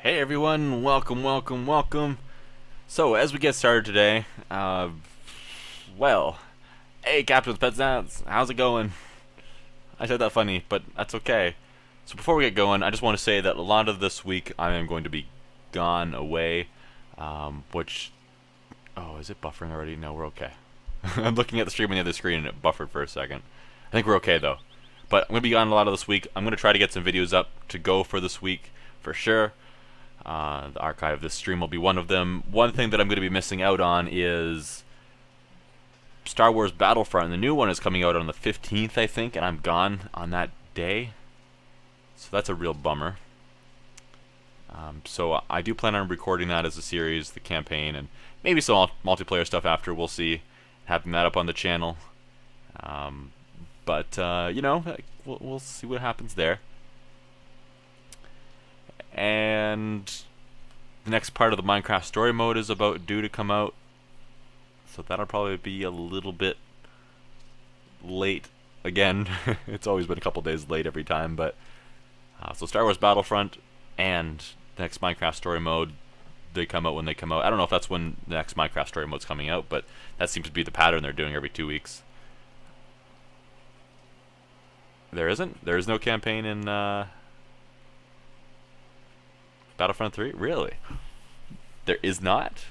Hey everyone, welcome. So as we get started today, well, hey Captain's Pet Sounds, how's it going? I said that funny, but that's okay. So before we get going, I just want to say that a lot of this week I am going to be gone away, which, oh, is it buffering already? No, we're okay. I'm looking at the stream on the other screen and it buffered for a second. I think we're okay though. But I'm going to be gone a lot of this week. I'm going to try to get some videos up to go for this week, for sure. The archive of this stream will be one of them. One thing that I'm going to be missing out on is Star Wars Battlefront. The new one is coming out on the 15th, I think, and I'm gone on that day. So that's a real bummer. So I do plan on recording that as a series, the campaign, and maybe some multiplayer stuff after. We'll see. Having that up on the channel. But you know, we'll see what happens there. And the next part of the Minecraft story mode is about due to come out, so that'll probably be a little bit late again. It's always been a couple days late every time, but so Star Wars Battlefront and the next Minecraft story mode, they come out when they come out. I don't know if that's when the next Minecraft story mode's coming out, but that seems to be the pattern they're doing every 2 weeks. There isn't? There is no campaign in Battlefront 3? Really? There is not?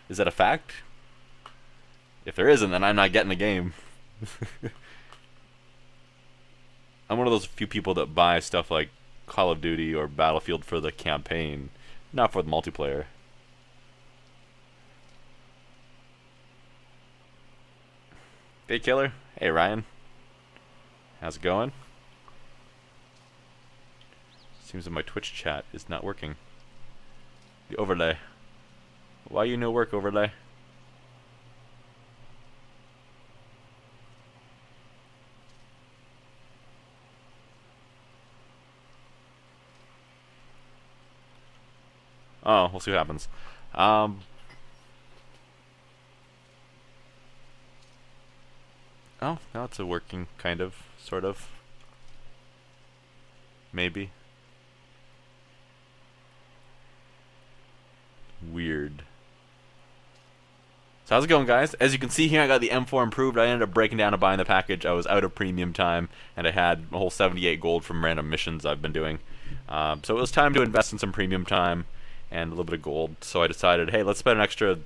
Is that a fact? If there isn't, then I'm not getting the game. I'm one of those few people that buy stuff like Call of Duty or Battlefield for the campaign, not for the multiplayer. Hey Killer. Hey Ryan. How's it going? Seems that my Twitch chat is not working. The overlay. Why you no work, overlay? Oh, we'll see what happens. Oh, now it's a working, kind of, sort of. Maybe. Weird. So how's it going, guys? As you can see here, I got the M4 improved. I ended up breaking down and buying the package. I was out of premium time, and I had a whole 78 gold from random missions I've been doing. So it was time to invest in some premium time and a little bit of gold. So I decided, hey, let's spend an extra,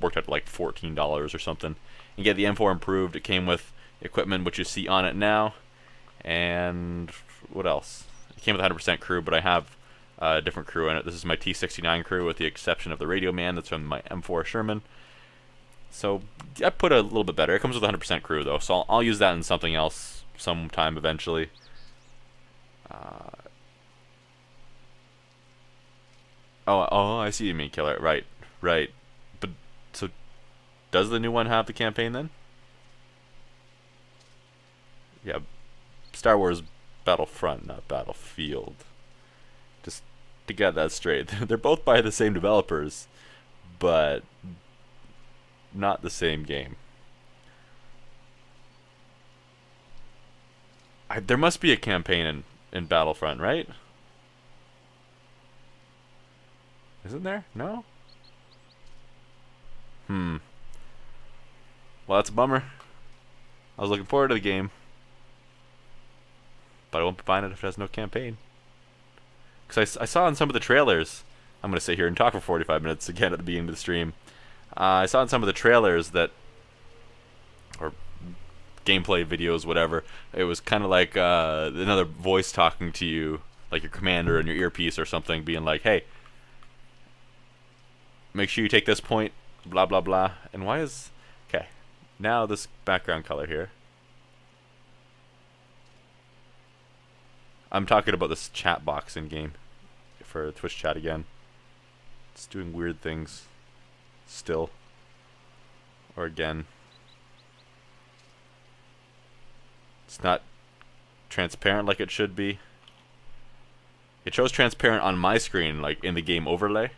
worked out to like $14 or something, and get the M4 improved. It came with equipment, which you see on it now. And what else? It came with 100% crew, but I have a different crew in it. This is my T69 crew, with the exception of the radio man that's from my M4 Sherman. So I put a little bit better. It comes with 100% crew though, so I'll use that in something else sometime eventually. Oh, I see you mean, Killer. Right. But so does the new one have the campaign then? Yeah, Star Wars Battlefront, not Battlefield. Just to get that straight, they're both by the same developers, but not the same game. There must be a campaign in Battlefront, right? Isn't there? No? Well, that's a bummer. I was looking forward to the game, but I won't be buying it if it has no campaign. Because I saw in some of the trailers, I'm going to sit here and talk for 45 minutes again at the beginning of the stream. I saw in some of the trailers that, or gameplay videos, whatever, it was kind of like another voice talking to you, like your commander in your earpiece or something, being like, hey, make sure you take this point, blah, blah, blah. And why is... Okay, now this background color here. I'm talking about this chat box in-game for Twitch chat again. It's doing weird things still. Or again. It's not transparent like it should be. It shows transparent on my screen, like in the game overlay.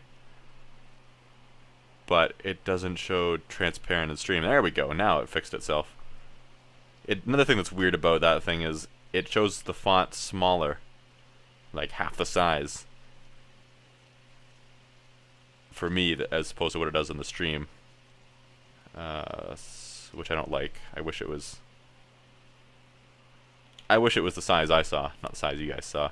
But it doesn't show transparent in stream. There we go. Now it fixed itself. Another thing that's weird about that thing is it shows the font smaller, like half the size. for me as opposed to what it does in the stream, which I don't like. I wish it was the size I saw, not the size you guys saw.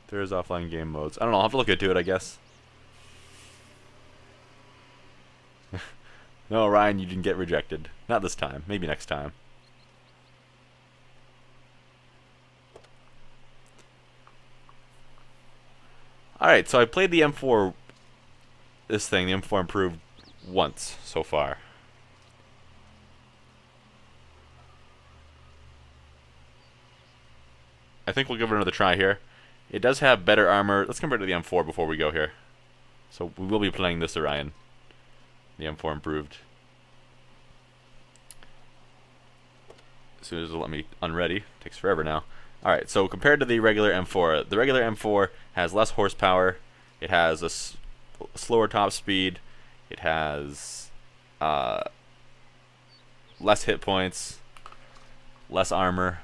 There's offline game modes. I don't know, I'll have to look into it, I guess. No, Ryan, you didn't get rejected. Not this time. Maybe next time. Alright, so I played the M4, the M4 improved once so far. I think we'll give it another try here. It does have better armor. Let's compare it to the M4 before we go here. So we will be playing this Orion. The M4 improved. As soon as it'll let me unready. Takes forever now. Alright, so compared to the regular M4, the regular M4 has less horsepower. It has a slower top speed. It has less hit points. Less armor.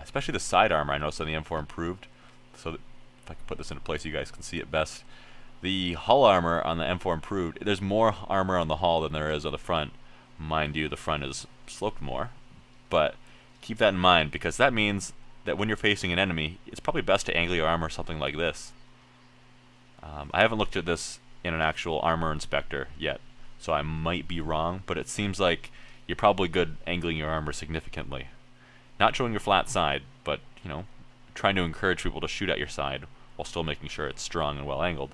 Especially the side armor I noticed on the M4 improved. So that if I can put this into place, you guys can see it best. The hull armor on the M4 improved. There's more armor on the hull than there is on the front. Mind you, the front is sloped more. But keep that in mind, because that means that when you're facing an enemy, it's probably best to angle your armor something like this. I haven't looked at this in an actual armor inspector yet, so I might be wrong, but it seems like you're probably good angling your armor significantly. Not showing your flat side, but, you know, trying to encourage people to shoot at your side while still making sure it's strong and well angled.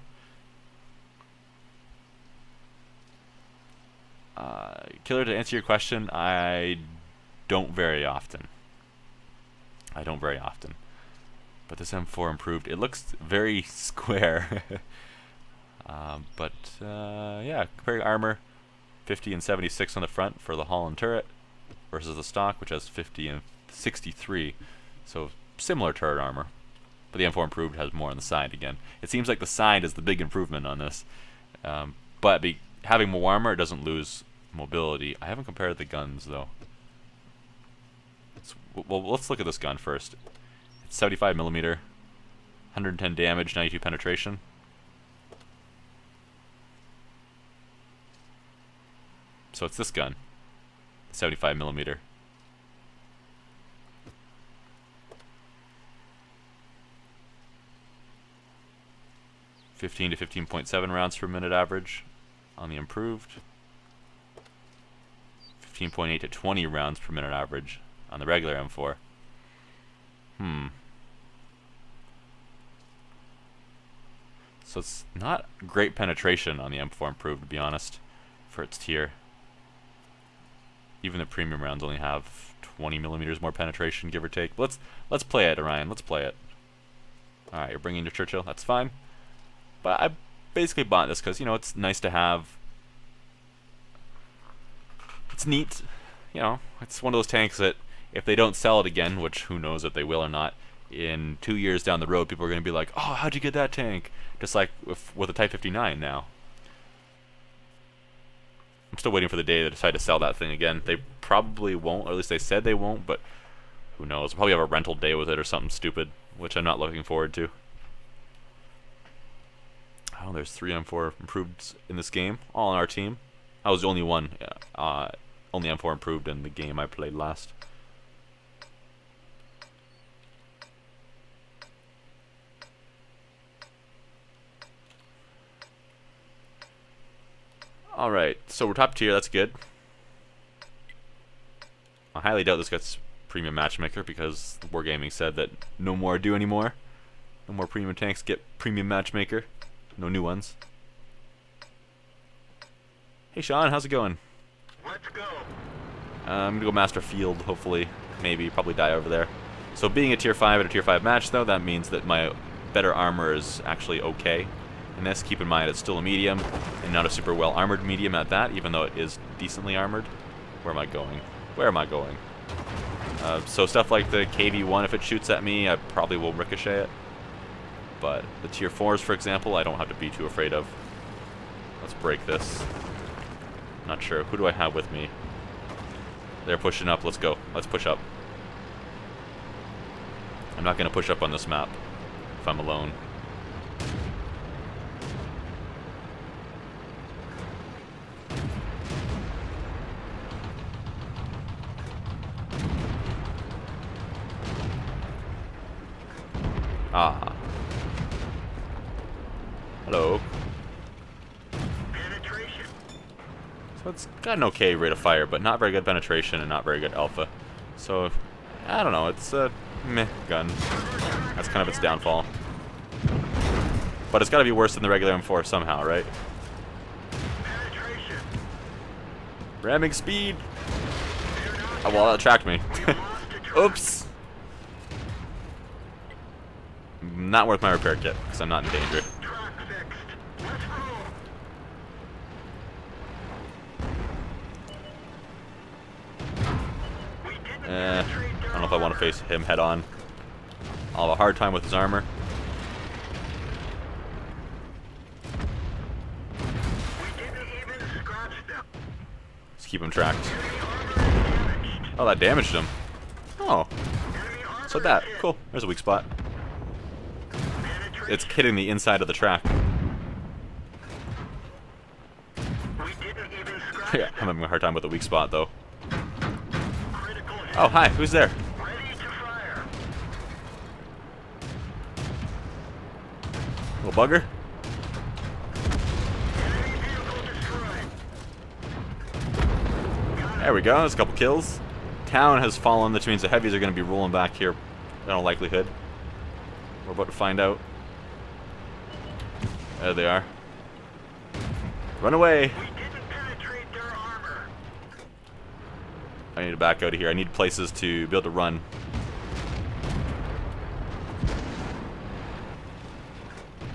Killer, to answer your question, I don't very often. But this M4 improved. It looks very square. Yeah, comparing armor, 50 and 76 on the front for the hull and turret, versus the stock, which has 50 and 63. So similar turret armor. But the M4 improved has more on the side again. It seems like the side is the big improvement on this. But having more armor, it doesn't lose mobility. I haven't compared the guns, though. Well, let's look at this gun first. It's 75 millimeter, 110 damage, 92 penetration. So it's this gun, 75 millimeter. (15 to 15.7 rounds per minute average on the improved. 15.8 to 20 rounds per minute average on the regular M4. So it's not great penetration on the M4 improved, to be honest, for its tier. Even the premium rounds only have 20 millimeters more penetration, give or take. But let's play it, Orion. Let's play it. All right, you're bringing your Churchill. That's fine. But I basically bought this because, you know, it's nice to have. It's neat. You know, it's one of those tanks that if they don't sell it again, which who knows if they will or not, in 2 years down the road, people are going to be like, oh, how'd you get that tank? Just like with the Type 59 now. I'm still waiting for the day they decide to sell that thing again. They probably won't, or at least they said they won't, but who knows. They'll probably have a rental day with it or something stupid, which I'm not looking forward to. Oh, there's 3 M4 improved in this game, all on our team. I was the only one, only M4 improved in the game I played last. Alright, so we're top tier, that's good. I highly doubt this gets premium matchmaker because Wargaming said that no more do anymore. No more premium tanks get premium matchmaker. No new ones. Hey Sean, how's it going? Let's go. I'm gonna go Master Field, hopefully. Maybe, probably die over there. So being a tier 5 at a tier 5 match though, that means that my better armor is actually okay. And this, keep in mind, it's still a medium, and not a super well armored medium at that, even though it is decently armored. Where am I going? Where am I going? So stuff like the KV-1, if it shoots at me, I probably will ricochet it. But the tier 4s, for example, I don't have to be too afraid of. Let's break this. Not sure. Who do I have with me? They're pushing up. Let's go. Let's push up. I'm not going to push up on this map if I'm alone. Ah. Hello. Penetration. So it's got an okay rate of fire, but not very good penetration and not very good alpha. So, I don't know. It's a meh gun. That's kind of its downfall. But it's got to be worse than the regular M4 somehow, right? Penetration. Ramming speed. Oh, well, that tracked me. Oops. Not worth my repair kit, because I'm not in danger. Track fixed. Let's roll. We didn't I penetrate their don't know if I want to armor. face him head on. I'll have a hard time with his armor. We didn't even scratch them. Let's keep him tracked. Enemy armor is damaged. Oh, that damaged him. Oh, Enemy armor so that. is hit. Cool. There's a weak spot. Penetration. It's hitting the inside of the track. We didn't even scratch Yeah, I'm having a hard time with the weak spot, though. critical hit. Oh, hi. Who's there? Ready to fire. Little bugger? Enemy vehicle destroyed. There we go. There's a couple kills. Town has fallen, which means the heavies are going to be rolling back here in all likelihood. We're about to find out. There they are. Run away! We didn't penetrate their armor. I need to back out of here. I need places to be able to run.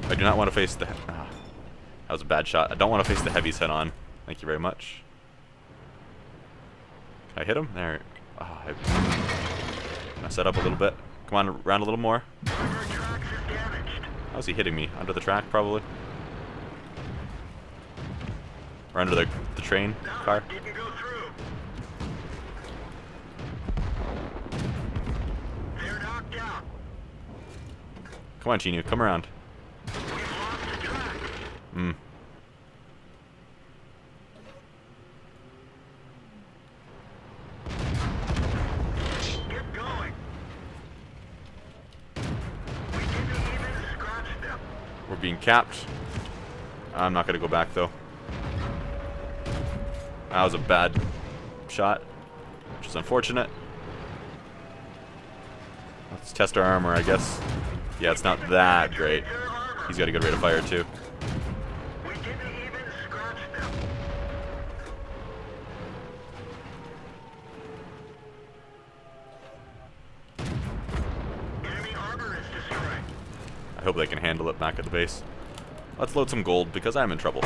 I do not want to face the... that was a bad shot. I don't want to face the heavies head on. Thank you very much. Can I hit him? There. Oh, I messed that up a little bit. Come on, around a little more. Armor tracks is damaged. How's he hitting me? Under the track, probably? Or under the train car? Didn't go through. They're knocked out. Come on, Chinu, come around. We've lost the track. Hmm. Get going. We didn't even scratch them. We're being capped. I'm not going to go back, though. That was a bad shot, which is unfortunate. Let's test our armor, I guess. Yeah, it's not that great. Their armor. He's got a good rate of fire, too. We didn't even scratch them. Enemy armor is destroyed. I hope they can handle it back at the base. Let's load some gold, because I'm in trouble.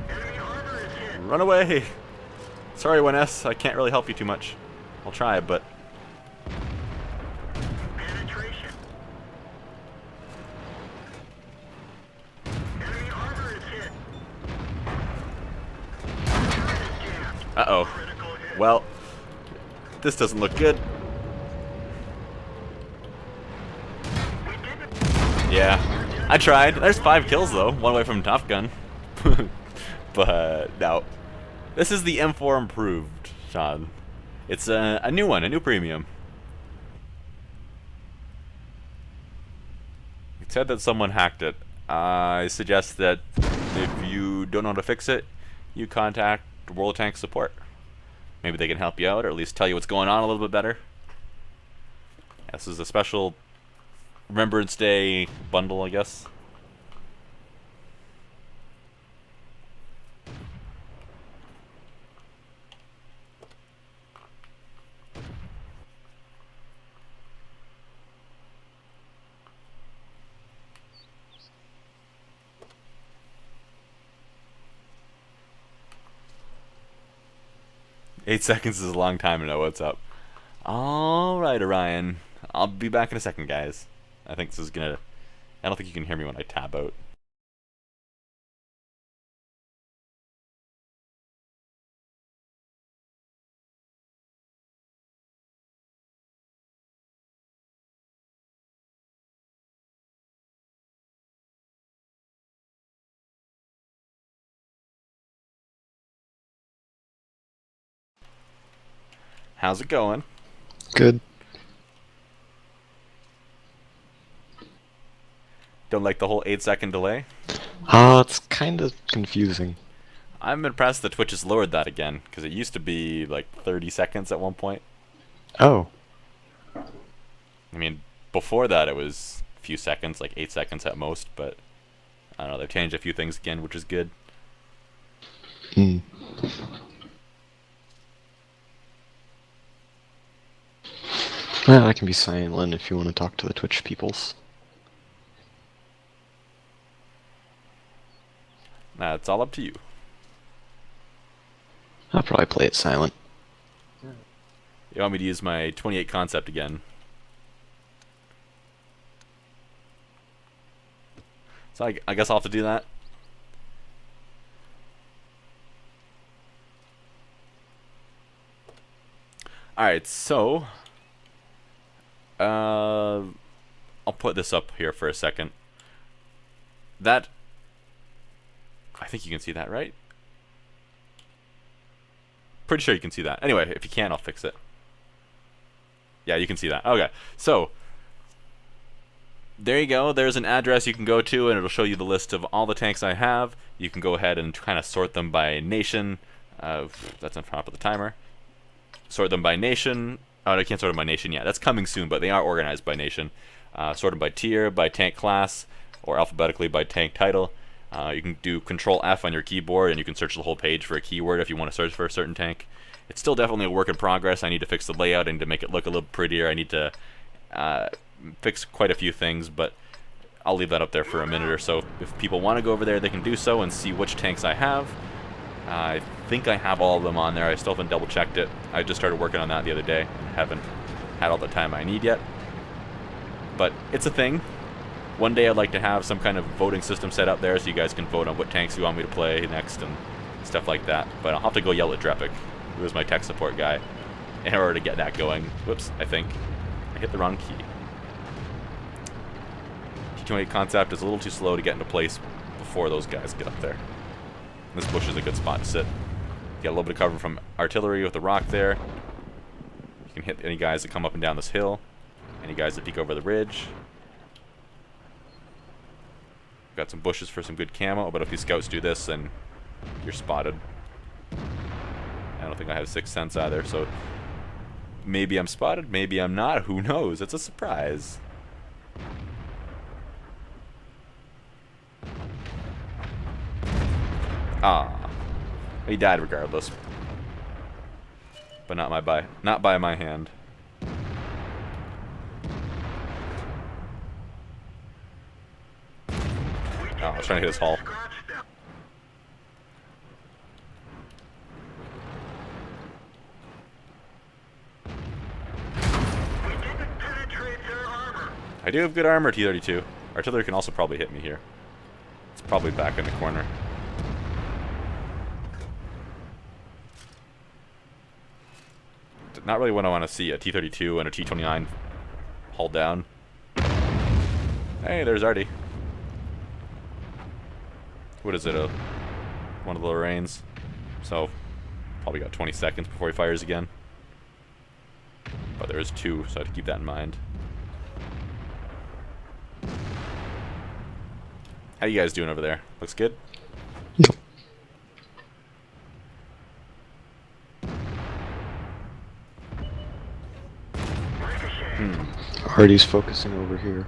Enemy armor is hit. Run away! Sorry, 1S, I can't really help you too much. I'll try, but... Penetration. Enemy armor is hit. Turret is jammed. Uh-oh. Critical hit. Well, this doesn't look good. We didn't. Yeah, I tried. There's 5 kills, though. One away from Top Gun. But, no. This is the M4 improved, Sean. It's a new one, a new premium. It said that someone hacked it. I suggest that if you don't know how to fix it, you contact World Tank support. Maybe they can help you out, or at least tell you what's going on a little bit better. This is a special Remembrance Day bundle, I guess. Eight seconds is a long time to know what's up. Alright, Orion. I'll be back in a second, guys. I think this is gonna I don't think you can hear me when I tab out. How's it going? Good. Don't like the whole 8-second delay? It's kind of confusing. I'm impressed that Twitch has lowered that again, because it used to be like 30 seconds at one point. Oh, I mean, before that it was a few seconds, like 8 seconds at most, but I don't know, they've changed a few things again, which is good. hmm. Well, I can be silent if you want to talk to the Twitch peoples. It's all up to you. I'll probably play it silent. You want me to use my 28 concept again? So I guess I'll have to do that. Alright, so I'll put this up here for a second. That, I think you can see that, right? Pretty sure you can see that. Anyway, if you can't, I'll fix it. Yeah, you can see that. Okay, so there you go. There's an address you can go to, and it'll show you the list of all the tanks I have. You can go ahead and kind of sort them by nation. That's on top of the timer. Sort them by nation. Oh, I can't sort them by nation yet. That's coming soon, but they are organized by nation. Sort them by tier, by tank class, or alphabetically by tank title. You can do Control F on your keyboard, and you can search the whole page for a keyword if you want to search for a certain tank. It's still definitely a work in progress. I need to fix the layout. I need to make it look a little prettier. I need to fix quite a few things, but I'll leave that up there for a minute or so. If people want to go over there, they can do so and see which tanks I have. I think I have all of them on there. I still haven't double checked it. I just started working on that the other day and haven't had all the time I need yet. But it's a thing. One day I'd like to have some kind of voting system set up there so you guys can vote on what tanks you want me to play next and stuff like that. But I'll have to go yell at Drepic, who is my tech support guy, in order to get that going. Whoops, I think I hit the wrong key. T28 concept is a little too slow to get into place before those guys get up there. This bush is a good spot to sit. Get a little bit of cover from artillery with the rock there. You can hit any guys that come up and down this hill. Any guys that peek over the ridge. Got some bushes for some good camo, but if these scouts do this, then you're spotted. I don't think I have 6th sense either, so maybe I'm spotted, maybe I'm not. Who knows? It's a surprise. Ah, he died regardless, but not by my hand. Oh, I was trying to hit his hull. I do have good armor, T-32. Artillery can also probably hit me here. It's probably back in the corner. Not really what I want to see, a T-32 and a T-29 hull down. Hey, there's Artie. What is it, one of the Lorraines? So, probably got 20 seconds before he fires again. But there is 2, so I have to keep that in mind. How you guys doing over there? Looks good? Yep. Hardy's focusing over here.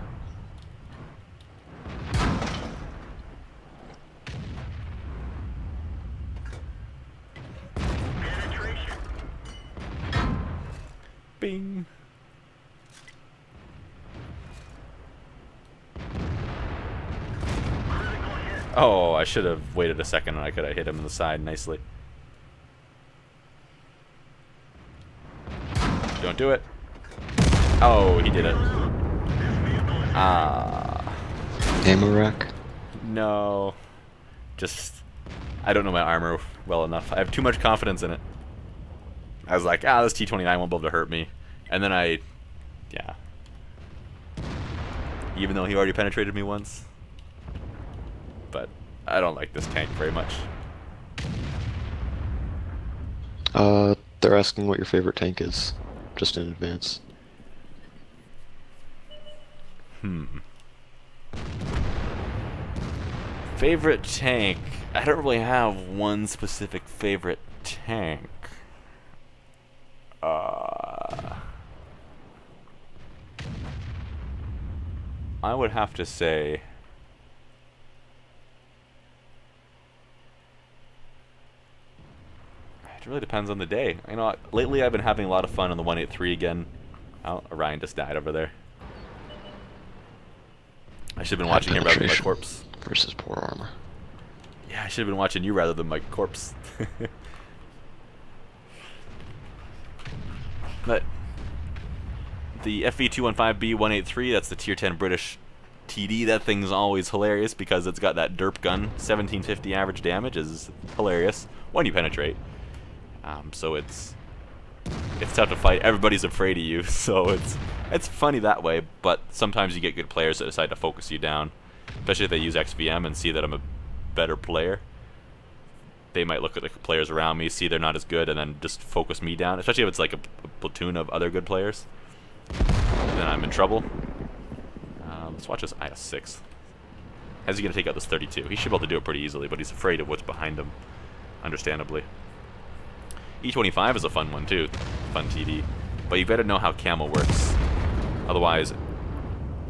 Bing. Oh, I should have waited a second and I could have hit him in the side nicely. Don't do it. Oh, he did it. Ah. ammo rack? No. Just, I don't know my armor well enough. I have too much confidence in it. I was like, this T-29 won't be able to hurt me. And then yeah. Even though he already penetrated me once. But I don't like this tank very much. They're asking what your favorite tank is, just in advance. Favorite tank? I don't really have one specific favorite tank. I would have to say it really depends on the day. You know, lately I've been having a lot of fun on the 183 again. Oh, Orion just died over there. I should have been watching him rather than my corpse. Versus poor armor. Yeah, I should have been watching you rather than my corpse. But the FV215B 183, that's the tier 10 British TD. That thing's always hilarious because it's got that derp gun. 1750 average damage is hilarious when you penetrate. So it's tough to fight. Everybody's afraid of you, so it's funny that way. But sometimes you get good players that decide to focus you down, especially if they use XVM and see that I'm a better player. They might look at the players around me, see they're not as good, and then just focus me down. Especially if it's like a platoon of other good players, then I'm in trouble. Let's watch this IS-6. How's he gonna take out this 32? He should be able to do it pretty easily, but he's afraid of what's behind him, understandably. E25 is a fun one too, fun TD, but you better know how camo works. Otherwise,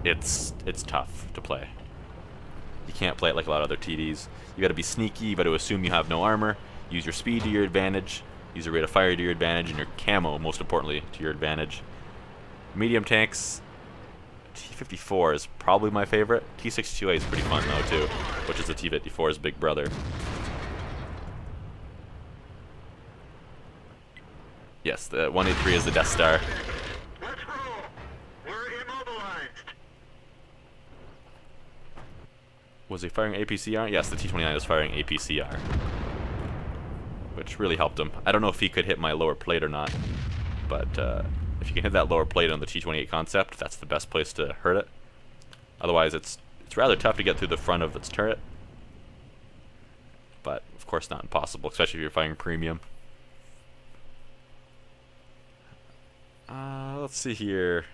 it's tough to play. You can't play it like a lot of other TDs. You gotta be sneaky, you gotta assume you have no armor, use your speed to your advantage, use your rate of fire to your advantage, and your camo, most importantly, to your advantage. Medium tanks, T-54 is probably my favorite. T-62A is pretty fun though too, which is the T-54's big brother. Yes, the 183 is the Death Star. Let's roll. We're immobilized. Was he firing APCR? Yes, the T-29 is firing APCR, which really helped him. I don't know if he could hit my lower plate or not, but if you can hit that lower plate on the T-28 concept, that's the best place to hurt it. Otherwise, it's rather tough to get through the front of its turret, but of course not impossible, especially if you're firing premium. Let's see here.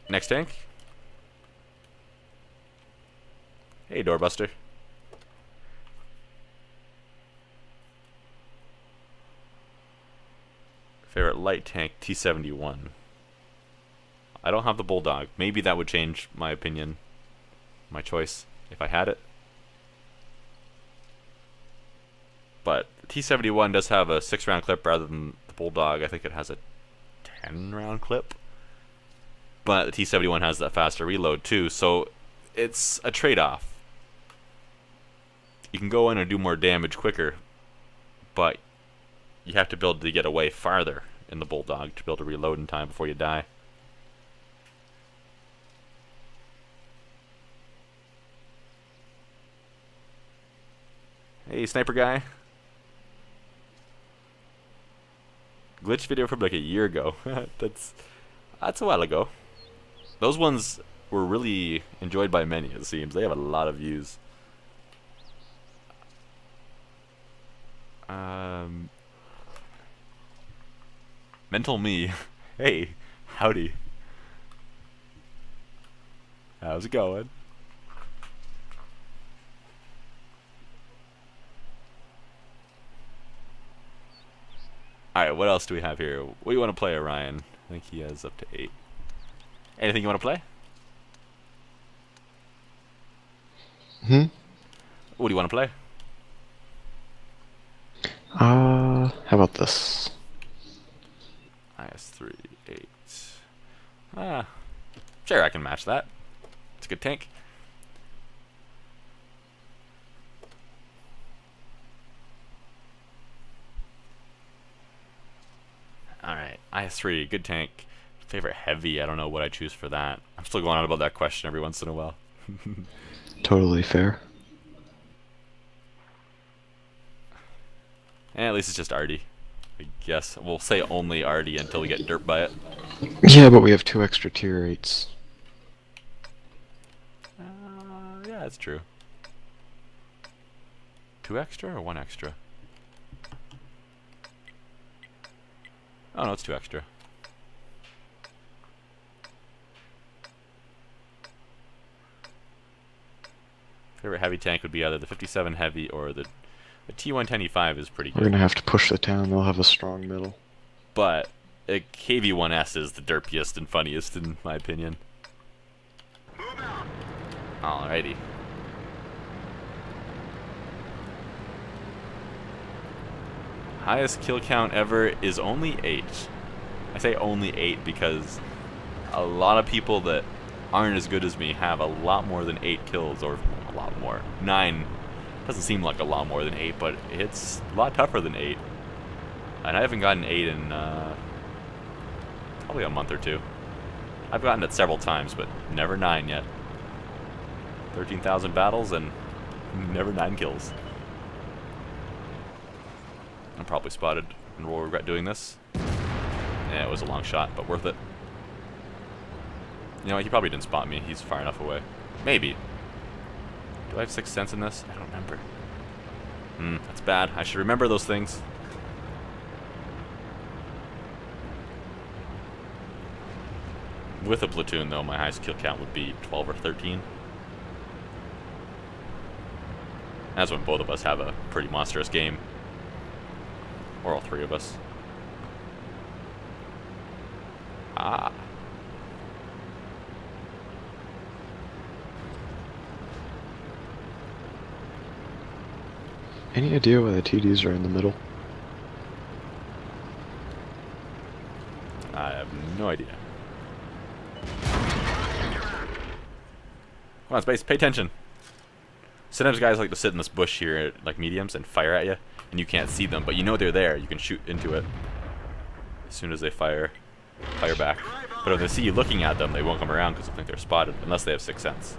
Next tank. Hey, doorbuster. Favorite light tank, T-71. I don't have the Bulldog. Maybe that would change my opinion, my choice, if I had it. But the T-71 does have a 6-round clip rather than the Bulldog. I think it has a 10-round clip. But the T-71 has that faster reload too, so it's a trade-off. You can go in and do more damage quicker, but you have to be able to get away farther in the Bulldog to be able to reload in time before you die. Hey, sniper guy. Glitch video from like a year ago. That's a while ago. Those ones were really enjoyed by many, it seems. They have a lot of views. Mental me. Hey, howdy. How's it going? Alright, what else do we have here? What do you want to play, Orion? I think he has up to 8. Anything you want to play? What do you want to play? How about this? IS-3, 8. Sure, I can match that. It's a good tank. Alright, IS-3, good tank. Favorite heavy, I don't know what I choose for that. I'm still going on about that question every once in a while. Totally fair. At least it's just Artie. I guess we'll say only Artie until we get derped by it. Yeah, but we have 2 extra tier 8s. Yeah, that's true. 2 extra or 1 extra? Oh no, it's 2 extra. Favorite heavy tank would be either the 57 heavy or the T110E5 is pretty We're good. gonna have to push the town, they'll have a strong middle. But a KV-1S is the derpiest and funniest in my opinion. Move out. Alrighty. Highest kill count ever is only 8. I say only 8 because a lot of people that aren't as good as me have a lot more than 8 kills, or a lot more. 9 doesn't seem like a lot more than 8, but it's a lot tougher than 8. And I haven't gotten 8 in probably a month or 2. I've gotten it several times, but never 9 yet. 13,000 battles and never 9 kills. I'm probably spotted and will regret doing this. Yeah, it was a long shot, but worth it. You know what, he probably didn't spot me. He's far enough away. Maybe. Do I have 6th sense in this? I don't remember. That's bad. I should remember those things. With a platoon, though, my highest kill count would be 12 or 13. That's when both of us have a pretty monstrous game. Or all 3 of us. Ah. Any idea why the TDs are in the middle? I have no idea. Come on, Space, pay attention. Sometimes guys like to sit in this bush here at like mediums and fire at you, and you can't see them, but you know they're there. You can shoot into it as soon as they fire back. But if they see you looking at them, they won't come around because they think they're spotted, unless they have 6th sense.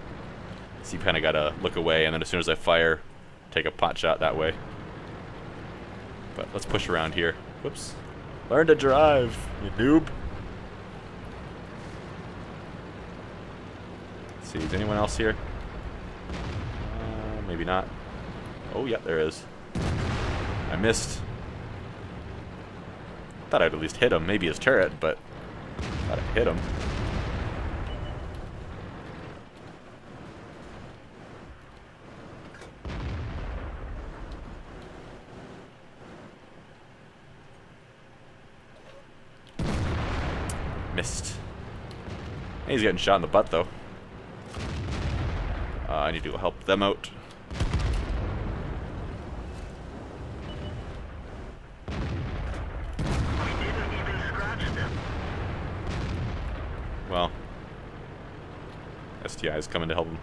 So you kind of gotta look away, and then as soon as I fire, take a pot shot that way. But let's push around here. Whoops. Learn to drive, you noob. Let's see, is anyone else here? Maybe not. Oh, yeah, there is. I missed. Thought I'd at least hit him. Maybe his turret, but thought I hit him. Missed. Hey, he's getting shot in the butt, though. I need to help them out. Well, STI is coming to help him.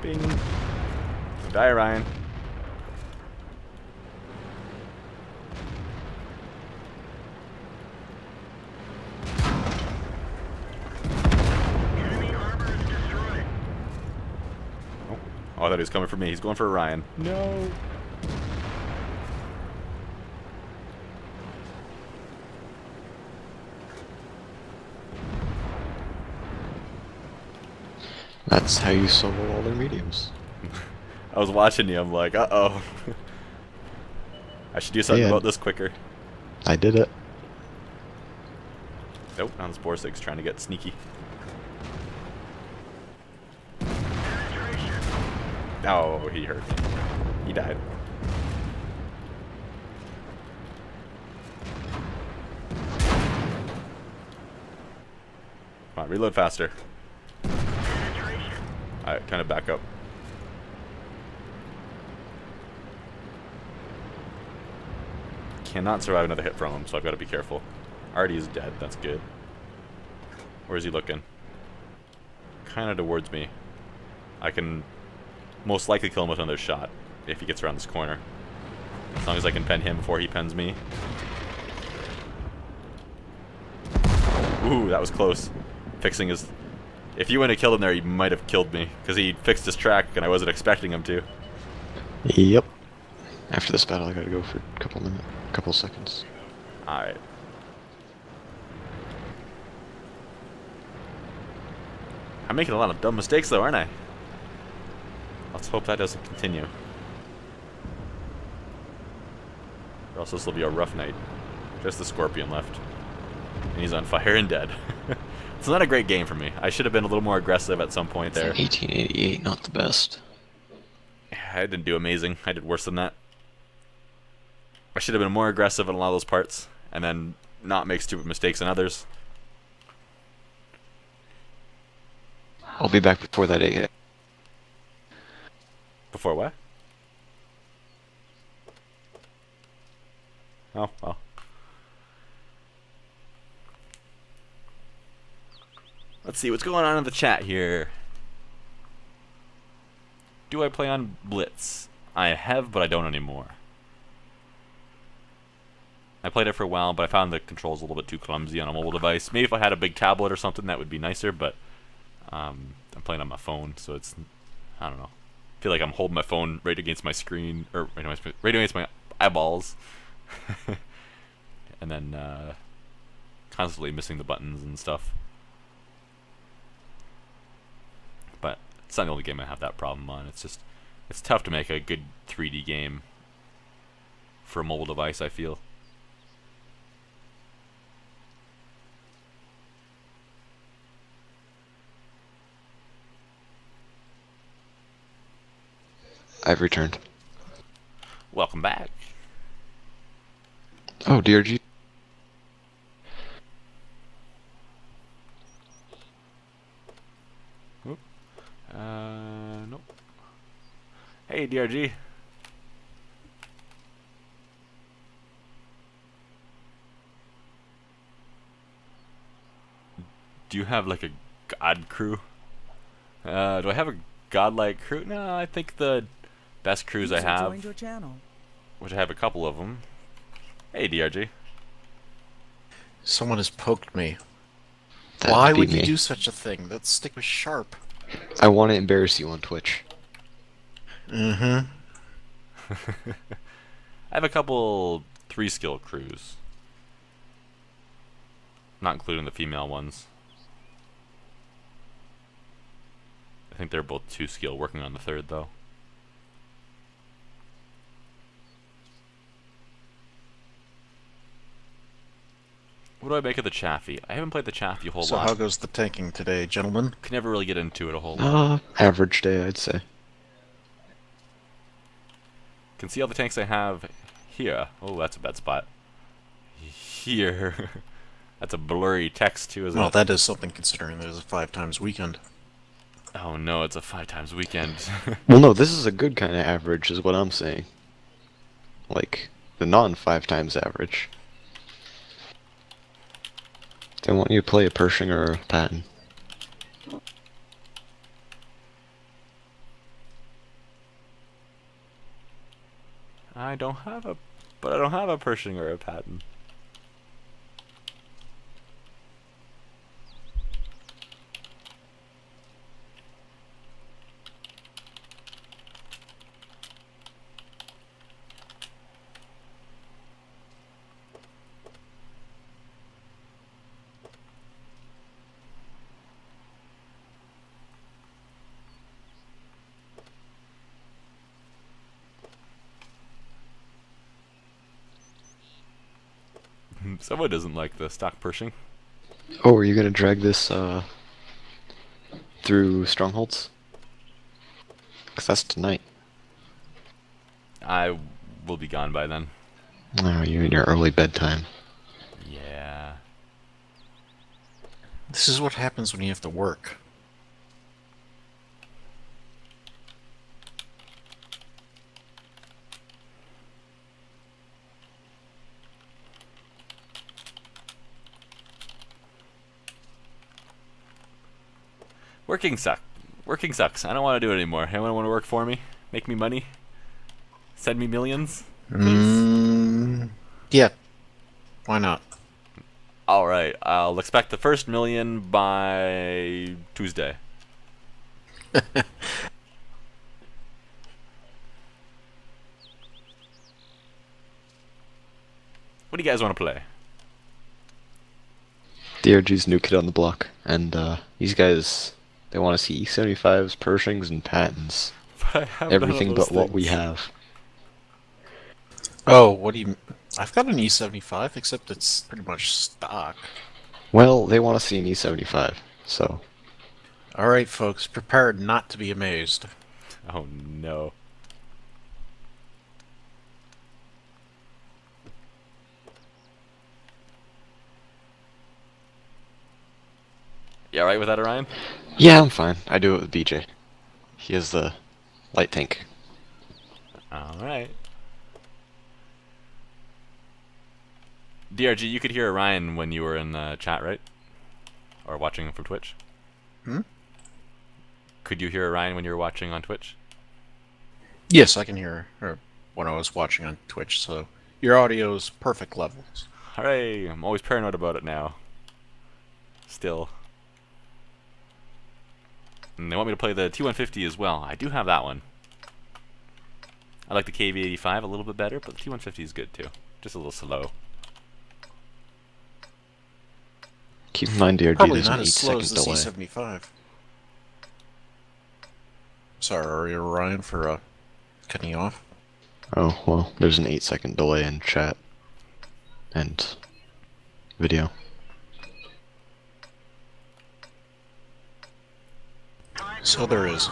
Bing. Die, Ryan. Oh, I thought he was coming for me. He's going for Ryan. No. That's how you solo all their mediums. I was watching you. I'm like, uh-oh. I should do something Yeah. about this quicker. I did it. Nope, now this Borsig's trying to get sneaky. Oh, he hurt me. He died. Come on, reload faster. Alright, kind of back up. Cannot survive another hit from him, so I've got to be careful. Artie is dead, that's good. Where is he looking? Kind of towards me. I can most likely kill him with another shot if he gets around this corner. As long as I can pen him before he pens me. Ooh, that was close. Fixing his... If you wouldn't have killed him there, he might have killed me. Because he fixed his track, and I wasn't expecting him to. Yep. After this battle, I gotta go for a couple seconds. Alright. I'm making a lot of dumb mistakes, though, aren't I? Let's hope that doesn't continue. Or else this will be a rough night. Just the Scorpion left. And he's on fire and dead. It's not a great game for me. I should have been a little more aggressive at some point there. 1888, not the best. I didn't do amazing. I did worse than that. I should have been more aggressive in a lot of those parts, and then not make stupid mistakes in others. I'll be back before that 8. Before what? Oh, well. Let's see what's going on in the chat here. Do I play on Blitz? I have, but I don't anymore. I played it for a while, but I found the controls a little bit too clumsy on a mobile device. Maybe if I had a big tablet or something, that would be nicer, but I'm playing on my phone, so it's, I don't know. I feel like I'm holding my phone right against my screen, or right against my eyeballs. And then constantly missing the buttons and stuff. But it's not the only game I have that problem on. It's just, it's tough to make a good 3D game for a mobile device, I feel. I've returned. Welcome back. Oh, DRG. Oop. Nope. Hey, DRG. Do you have like a god crew? Do I have a godlike crew? No, I think the best crews I have, which I have a couple of them. Hey, DRG. Someone has poked me. That Why be would you me. do such a thing? That stick was sharp. I want to embarrass you on Twitch. Mm-hmm. I have a couple 3-skill crews. Not including the female ones. I think they're both 2-skill, working on the 3rd though. What do I make of the Chaffee? I haven't played the Chaffee a whole So lot. how goes the tanking today, gentlemen? Can never really get into it a whole lot. Average day, I'd say. Can see all the tanks I have here. Oh, that's a bad spot. Here. That's a blurry text too, isn't Well, it? that is something considering there's a 5 times weekend. Oh no, it's a 5 times weekend. Well, no, this is a good kind of average, is what I'm saying. Like, the non-5 times average. They want you to play a Pershing or a Patton. I don't have a Pershing or a Patton. Someone doesn't like the stock Pershing. Oh, are you gonna drag this, through Strongholds? 'Cause that's tonight. I will be gone by then. Oh, you're in your early bedtime. Yeah. This is what happens when you have to work. Working sucks. I don't want to do it anymore. Anyone want to work for me? Make me money? Send me millions, please. Yeah, why not? All right, I'll expect the first million by Tuesday. What do you guys want to play? DRG's new kid on the block, and these guys, they want to see E75s, Pershings, and Pattons. I have none of Everything those but what we things. have. Oh, what do you... I've got an E75, except it's pretty much stock. Well, they want to see an E75, so Alright, folks, prepare not to be amazed. Oh no. You alright with that, Orion? yeah, I'm fine. I do it with BJ. He has the light tank. Alright. DRG, you could hear Orion when you were in the chat, right? Or watching from Twitch? Hmm? Could you hear Orion when you were watching on Twitch? Yes, I can hear her when I was watching on Twitch, so your audio's perfect levels. Hooray! I'm always paranoid about it now. Still. And they want me to play the T150 as well. I do have that one. I like the KV85 a little bit better, but the T150 is good too. Just a little slow. Keep in mind, DRG, Probably there's an not as slow 8-second as the delay. C75. Sorry, Orion, for cutting you off. Oh, well, there's an 8-second delay in chat and video. So there is.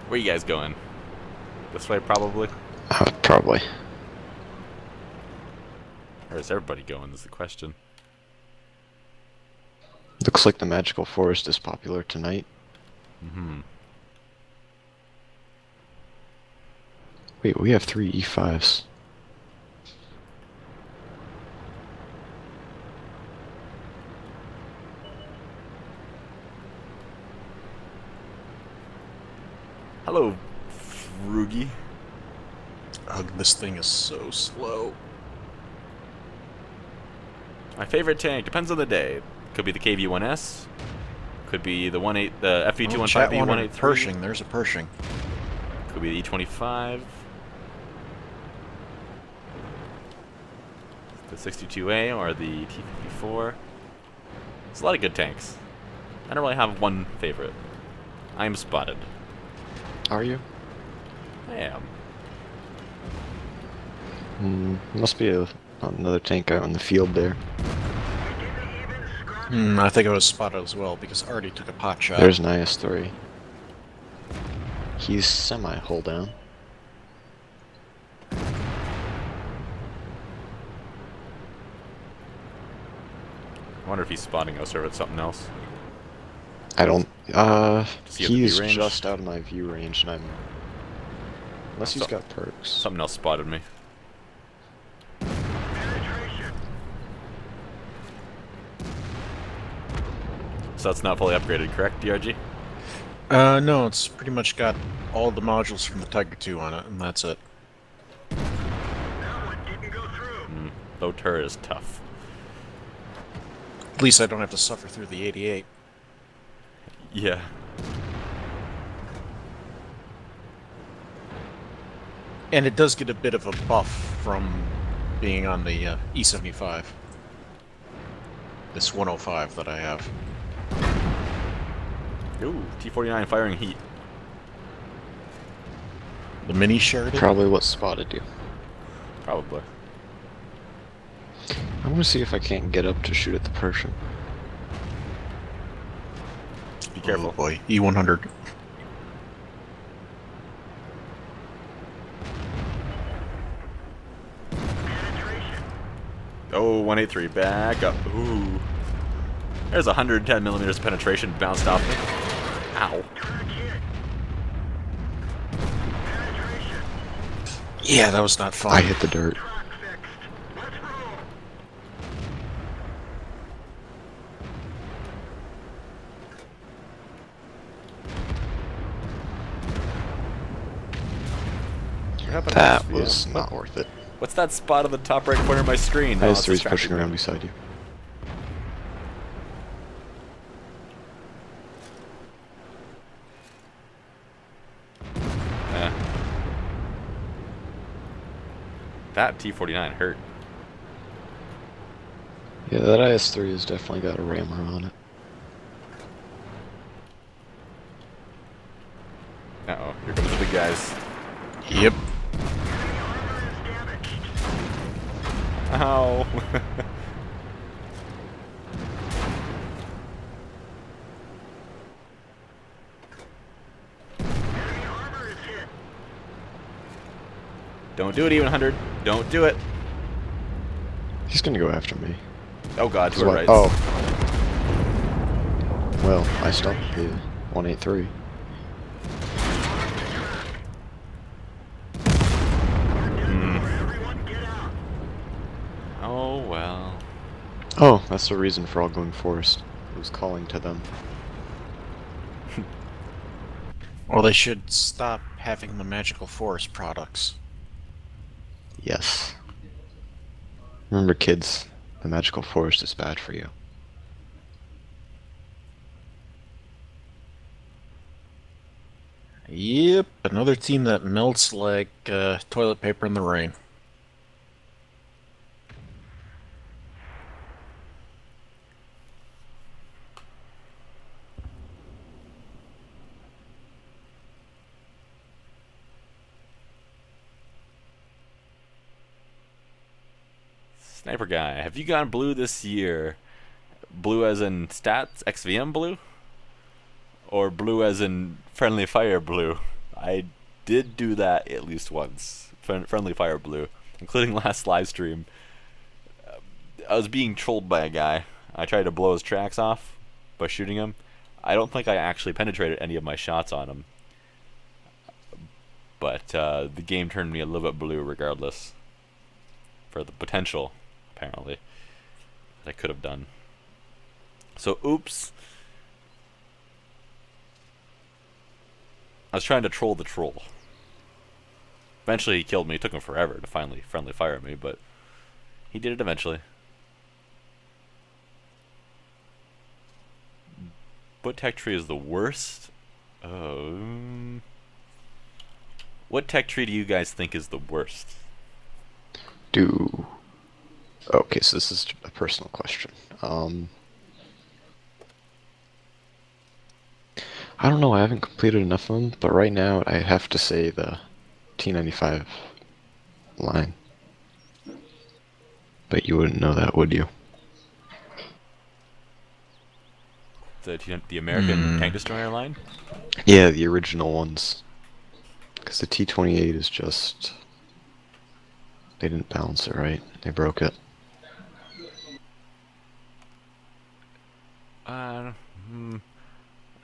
Where you guys going? This way, probably? Probably. Or is everybody going, is the question. Looks like the magical forest is popular tonight. Mm-hmm. Wait, we have 3 E5s. Hello, Frugi. Ugh, this thing is so slow. My favorite tank depends on the day. Could be the KV-1S. Could be the the Oh, chat wanted FV215E183. Pershing. There's a Pershing. Could be the E25. The 62A or the T54. It's a lot of good tanks. I don't really have one favorite. I'm spotted. Are you? I am. Must be another tank out in the field there. I think I was spotted as well, because Artie took a pot shot. There's an IS-3. He's semi-hull down. I wonder if he's spotting us or if it's something else. I don't. Does he have the He's view range? just out of my view range, and I'm. Unless he's So- got perks. Something else spotted me. So that's not fully upgraded, correct, DRG? No, it's pretty much got all the modules from the Tiger 2 on it, and that's it. That one didn't go through. Low turret is tough. At least I don't have to suffer through the 88. Yeah. And it does get a bit of a buff from being on the E75. This 105 that I have. Ooh, T49 firing heat. The mini shared it? Probably what spotted you. Probably. I want to see if I can't get up to shoot at the Persian. Be careful. Oh boy, E100. Oh, 183, back up. Ooh. There's 110 millimeters of penetration bounced off me. Ow. Yeah, that was not fun. I hit the dirt. Track fixed. Let's roll. happened to That HVM? was not worth it. What's that spot on the top right corner of my screen? Oh, it's IS-3 is distracting pushing me. around beside you. Eh. That T-49 hurt. Yeah, that IS-3 has definitely got a rammer on it. Uh-oh, here comes the big guys. Yep. Ow. Don't do it, even 100. Don't do it. He's gonna go after me. Oh god, to So our what- right. Oh. Well, I stopped the 183. Oh well. Oh, that's the reason for all going forest. It was calling to them. Well, they should stop having the magical forest products. Yes. Remember, kids, the magical forest is bad for you. Yep, another team that melts like toilet paper in the rain. Sniper guy, have you gone blue this year? Blue as in stats, XVM blue? Or blue as in friendly fire blue? I did do that at least once. Friendly fire blue, including last live stream. I was being trolled by a guy. I tried to blow his tracks off by shooting him. I don't think I actually penetrated any of my shots on him. But the game turned me a little bit blue regardless. For the potential, apparently, that I could have done. So, oops. I was trying to troll the troll. Eventually he killed me. It took him forever to finally friendly fire me, but he did it eventually. What tech tree is the worst? What tech tree do you guys think is the worst? Okay, so this is a personal question. I don't know, I haven't completed enough of them, but right now I have to say the T95 line. But you wouldn't know that, would you? The American tank destroyer line? Yeah, the original ones. Because the T28 is just... They didn't balance it right. They broke it.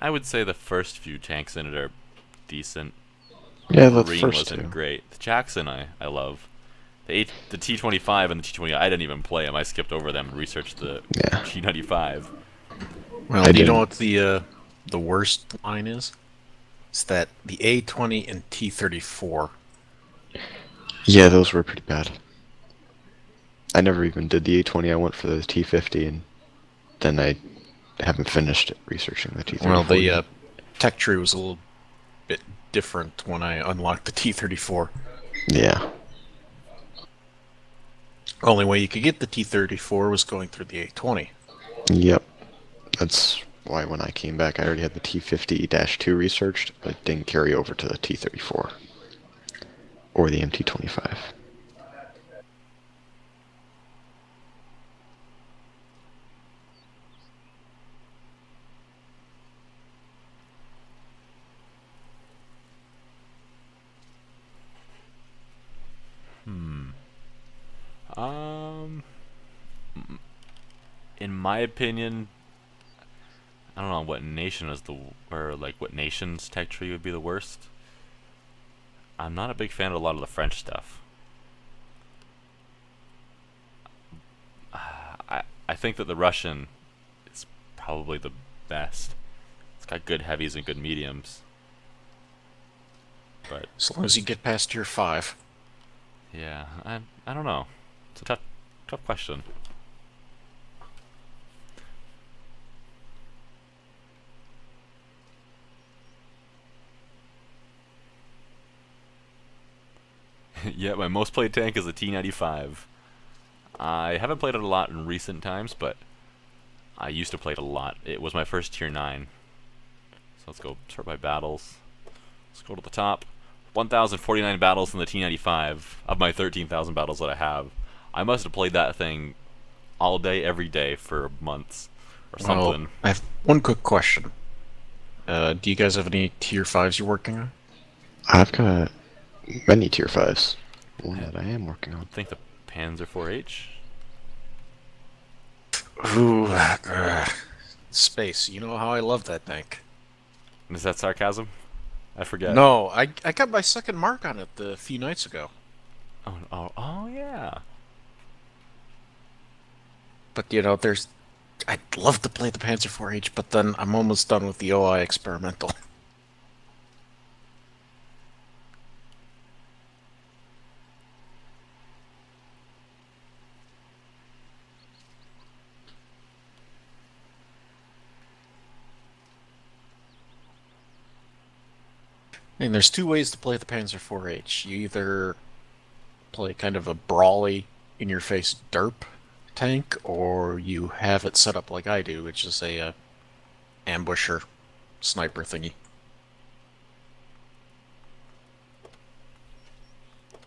I would say the first few tanks in it are decent. Yeah, the Marine first wasn't two. great. The Jackson I love. The T25 and the T20 I didn't even play them. I skipped over them and researched the Yeah. T95. Well, I do you know didn't. what the worst line is? It's that the A20 and T34. Yeah, those were pretty bad. I never even did the A20, I went for the T50, and then I haven't finished researching the T34. Well, the yet. tech tree was a little bit different when I unlocked the T34. Yeah. Only way you could get the T34 was going through the A20. Yep. That's why when I came back, I already had the T50-2 researched, but didn't carry over to the T34. Or the MT25. In my opinion, I don't know what nation is what nation's tech tree would be the worst. I'm not a big fan of a lot of the French stuff. I think that the Russian is probably the best. It's got good heavies and good mediums. But As long as you get past tier 5. yeah, I don't know. It's a tough question. Yeah, my most played tank is a T95. I haven't played it a lot in recent times, but I used to play it a lot. It was my first tier 9. So let's go start by battles. Let's go to the top. 1,049 battles in the T95 of my 13,000 battles that I have. I must have played that thing all day, every day for months or Well, something. I have one quick question. Do you guys have any tier 5s you're working on? I've got many tier 5s. One that I am working on. I think the Panzer 4H. Ooh, space. You know how I love that tank. Is that sarcasm? I forget. No, I got my second mark on it a few nights ago. Oh yeah. But you know, I'd love to play the Panzer 4H, but then I'm almost done with the OI experimental. I mean, there's two ways to play the Panzer 4H. You either play kind of a brawly, in-your-face derp tank, or you have it set up like I do, which is a ambusher sniper thingy.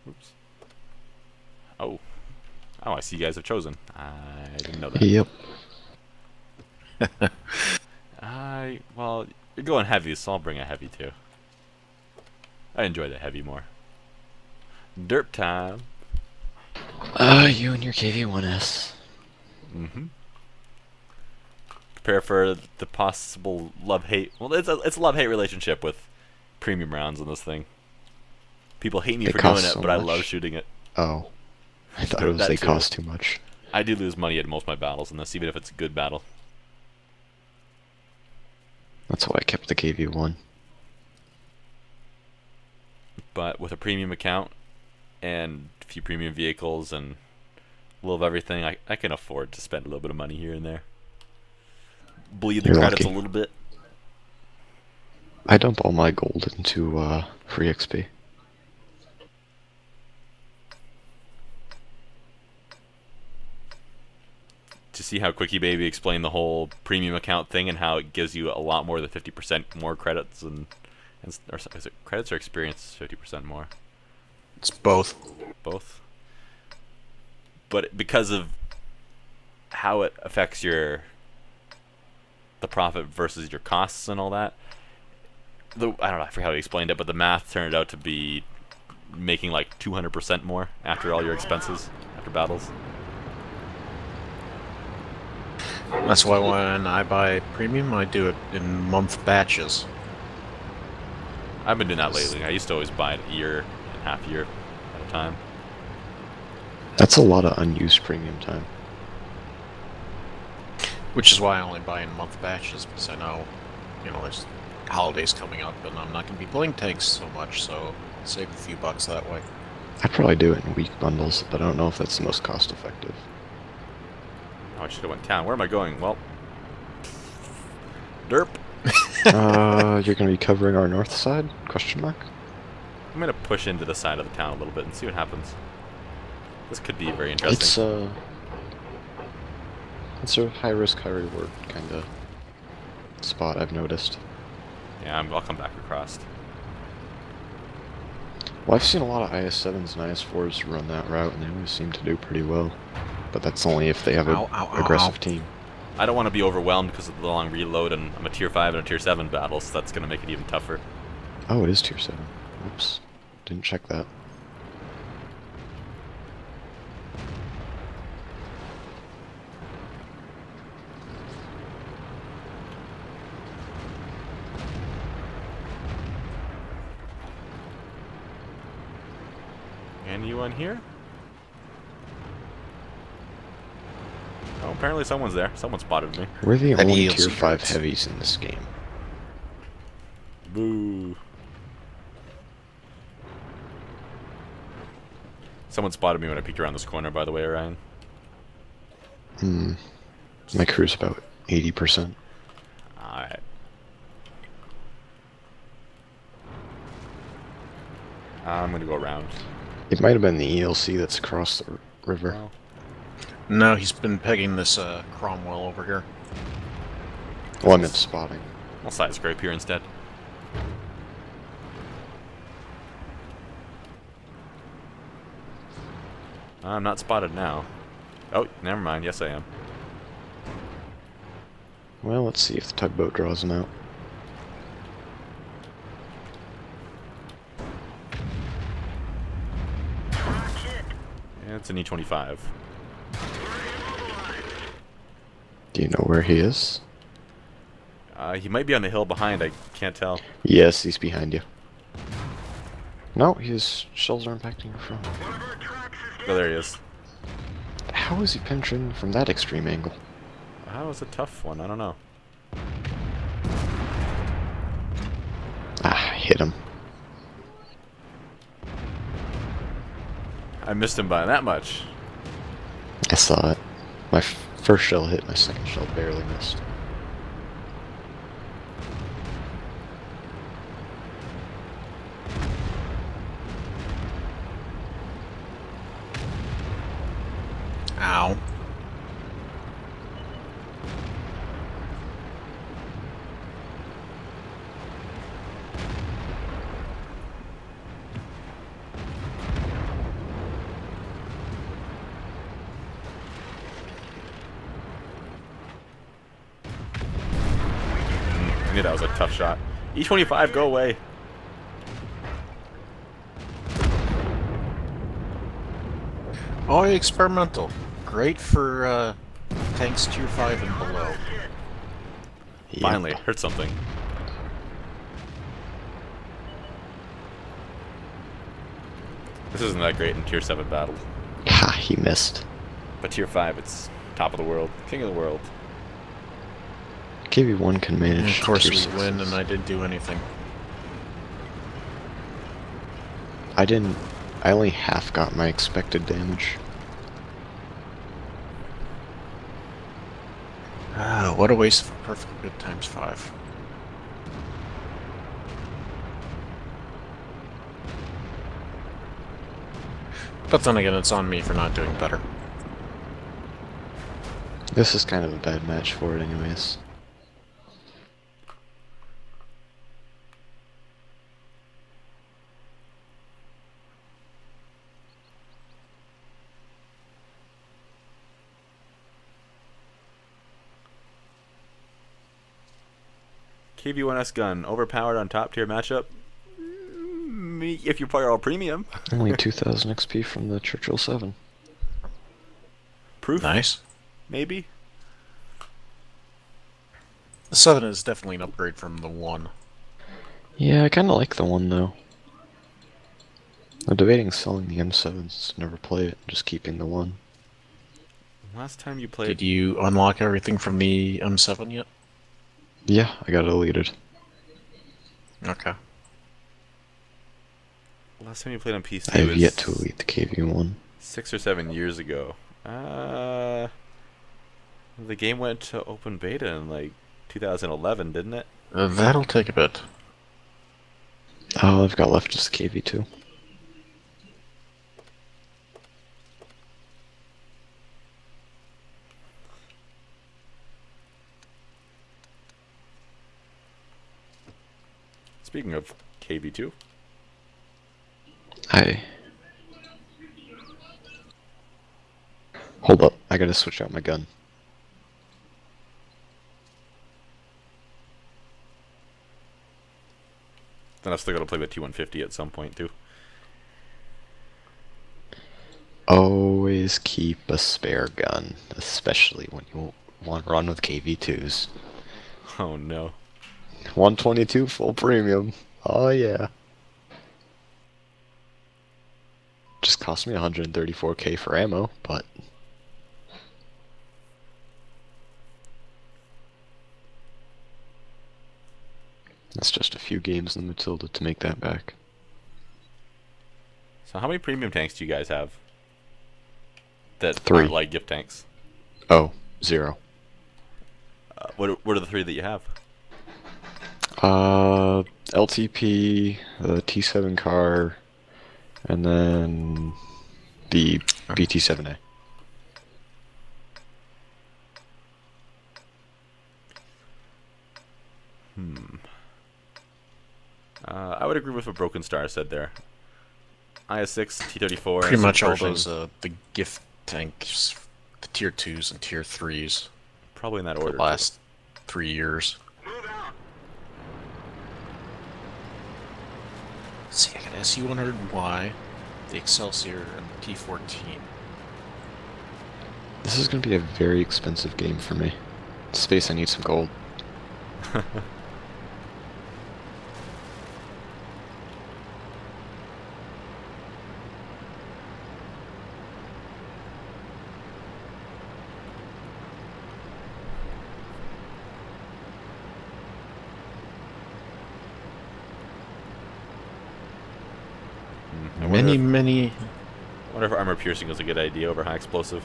Oops. Oh. Oh, I see you guys have chosen. I didn't know that. Yep. Well, you're going heavy, so I'll bring a heavy too. I enjoy the heavy more. Derp time. You and your KV-1S. Mm-hmm. Prepare for the possible love-hate. Well, it's a love-hate relationship with premium rounds in this thing. People hate me They for doing cost it, so but I much. love shooting it. Oh. I thought it was That they too. cost too much. I do lose money at most of my battles in this, even if it's a good battle. That's why I kept the KV-1. But with a premium account and a few premium vehicles and a little of everything, I can afford to spend a little bit of money here and there. Bleed the You're credits lucky. a little bit. I dump all my gold into free XP. To see how Quickie Baby explained the whole premium account thing and how it gives you a lot more than 50% more credits or is it credits or experience 50% more? It's both. Both. But because of how it affects the profit versus your costs and all that, I don't know, I forget how he explained it, but the math turned out to be making like 200% more after all your expenses after battles. That's why when I buy premium, I do it in month batches. I've been doing that lately. I used to always buy it a year and half year at a time. That's a lot of unused premium time. Which is why I only buy in month batches, because I know, there's holidays coming up, and I'm not going to be playing tanks so much, so save a few bucks that way. I'd probably do it in week bundles, but I don't know if that's the most cost effective. Oh, I should have went town. Where am I going? Well, derp. You're gonna be covering our north side? Question mark? I'm gonna push into the side of the town a little bit and see what happens. This could be very interesting. It's a high risk, high reward kind of spot I've noticed. Yeah, I'll come back across. Well, I've seen a lot of IS-7s and IS-4s run that route, and they always seem to do pretty well. But that's only if they have an aggressive team. I don't want to be overwhelmed because of the long reload, and I'm a tier 5 and a tier 7 battle, so that's going to make it even tougher. Oh, it is tier 7. Oops. Didn't check that. Anyone here? Oh, apparently someone's there. Someone spotted me. We're the Any only yields tier and 5 crits. heavies in this game. Boo. Someone spotted me when I peeked around this corner, by the way, Ryan. My crew's about 80%. Alright. I'm gonna go around. It might have been the ELC that's across the river. Well, No, he's been pegging this Cromwell over here. Well, I meant spotting. I'll side scrape here instead. I'm not spotted now. Oh, never mind. Yes, I am. Well, let's see if the tugboat draws him out. Yeah, it's an E25. Do you know where he is? He might be on the hill behind. I can't tell. Yes, he's behind you. No, his shells are impacting your front. Oh, there he is. How is he penetrating from that extreme angle? That was a tough one. I don't know. Ah, hit him. I missed him by that much. I saw it. My first shell hit, my second shell barely missed. Ow. I knew that was a tough shot. E25, go away. Oh, experimental. Great for tanks tier 5 and below. Yeah. Finally, heard something. This isn't that great in tier 7 battle. Ha, he missed. But tier 5, it's top of the world. King of the world. KV1 can manage. And of course tier we win, 6s. and I didn't do anything. I didn't. I only half got my expected damage. Ah, what a waste of a perfectly good times 5. But then again, it's on me for not doing better. This is kind of a bad match for it, anyways. KV1S gun, overpowered on top tier matchup. If you play all premium. Only 2,000 XP from the Churchill 7. Proof? Nice. Maybe? The 7 is definitely an upgrade from the 1. Yeah, I kind of like the 1 though. I'm debating selling the M7s, never play it, just keeping the 1. Last time you played... Did you unlock everything from the M7 yet? Yeah, I got it deleted. Okay. Last time you played on PC I have was yet to elite the KV1. 6 or 7 years ago. The game went to open beta in like 2011, didn't it? That'll take a bit. All I've got left is the KV2. Speaking of KV2, Hold up, I gotta switch out my gun. then I've still got to play with T150 at some point too. Always keep a spare gun, especially when you want to run with KV2s. Oh no. 122 full premium. Oh yeah. Just cost me 134k for ammo, but that's just a few games in Matilda to make that back. So how many premium tanks do you guys have? that 3. aren't like gift tanks? Oh, 0. What are the 3 that you have? LTP, the T7 car, and then the BT7A. I would agree with what Broken Star said there. IS-6, T-34, Pretty and much all Pershing. those the gift tanks, the tier 2s and tier 3s Probably in that for order. the last 3 years. Move out. Let's see, I got SU-100Y, the Excelsior, and the T-14. This is going to be a very expensive game for me. Space, I need some gold. I wonder Many. I wonder if armor piercing is a good idea over high explosive.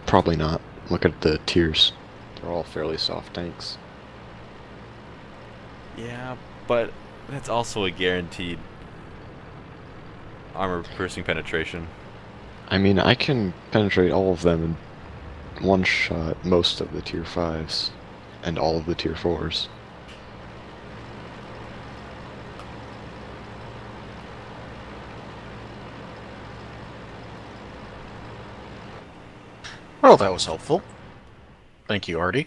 Probably not. Look at the tiers. They're all fairly soft tanks. Yeah, but that's also a guaranteed armor piercing penetration. I mean, I can penetrate all of them in one shot, most of the tier 5s, and all of the tier 4s. Oh, that was helpful. Thank you, Artie.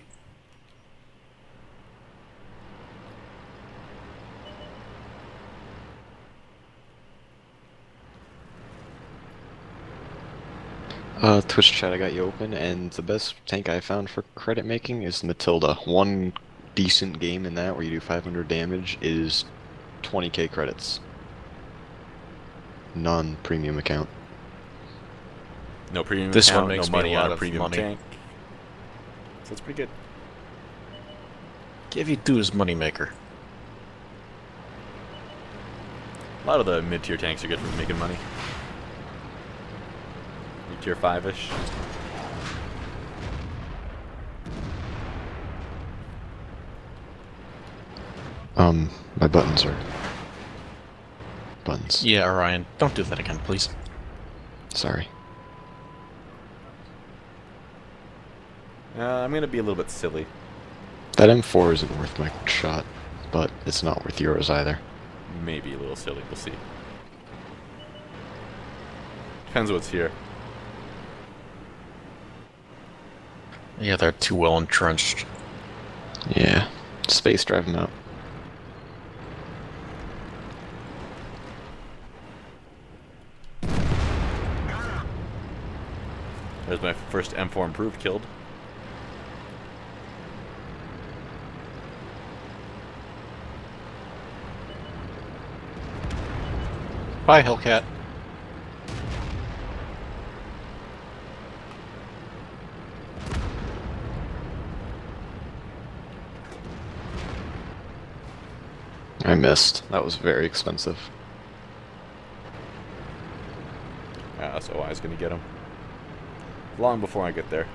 Twitch chat, I got you open, and the best tank I found for credit making is Matilda. One decent game in that where you do 500 damage is 20k credits. Non-premium account. No premium This account, one makes no money me a lot on a of premium money. tank. So that's pretty good. Give you do his moneymaker. A lot of the mid-tier tanks are good for making money. Tier 5-ish. My buttons are... buttons. Yeah, Orion, don't do that again, please. Sorry. I'm gonna be a little bit silly. That M4 isn't worth my shot, but it's not worth yours either. Maybe a little silly, we'll see. Depends what's here. Yeah, they're too well entrenched. Yeah. Space, drive them out. There's my first M4 improved killed. Bye, Hellcat. I missed. That was very expensive. So I was gonna get him. Long before I get there.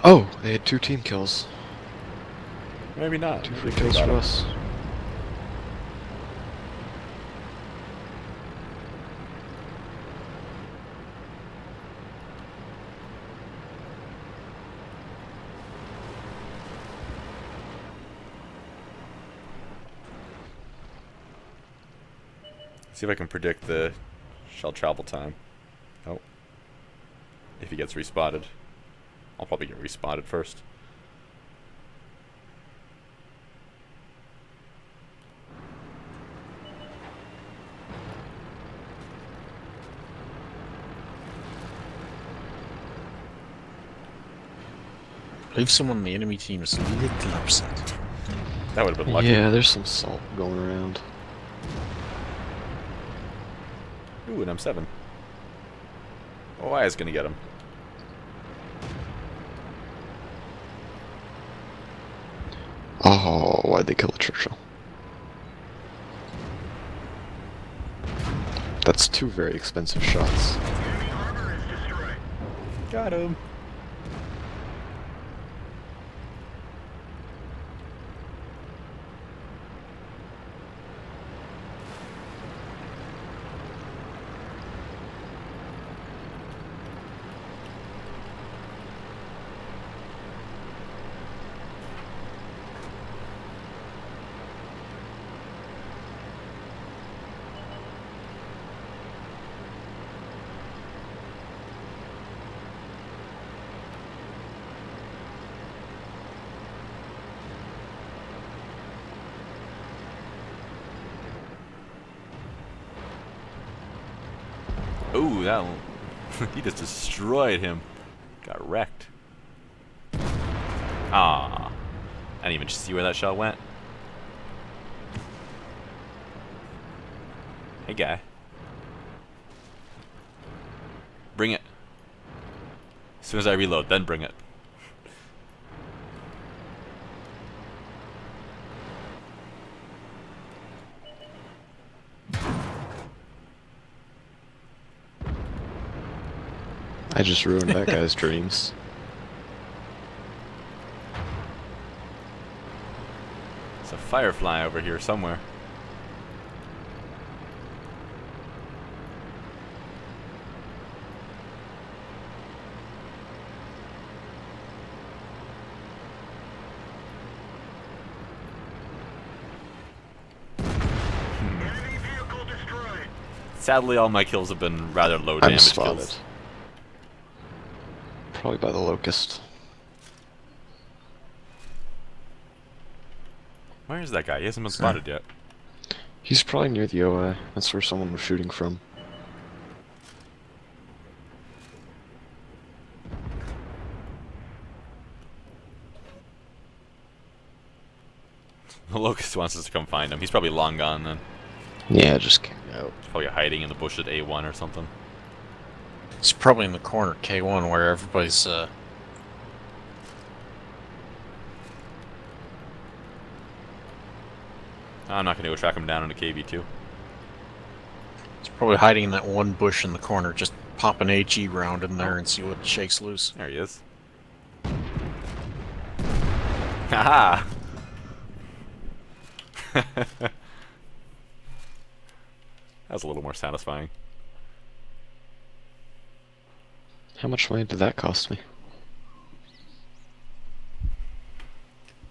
Oh, they had 2 team kills. Maybe not. 2 Maybe free they kills got for him. us. See if I can predict the shell travel time. Oh. If he gets respotted. I'll probably get respotted first. I believe someone on the enemy team is a little upset. That would have been lucky. Yeah, there's some salt going around. Ooh, an M7. Oh, I was gonna get him. Oh, why'd they kill a Churchill? That's two very expensive shots. Enemy armor is destroyed. Got him. Ooh, that one. He just destroyed him. Got wrecked. Ah, I didn't even see where that shot went. Hey, guy. Bring it. As soon as I reload, then bring it. I just ruined that guy's dreams. There's a firefly over here somewhere. Enemy vehicle destroyed. Sadly, all my kills have been rather low I'm damage spotted. kills. Probably by the locust. Where is that guy? He hasn't been spotted yet. He's probably near the OI. That's where someone was shooting from. The locust wants us to come find him. He's probably long gone then. Yeah, just came out. He's probably hiding in the bush at A1 or something. It's probably in the corner K1 where everybody's I'm not gonna go track him down into KV2. it's probably hiding in that one bush in the corner. Just pop an HE round in there and see what shakes loose. There he is. Haha! That was a little more satisfying. How much money did that cost me?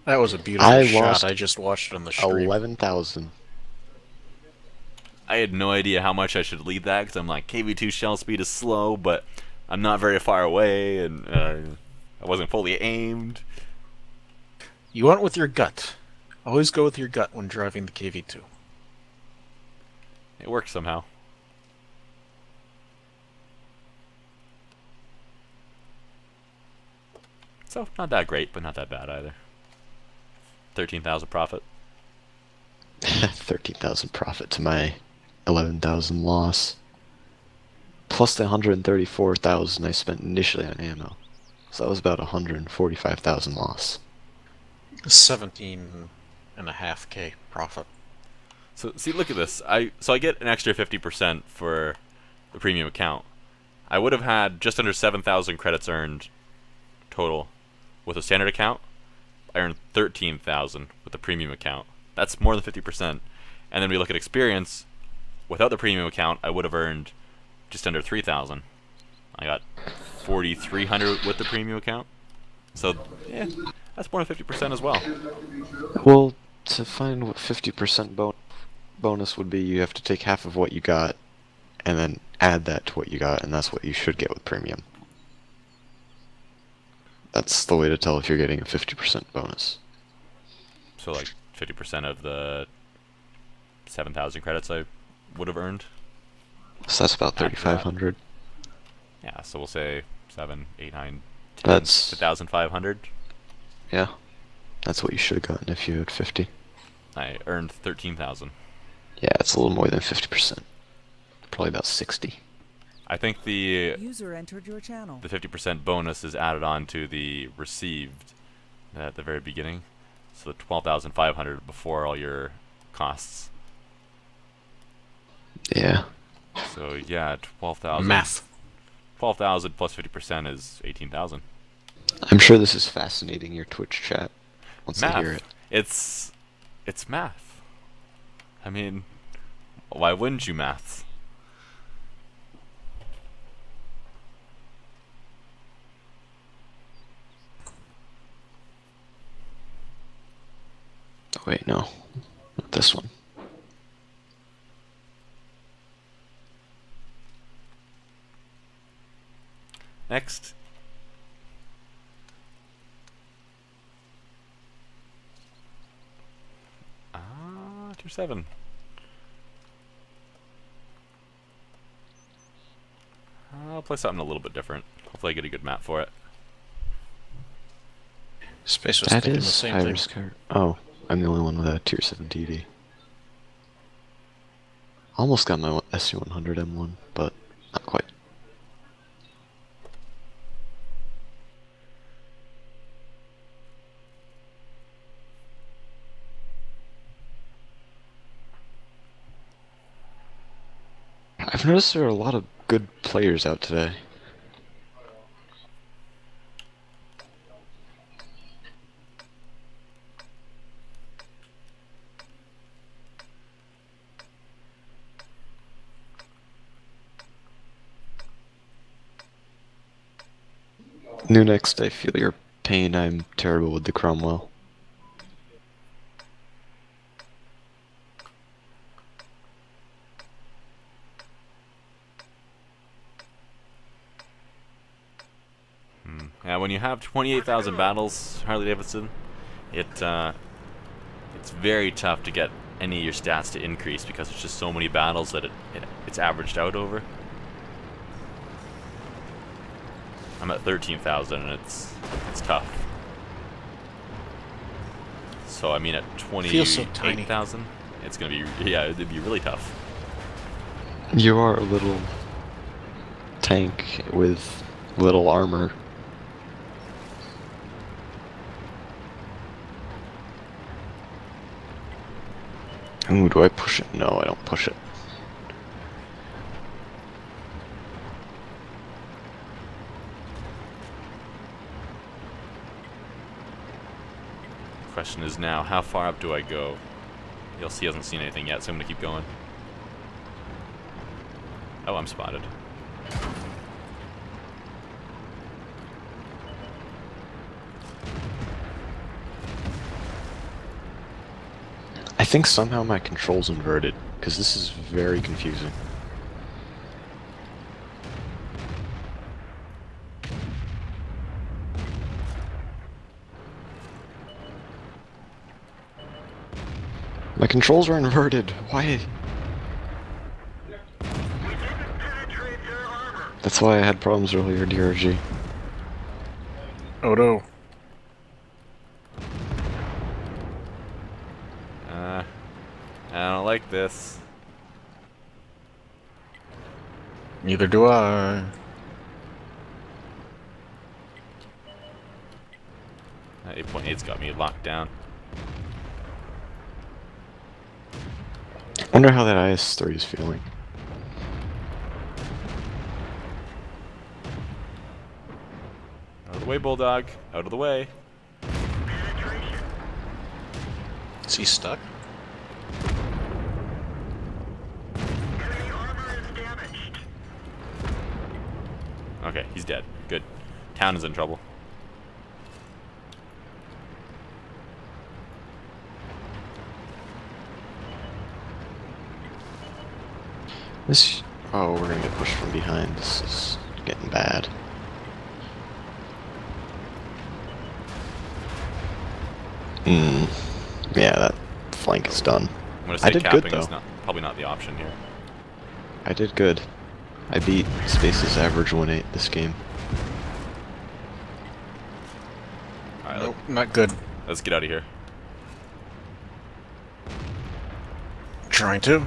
That was a beautiful I shot. lost I just watched it on the stream. 11,000. I had no idea how much I should lead that because I'm like, KV2 shell speed is slow, but I'm not very far away, and I wasn't fully aimed. You went with your gut. Always go with your gut when driving the KV2. It worked somehow. So, not that great, but not that bad either. 13,000 profit. 13,000 profit to my 11,000 loss. Plus the 134,000 I spent initially on ammo. So that was about 145,000 loss. 17.5K profit. So, see, look at this. I get an extra 50% for the premium account. I would have had just under 7,000 credits earned total with a standard account. I earned 13,000 with the premium account. That's more than 50%. And then we look at experience. Without the premium account, I would have earned just under 3,000. I got 4,300 with the premium account. So, yeah, that's more than 50% as well. Well, to find what 50% bonus would be, you have to take half of what you got and then add that to what you got, and that's what you should get with premium. That's the way to tell if you're getting a 50% bonus. So, like, 50% of the 7,000 credits I would have earned. So that's about After that. 3,500. Yeah, so we'll say 7, 8, 9, 10, That's 2,500. yeah. That's what you should have gotten if you had 50. I earned 13,000. Yeah, it's a little more than 50%. Probably about 60. I think the User entered your channel. 50% bonus is added on to the received at the very beginning. So the 12,500 before all your costs. Yeah. So yeah, 12,000. Math. 12,000 plus 50% is 18,000. I'm sure this is fascinating, your Twitch chat, once I hear Math. it. It's math. I mean, why wouldn't you math? Oh, wait, no. Not this one. Next. Tier 7. I'll play something a little bit different. Hopefully I get a good map for it. Space was That thinking the is same high thing. risk. Oh, I'm the only one with a tier 7 TD. Almost got my SU-100 M1, but not quite. I've noticed there are a lot of good players out today. New next, I feel your pain. I'm terrible with the Cromwell. Yeah, when you have 28,000 battles, Harley Davidson, it's very tough to get any of your stats to increase because there's just so many battles that it's averaged out over. I'm at 13,000 and it's tough. So I mean at Feels so tiny. 28,000, it's gonna be it'd be really tough. You are a little tank with little armor. Ooh, do I push it? No, I don't push it. Question is now, how far up do I go? ELC hasn't seen anything yet, so I'm gonna keep going. Oh, I'm spotted. I think somehow my control's inverted, because this is very confusing. My controls are inverted. Why? We didn't penetrate their armor. That's why I had problems earlier, DRG. Oh no. I don't like this. Neither do I. 8.8's got me locked down. Wonder how that IS-3 is feeling. Out of the way, Bulldog. Out of the way. Penetration. Is he stuck? Enemy armor is damaged. Okay, he's dead. Good. Town is in trouble. This... Oh, we're gonna get pushed from behind. This is getting bad. Yeah, that flank is done. I'm gonna say I did capping good, is though. probably not the option here. I did good. I beat Space's average 1-8 this game. Alright, Nope, not good. let's get out of here. Trying to.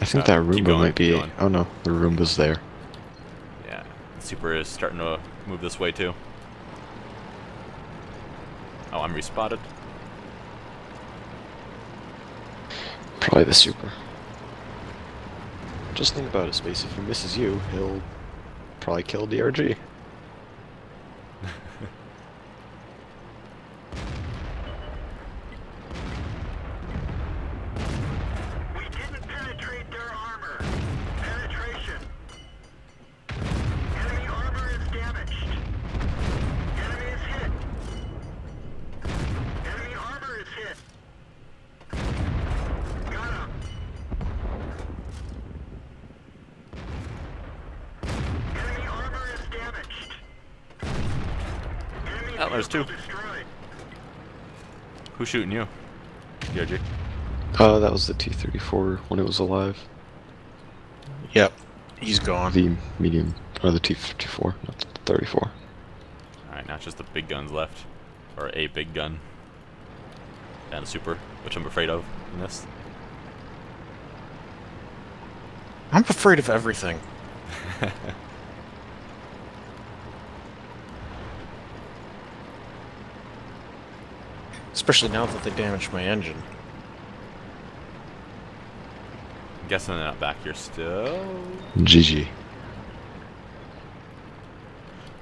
I think that keep Roomba going, might keep be... going. Oh no, the Roomba's there. Yeah, Super is starting to move this way too. Oh, I'm respotted. Probably the super. Just think about it, Space. If he misses you, he'll probably kill DRG. We didn't penetrate their armor. Penetration. Enemy armor is damaged. Enemy is hit. Enemy armor is hit. Got him. Enemy armor is damaged. Enemy Oh, there's two. vehicle destroyed. Who's shooting you? DRG. That was the T-34 when it was alive. Yep. He's gone. The medium, or the T-54, not the 34. Alright, now it's just the big guns left. Or a big gun. And a super, which I'm afraid of in this. I'm afraid of everything. Especially now that they damaged my engine. I'm guessing they're not back here still. GG.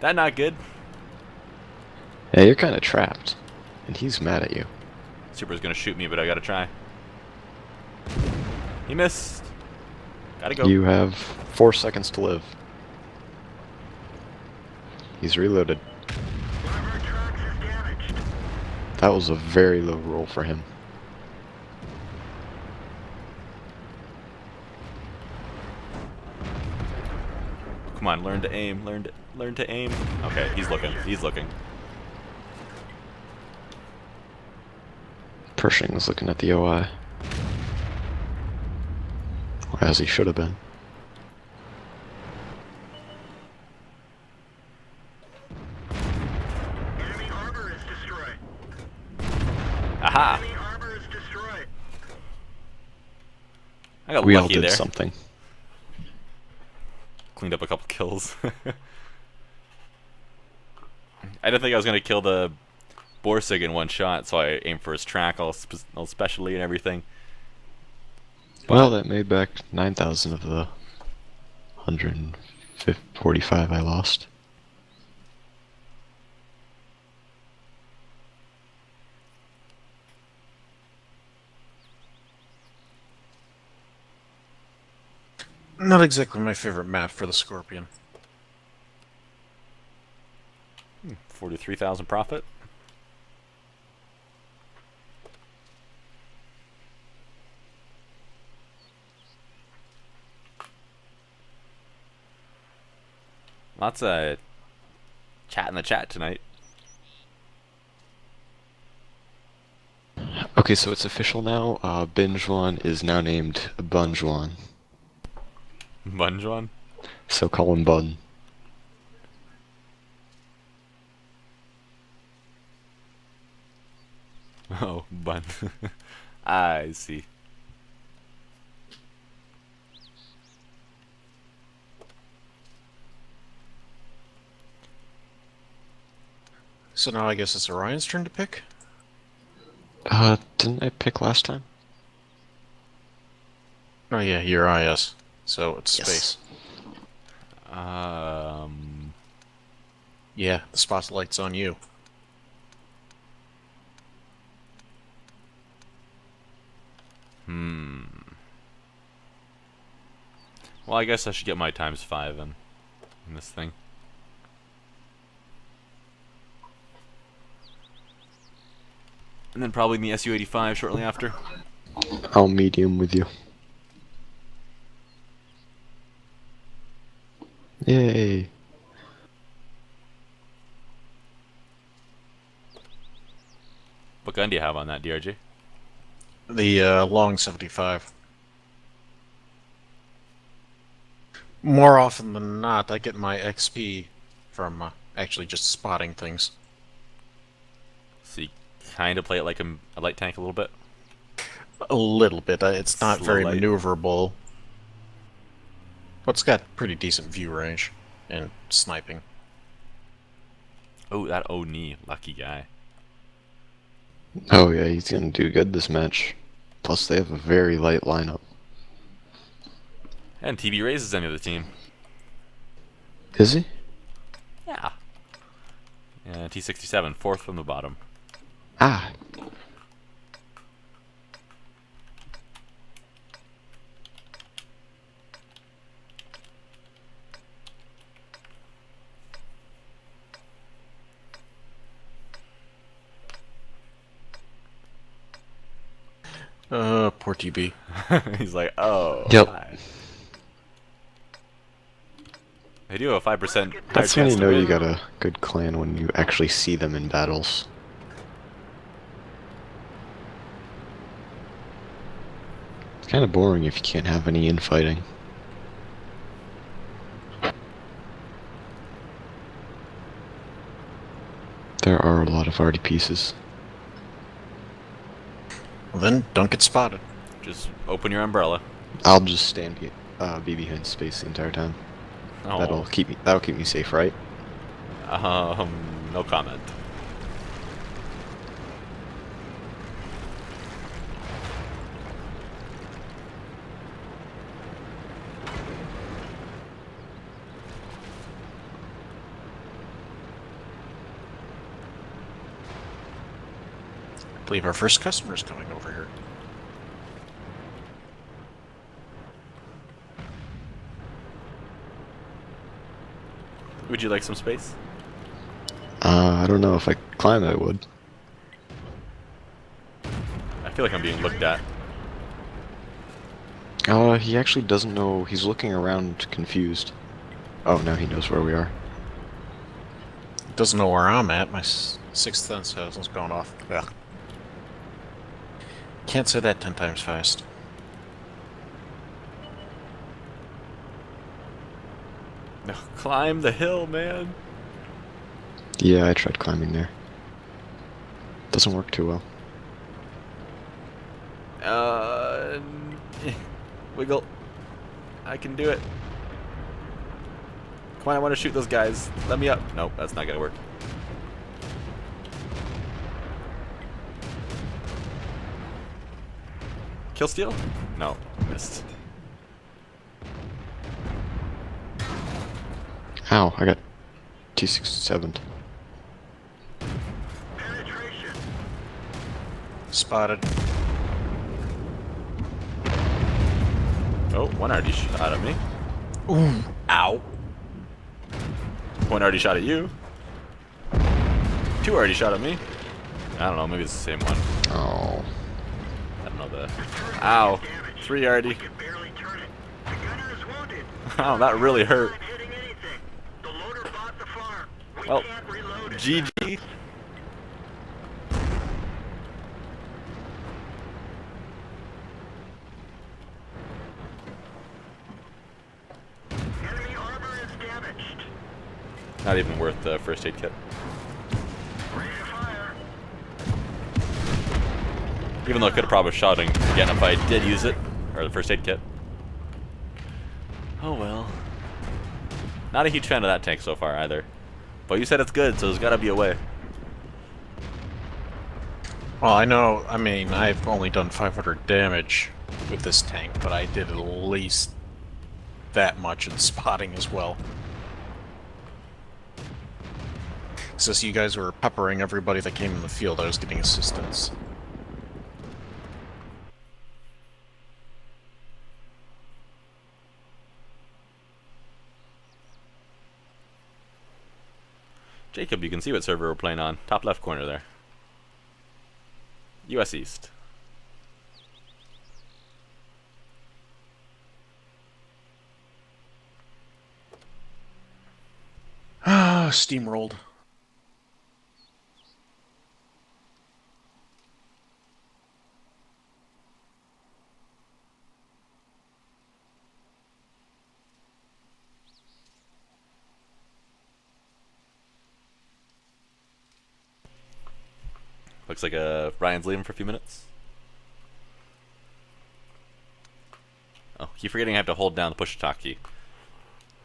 That not good. Yeah, you're kind of trapped. And he's mad at you. Super's gonna shoot me, but I gotta try. He missed. Gotta go. You have 4 seconds to live. He's reloaded. One of our tracks is damaged. That was a very low roll for him. Come on, learn to aim. Learn to aim. Okay, he's looking. He's looking. Pershing's looking at the OI. Or as he should have been. Enemy armor is destroyed. Aha! Enemy armor is destroyed. I got We all lucky did there. something. Cleaned up a couple kills. I didn't think I was gonna kill the Borsig in one shot, so I aimed for his track all specially and everything. Well, that made back 9,000 of the 145 I lost. Not exactly my favorite map for the Scorpion. 43,000 profit. Lots of chat in the chat tonight. Okay, so it's official now. Bingewan is now named Bunjwan. Bunjuan? So call him Bun. Oh, Bun. I see. So now I guess it's Orion's turn to pick? Didn't I pick last time? Oh yeah, you're IS. So it's Yes. space. Yeah, the spotlight's on you. Well, I guess I should get my ×5 in this thing. And then probably in the SU-85 shortly after. I'll medium with you. Yay! What gun do you have on that, DRG? The long 75. More often than not, I get my XP from actually just spotting things. So you kind of play it like a light tank a little bit? A little bit. It's not Slow very light. maneuverable. But it's got pretty decent view range and sniping. Oh, that Oni, lucky guy. Oh yeah, he's gonna do good this match. Plus, they have a very light lineup. And TB raises any of the team. Is he? Yeah. Yeah, T67, fourth from the bottom. Ah. Poor TB. He's like, oh, Yep. hi. They do have a 5% higher That's when chance you to know win. you got a good clan, when you actually see them in battles. It's kind of boring if you can't have any infighting. There are a lot of arty pieces. Well, then don't get spotted. Just open your umbrella. I'll just stand be behind space the entire time. Oh. That'll keep me safe, right? No comment. I believe our first customer is coming over here. Would you like some space? I don't know, if I climb I would. I feel like I'm being looked at. He actually doesn't know, he's looking around confused. Oh, now he knows where we are. Doesn't know where I'm at. My sixth sense hasn't gone off. Ugh. Can't say that 10 times fast. No, climb the hill, man. Yeah, I tried climbing there. Doesn't work too well. Wiggle. I can do it. Come on, I want to shoot those guys. Let me up. Nope, that's not gonna work. Kill steal? No, missed. Ow, I got T67. Penetration. Spotted. Oh, one already shot at me. Ooh. Ow. One already shot at you. Two already shot at me. I don't know, maybe it's the same one. Oh. I don't know the... Ow. Three already. We can barely turn it. The gunner is wounded. Oh, that really hurt. Not hitting anything. The loader bought the farm. We Well, can't reload it. GG. Enemy armor is damaged. Not even worth the first aid kit. Ready to fire. Even though I could have probably shot him again if I did use it. Or the first aid kit. Oh well. Not a huge fan of that tank so far either. But you said it's good, so there's gotta be a way. Well, I know, I mean, I've only done 500 damage with this tank, but I did at least that much in spotting as well. Since you guys were peppering everybody that came in the field, I was getting assistance. Jacob, you can see what server we're playing on. Top left corner there. US East. Ah, steamrolled. Looks like Ryan's leaving for a few minutes. Oh, keep forgetting I have to hold down the push to talk key.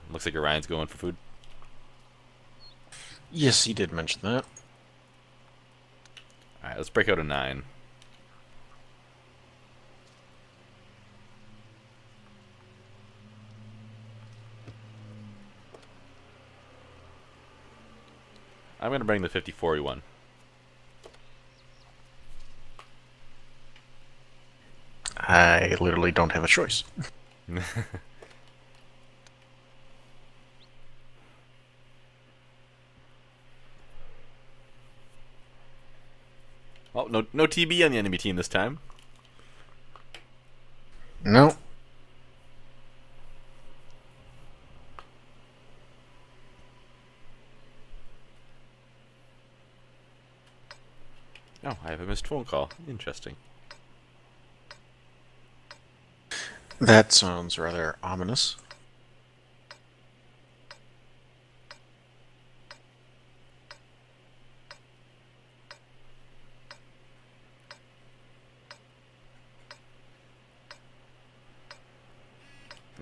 Looks like Ryan's going for food. Yes, he did mention that. Alright, let's break out a 9. I'm gonna bring the 5041. I literally don't have a choice. Oh, no TB on the enemy team this time. No. Oh, I have a missed phone call. Interesting. That sounds rather ominous.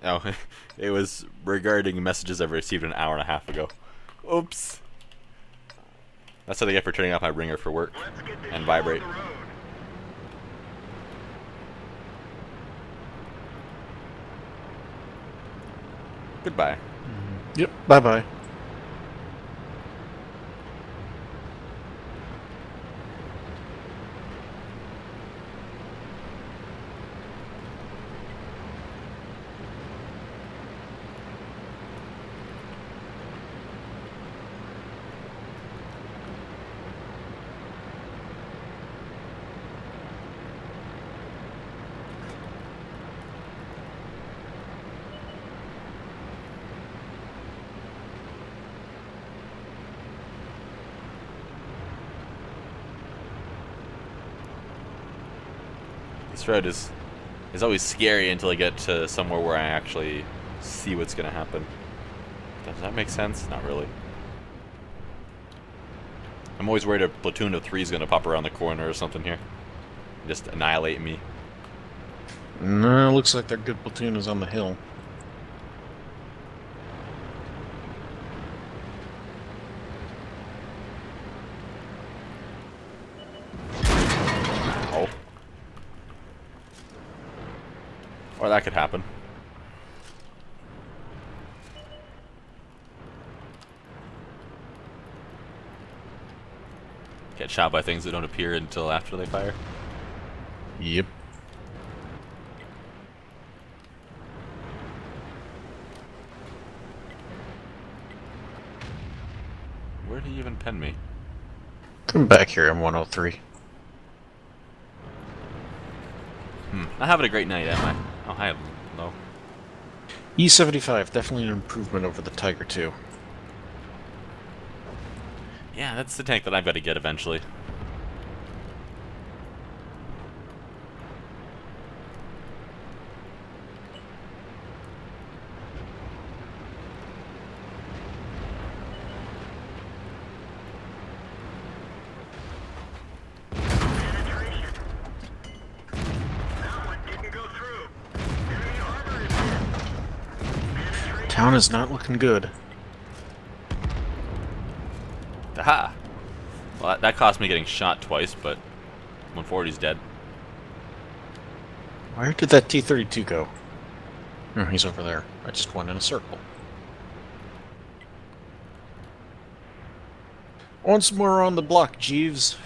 Oh, it was regarding messages I've received an hour and a half ago. Oops. That's what I get for turning off my ringer for work Let's get this and show vibrate. on the road. Goodbye. Yep, bye-bye. This road is always scary until I get to somewhere where I actually see what's gonna happen. Does that make sense? Not really. I'm always worried a platoon of 3 is gonna pop around the corner or something here. Just annihilate me. No, looks like their good platoon is on the hill. Oh. Or that could happen. Get shot by things that don't appear until after they fire. Yep. Where did he even pen me? Come back here, M103. Not having a great night, am I? Oh, hi, low. E75, definitely an improvement over the Tiger II. Yeah, that's the tank that I've got to get eventually. Penetration. That one didn't go through. Enemy armor is hit. Penetration. Town is not looking good. Aha! Well, that cost me getting shot twice, but 140's dead. Where did that T-32 go? Oh, he's over there. I just went in a circle. Once more on the block, Jeeves.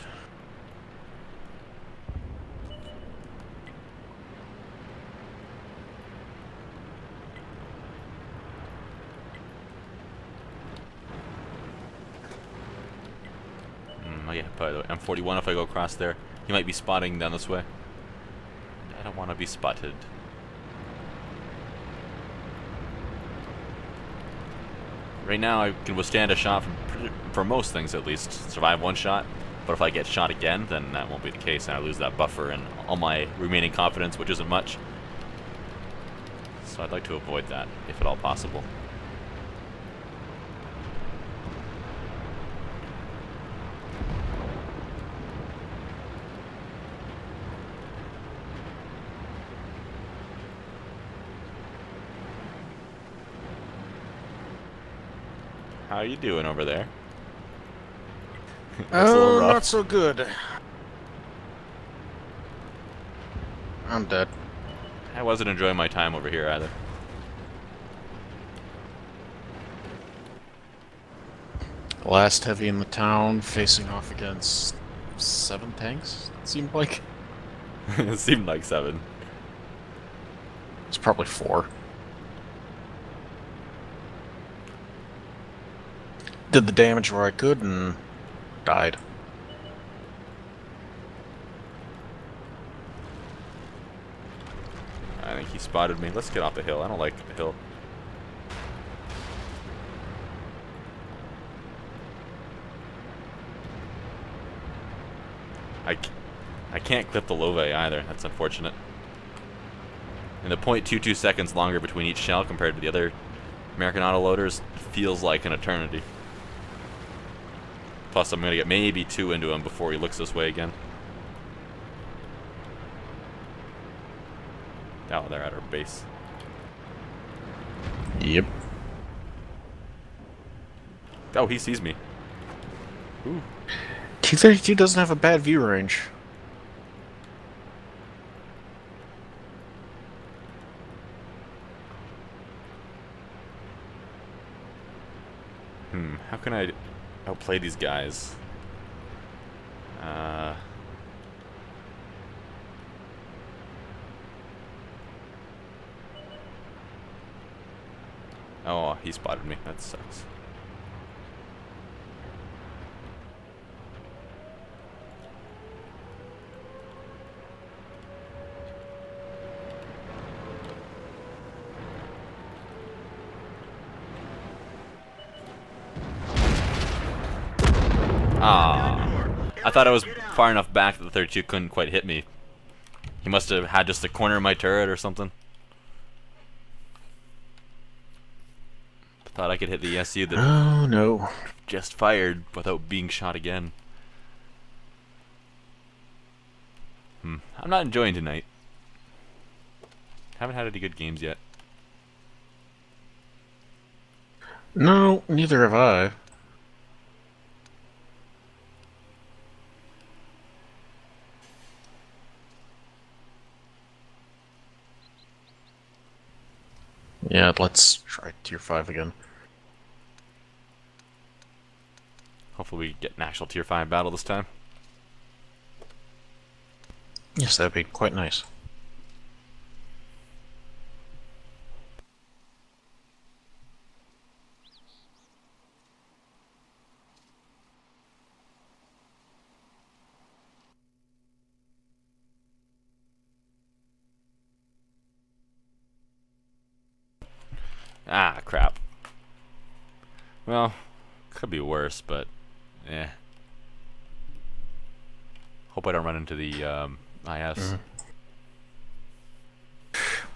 Oh yeah, by the way, M41 if I go across there. He might be spotting down this way. I don't want to be spotted. Right now I can withstand a shot for most things at least. Survive one shot. But if I get shot again, then that won't be the case and I lose that buffer and all my remaining confidence, which isn't much. So I'd like to avoid that, if at all possible. How are you doing over there? That's a little rough. Not so good. I'm dead. I wasn't enjoying my time over here either. Last heavy in the town, facing off against 7 tanks, it seemed like. It seemed like 7. It's probably 4. Did the damage where I could and died. I think he spotted me. Let's get off the hill. I don't like the hill. I can't clip the Love either. That's unfortunate. And the 0.22 seconds longer between each shell compared to the other American autoloaders feels like an eternity. Plus, I'm going to get maybe 2 into him before he looks this way again. Oh, they're at our base. Yep. Oh, he sees me. Ooh. T-32 doesn't have a bad view range. How can I outplay these guys? Oh, he spotted me. That sucks. Ah, I thought I was far enough back that the 32 couldn't quite hit me. He must have had just the corner of my turret or something. Thought I could hit the SU that Oh, no. just fired without being shot again. I'm not enjoying tonight. Haven't had any good games yet. No, neither have I. Yeah, let's try tier 5 again. Hopefully we get an actual tier 5 battle this time. Yes, that'd be quite nice. Ah, crap. Well, could be worse, but eh. Hope I don't run into the IS.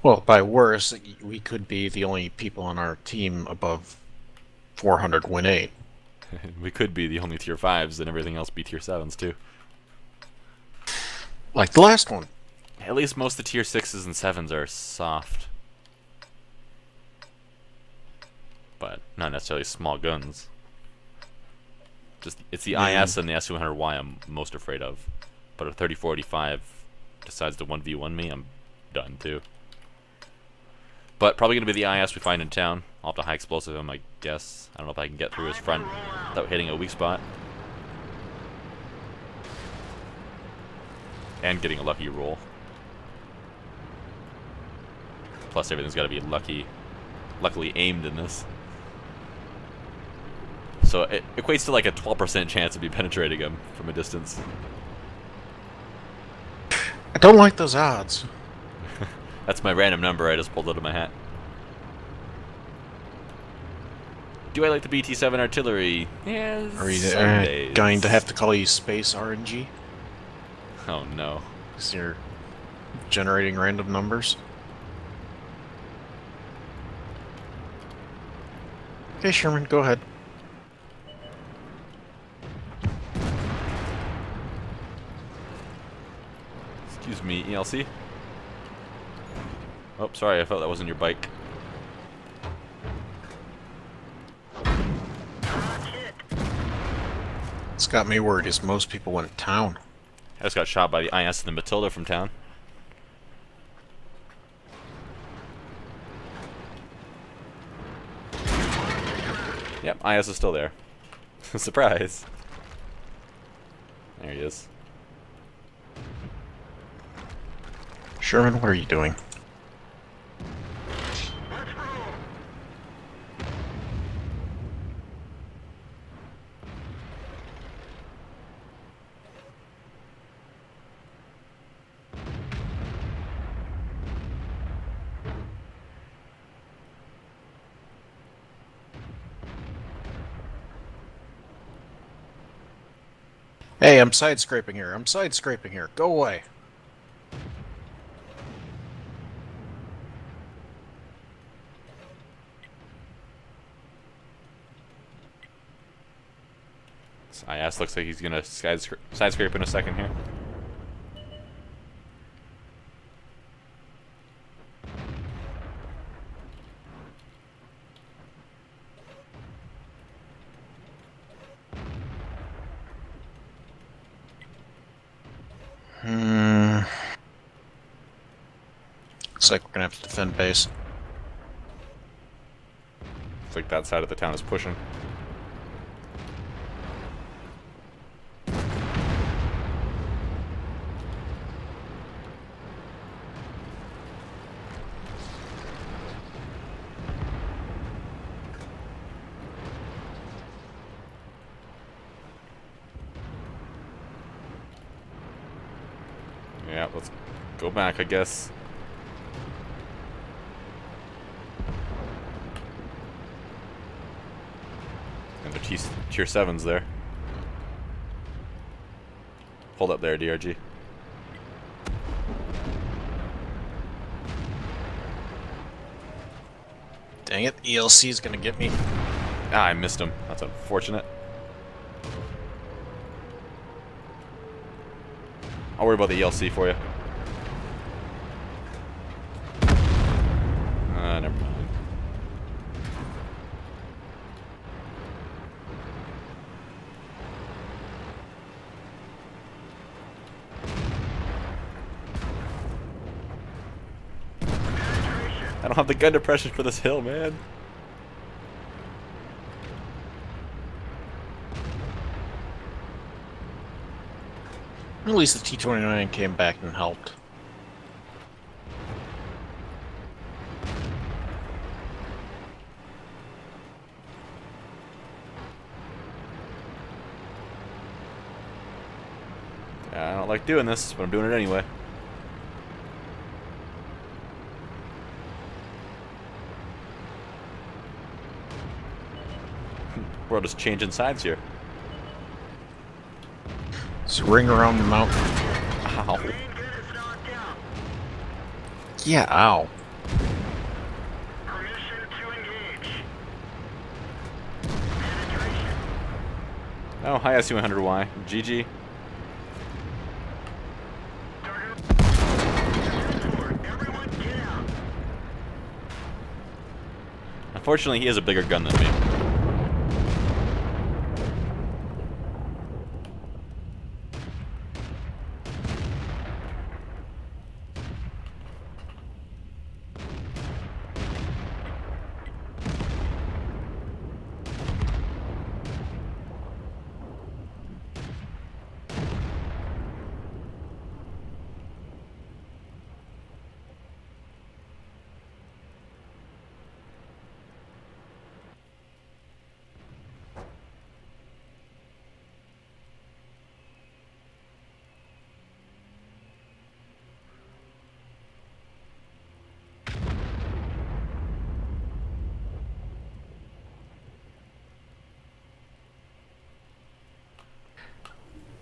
Well, by worse, we could be the only people on our team above 400 win 8. We could be the only tier 5s and everything else be tier 7s too. Like the last one. At least most of the tier 6s and 7s are soft. But not necessarily small guns. Just it's the IS and the S200Y I'm most afraid of. But if 3485 decides to 1v1 me, I'm done too. But probably gonna be the IS we find in town. I'll have to high explosive him, I guess. I don't know if I can get through his front without hitting a weak spot. And getting a lucky roll. Plus everything's gotta be luckily aimed in this. So it equates to like a 12% chance of me penetrating him from a distance. I don't like those odds. That's my random number I just pulled out of my hat. Do I like the BT-7 artillery? Yeah, Are you some days. going to have to call you Space RNG? Oh no. Because you're generating random numbers? Okay, Sherman, go ahead. Excuse me, ELC? Oh, sorry, I thought that wasn't your bike. It's got me worried as most people went to town. I just got shot by the IS and the Matilda from town. Yep, IS is still there. Surprise. There he is. Sherman, what are you doing? Let's roll. Hey, I'm side scraping here. I'm side scraping here. Go away. IS looks like he's gonna side scrape in a second here. Looks like we're gonna have to defend base. Looks like that side of the town is pushing. Yeah, let's go back, I guess. And the tier 7's there. Hold up there, DRG. Dang it, ELC is gonna get me. Ah, I missed him. That's unfortunate. I'll worry about the ELC for you. Never mind. I don't have the gun depression for this hill, man. At least the T-29 came back and helped. Yeah, I don't like doing this, but I'm doing it anyway. World is changing sides here. It's a ring around the mountain. Ow. Main gate is knocked out. Yeah, ow. Permission to engage. Penetration. Oh, hi SU-100Y. GG. Everyone get out. Unfortunately, he has a bigger gun than me.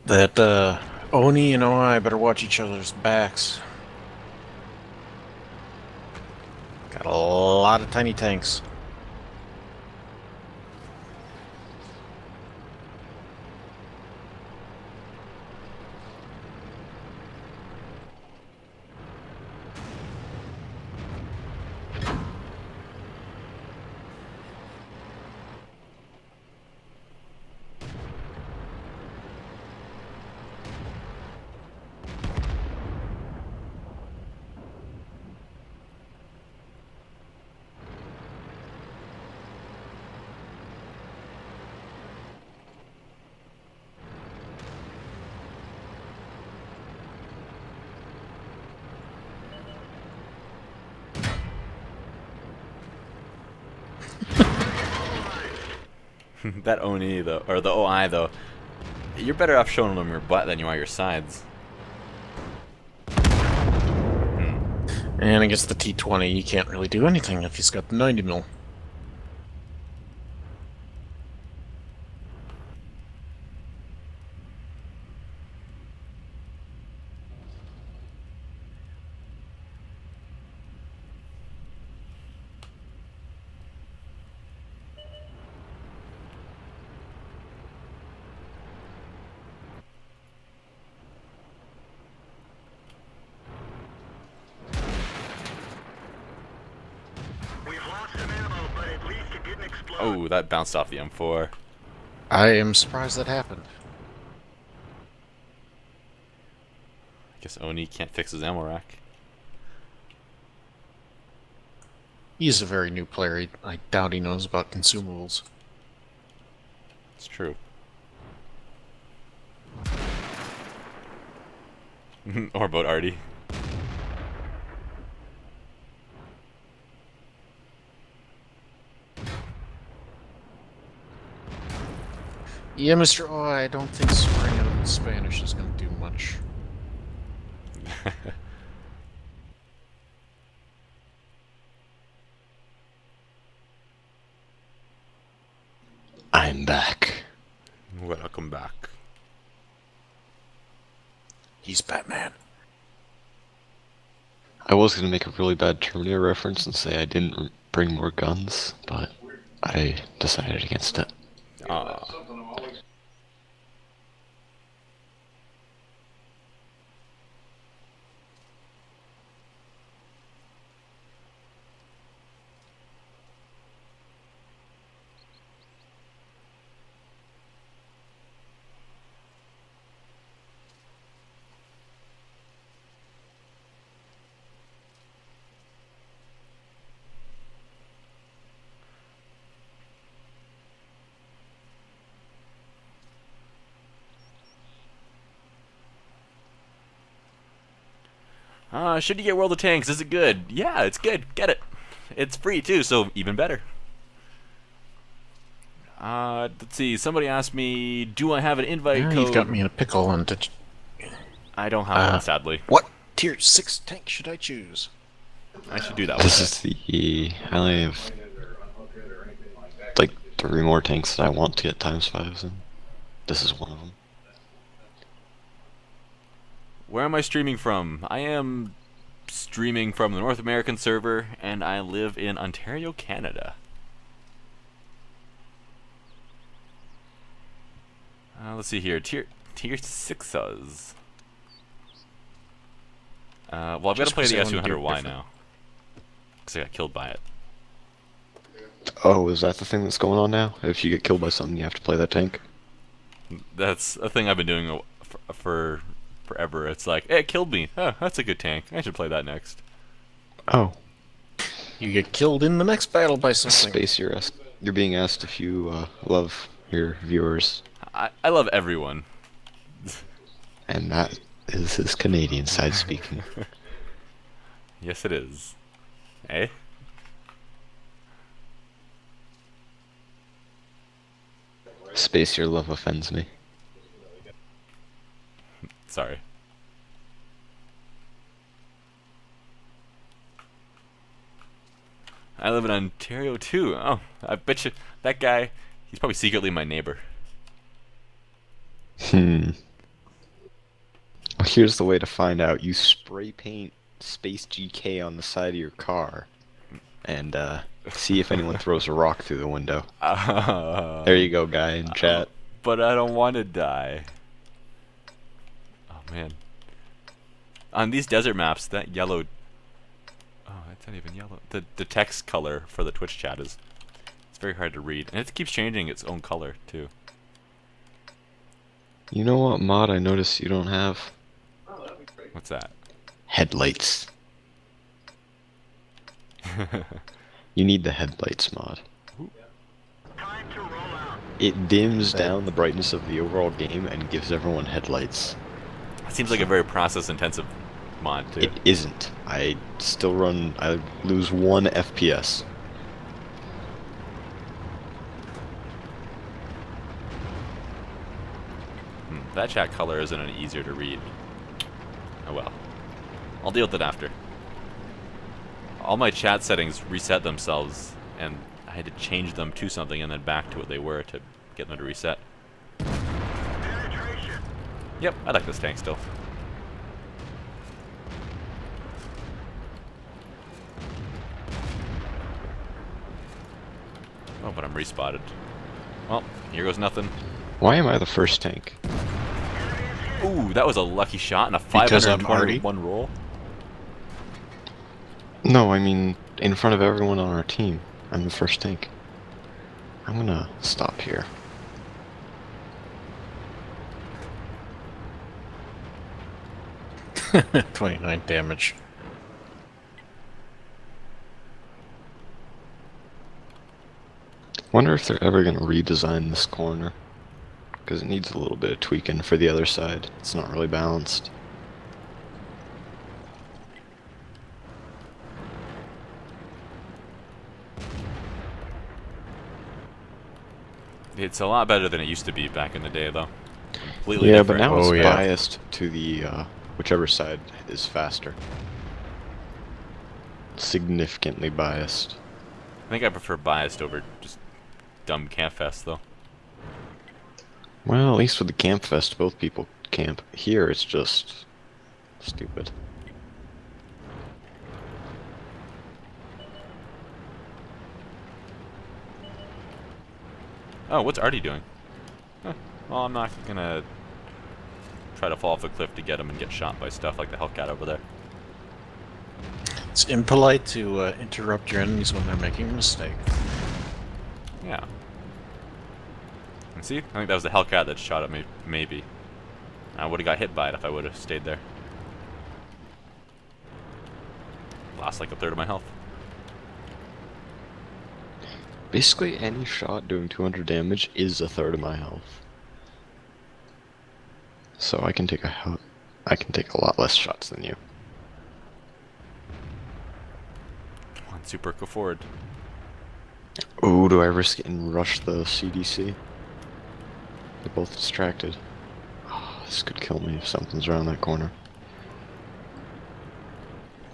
That, Oni and I better watch each other's backs. Got a lot of tiny tanks. That Oni though, or the OI though, you're better off showing them your butt than you are your sides. And against the T20, you can't really do anything if he's got the 90 mil. We've lost some ammo, but at least it didn't explode. Oh, that bounced off the M4. I am surprised that happened. I guess Oni can't fix his ammo rack. He's a very new player. I doubt he knows about consumables. It's true. Or about Artie. Yeah, Mr. Oh, I don't think swearing in Spanish is going to do much. I'm back. Welcome back. He's Batman. I was going to make a really bad Terminator reference and say I didn't bring more guns, but I decided against it. Should you get World of Tanks? Is it good? Yeah, it's good. Get it. It's free too, so even better. Let's see. Somebody asked me, do I have an invite code? You've got me in a pickle. And I don't have one, sadly. what tier 6 tank should I choose? I should do that This one. is the... I only have like 3 more tanks that I want to get ×5s in. This is one of them. Where am I streaming from? I am streaming from the North American server, and I live in Ontario, Canada. Let's see here. Tier 6s. Well, I've got to Just play the 'cause I wanna do S200Y different. now. Because I got killed by it. Oh, is that the thing that's going on now? If you get killed by something, you have to play that tank? That's a thing I've been doing for forever. It's like, hey, it killed me. Oh, that's a good tank. I should play that next. Oh. You get killed in the next battle by something. Space, you're being asked if you love your viewers. I love everyone. And that is his Canadian side speaking. Yes, it is. Eh? Space, your love offends me. Sorry. I live in Ontario too. Oh, I bet you that guy, he's probably secretly my neighbor. Well, here's the way to find out. You spray paint Space GK on the side of your car and see if anyone throws a rock through the window. There you go, guy in chat. But I don't want to die. Oh man. On these desert maps, that yellow... Oh, that's not even yellow. The text color for the Twitch chat is... It's very hard to read. And it keeps changing its own color, too. You know what mod I noticed you don't have? What's that? Headlights. You need the headlights mod. Time to roll out. It dims down the brightness of the overall game and gives everyone headlights. It seems like a very process-intensive mod, too. It isn't. I lose 1 FPS. That chat color isn't any easier to read. Oh well. I'll deal with it after. All my chat settings reset themselves, and I had to change them to something and then back to what they were to get them to reset. Penetration. Yep, I like this tank still. Oh, but I'm respotted. Well, here goes nothing. Why am I the first tank? Ooh, that was a lucky shot and a Because I'm 521 roll. No, I mean, in front of everyone on our team. I'm the first tank. I'm gonna stop here. – 29 damage. Wonder if they're ever gonna redesign this corner. Because it needs a little bit of tweaking for the other side. It's not really balanced. It's a lot better than it used to be back in the day, though. Completely Yeah, different. but now it's Oh, yeah. biased to the whichever side is faster. Significantly biased. I think I prefer biased over just dumb camp fest, though. Well, at least with the camp fest, both people camp. Here, it's just stupid. Oh, what's Artie doing? Huh. Well, I'm not gonna try to fall off a cliff to get him and get shot by stuff like the Hellcat over there. It's impolite to interrupt your enemies when they're making a mistake. Yeah. And see? I think that was the Hellcat that shot at me, maybe. I would have got hit by it if I would have stayed there. Lost like a third of my health. Basically, any shot doing 200 damage is a third of my health. So I can take a lot less shots than you. Come on, Super, go forward. Ooh, do I risk it and rush the CDC? They're both distracted. Oh, this could kill me if something's around that corner.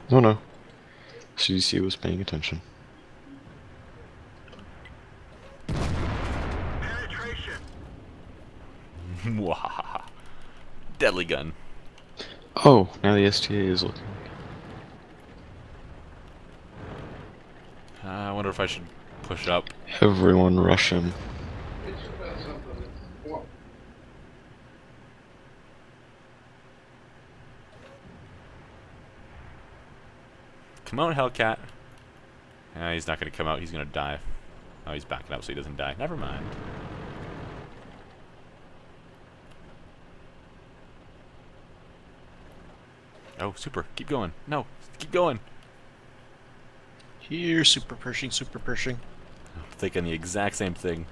No, no. CDC was paying attention. Penetration. Mwahaha. Deadly gun. Oh, now the STA is looking. I wonder if I should push up. Everyone rush him. Come out, Hellcat. He's not going to come out. He's going to die. Oh, he's backing up so he doesn't die. Never mind. Oh, Super. Keep going. No, keep going. Here, super Pershing, super Pershing. I'm thinking the exact same thing.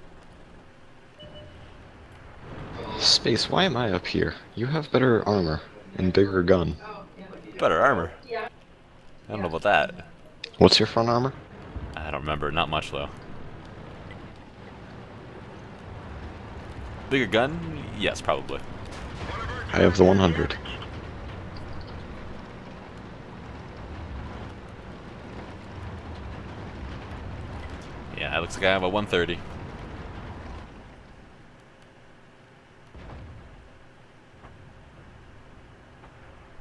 Space, why am I up here? You have better armor and bigger gun. Better armor. I don't know about that. What's your front armor? I don't remember. Not much, though. Bigger gun? Yes, probably. I have the 100. Yeah, it looks like I have a 130.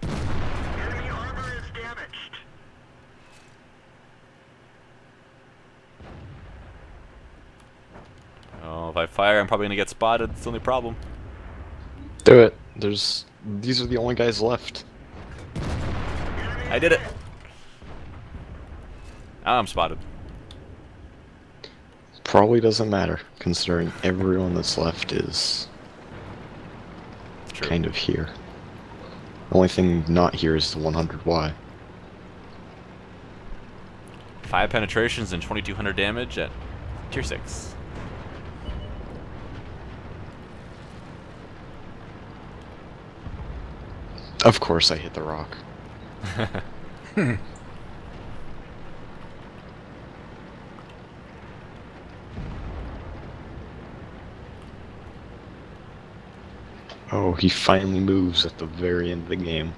Enemy armor is damaged. Oh, if I fire, I'm probably going to get spotted. It's the only problem. Do it. These are the only guys left. I did it. Now I'm spotted. Probably doesn't matter, considering everyone that's left is True. kind of here. The only thing not here is the 100Y. 5 penetrations and 2200 damage at tier 6. Of course I hit the rock. Oh, he finally moves at the very end of the game.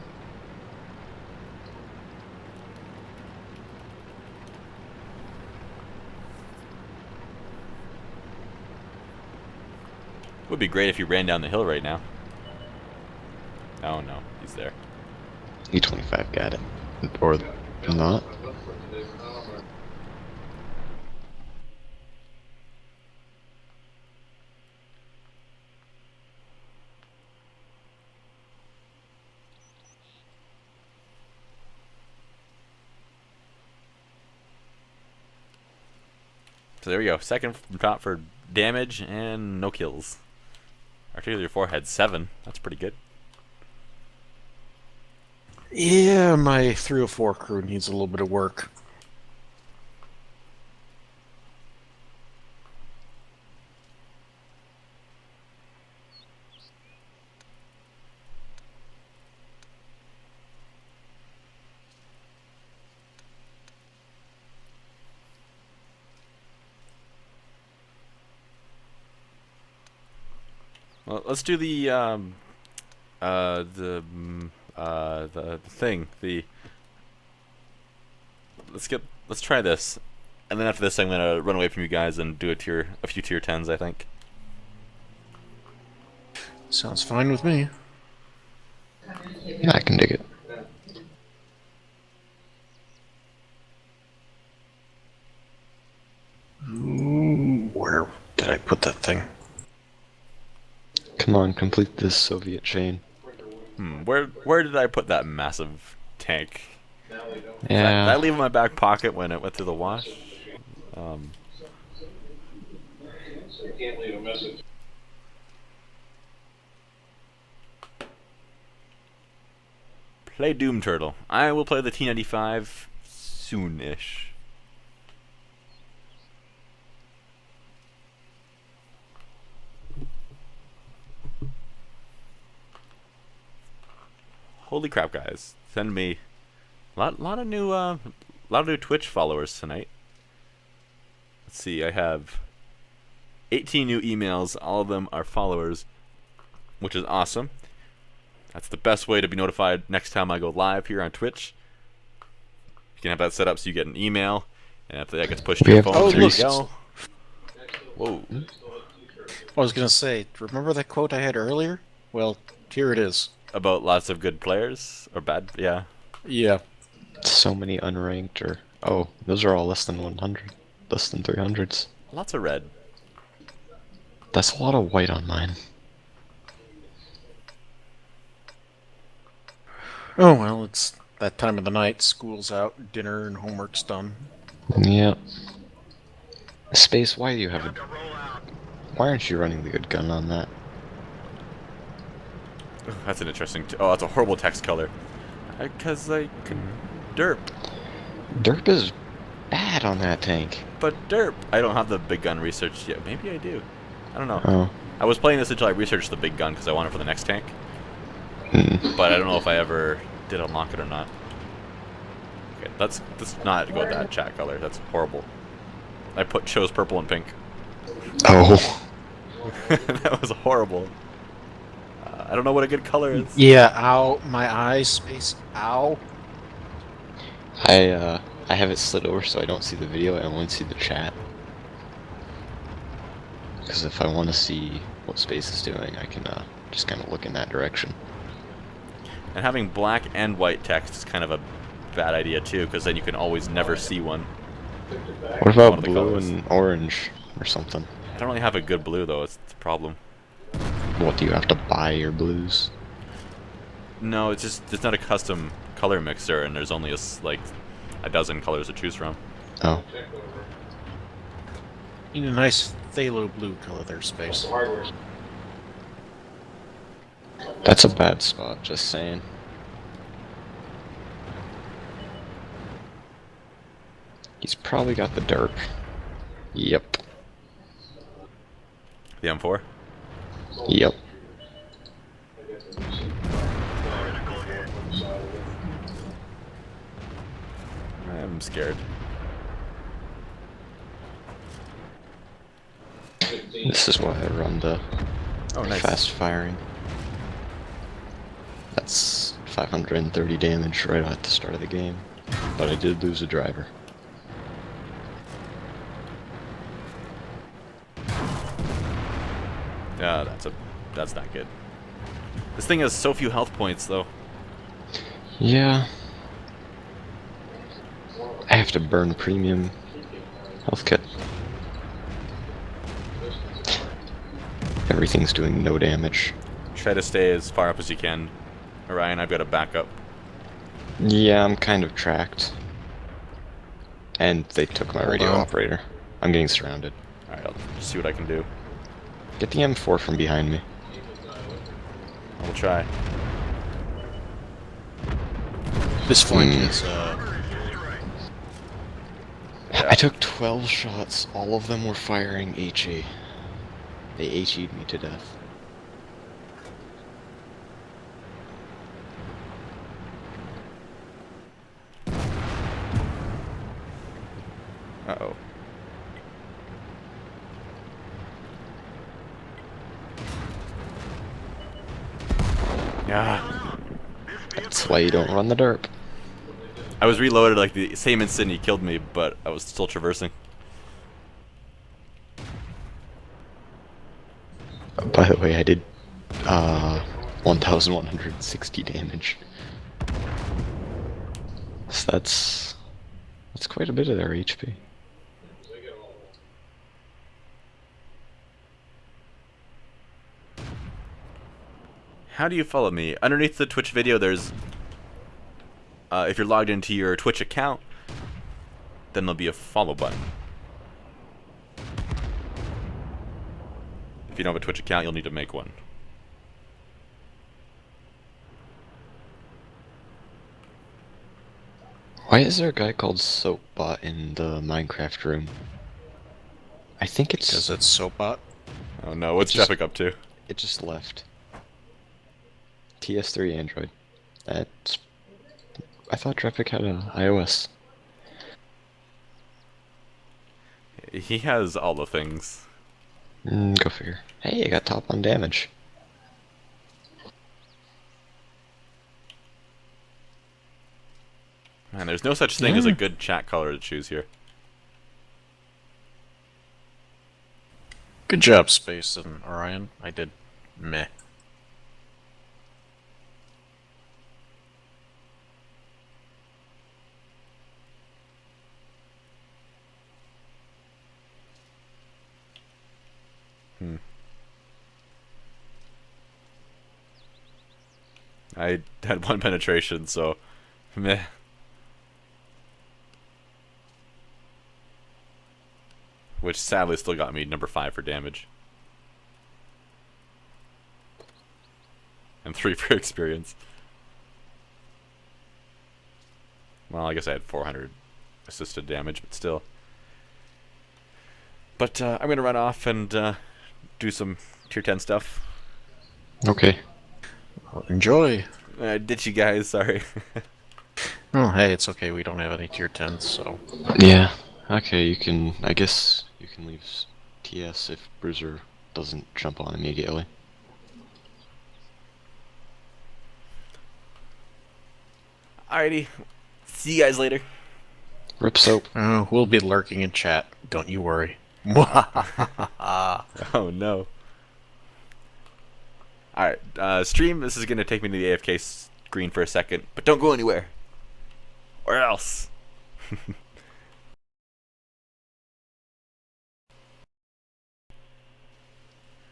Would be great if he ran down the hill right now. Oh no, he's there. E25 got it. Or not. So there we go. Second from top for damage and no kills. Artillery 4 had 7. That's pretty good. Yeah, my 304 crew needs a little bit of work. Well, let's do the thing. Let's try this, and then after this, I'm gonna run away from you guys and do a few tier 10s, I think. Sounds fine with me. Yeah, I can dig it. Where did I put that thing? Come on, complete this Soviet chain. Where did I put that massive tank? Did I Yeah. leave it in my back pocket when it went through the wash? Can't leave a message. Play Doom Turtle. I will play the T95 soon-ish. Holy crap, guys! Send me lot of new Twitch followers tonight. Let's see. I have 18 new emails. All of them are followers, which is awesome. That's the best way to be notified next time I go live here on Twitch. You can have that set up so you get an email, and if that gets pushed to We your have phone, there you three- go. Whoa. I was gonna say, remember that quote I had earlier? Well, here it is. About lots of good players or bad, yeah. Yeah. So many unranked or... Oh, those are all less than 100. Less than 300s. Lots of red. That's a lot of white on mine. Oh well, it's that time of the night. School's out, dinner and homework's done. Yep. Space, why do you have a... To roll out. Why aren't you running the good gun on that? That's an interesting. Oh, that's a horrible text color. Because I can derp, Derp is bad on that tank. but derp. I don't have the big gun researched yet. Maybe I do. I don't know. Oh. I was playing this until I researched the big gun because I want it for the next tank. But I don't know if I ever did unlock it or not. Okay, let's not go with that chat color. That's horrible. I chose purple and pink. Oh. That was horrible. I don't know what a good color is. Yeah, ow, my eyes, space, ow. I have it slid over so I don't see the video, I only see the chat. Because if I want to see what Space is doing, I can just kind of look in that direction. And having black and white text is kind of a bad idea too, because then you can always never see one. What One about of the blue colors. and orange or something? I don't really have a good blue though. It's the problem. What, do you have to buy your blues? No, it's not a custom color mixer, and there's only like a dozen colors to choose from. Oh. You need a nice phthalo blue color there, space. That's a bad spot, just saying. He's probably got the derp. Yep. The M4. Yep. I'm scared. This is why I run the Oh, nice. fast firing. That's 530 damage right at the start of the game. But I did lose a driver. Yeah, that's not good. This thing has so few health points, though. Yeah. I have to burn premium health kit. Everything's doing no damage. Try to stay as far up as you can. Orion, I've got to back up. Yeah, I'm kind of tracked. And they took my radio on. operator. I'm getting surrounded. Alright, I'll just see what I can do. Get the M4 from behind me. I will try. This flank Hmm. is, I took 12 shots. All of them were firing HE. They HE'd me to death. Uh-oh. Yeah. That's why you don't run the derp. I was reloaded like the same instant he killed me, but I was still traversing. By the way, I did 1,160 damage. So that's quite a bit of their HP. How do you follow me? Underneath the Twitch video, there's... if you're logged into your Twitch account, then there'll be a follow button. If you don't have a Twitch account, you'll need to make one. Why is there a guy called Soapbot in the Minecraft room? I think it's... because it's Soapbot. Oh no, what's Just- Traffic up to? It just left. TS3 Android. That's... I thought Traffic had a iOS. He has all the things. Go figure. Hey, I got top on damage. Man, there's no such thing as a Yeah. good chat color to choose here. Good job, Space and Orion. I did meh. I had one penetration, so meh. Which sadly still got me number 5 for damage. And 3 for experience. Well, I guess I had 400 assisted damage, but still. But I'm going to run off and do some tier 10 stuff. Okay. Well, enjoy. Ditch you guys, sorry. Oh, hey, it's okay. We don't have any tier 10s, so. Yeah. Okay, you can... I guess you can leave TS if Bruiser doesn't jump on immediately. Alrighty. See you guys later. Rip Soap. Oh, we'll be lurking in chat. Don't you worry. Oh no. Alright, stream, this is going to take me to the AFK screen for a second, but don't go anywhere. Or else.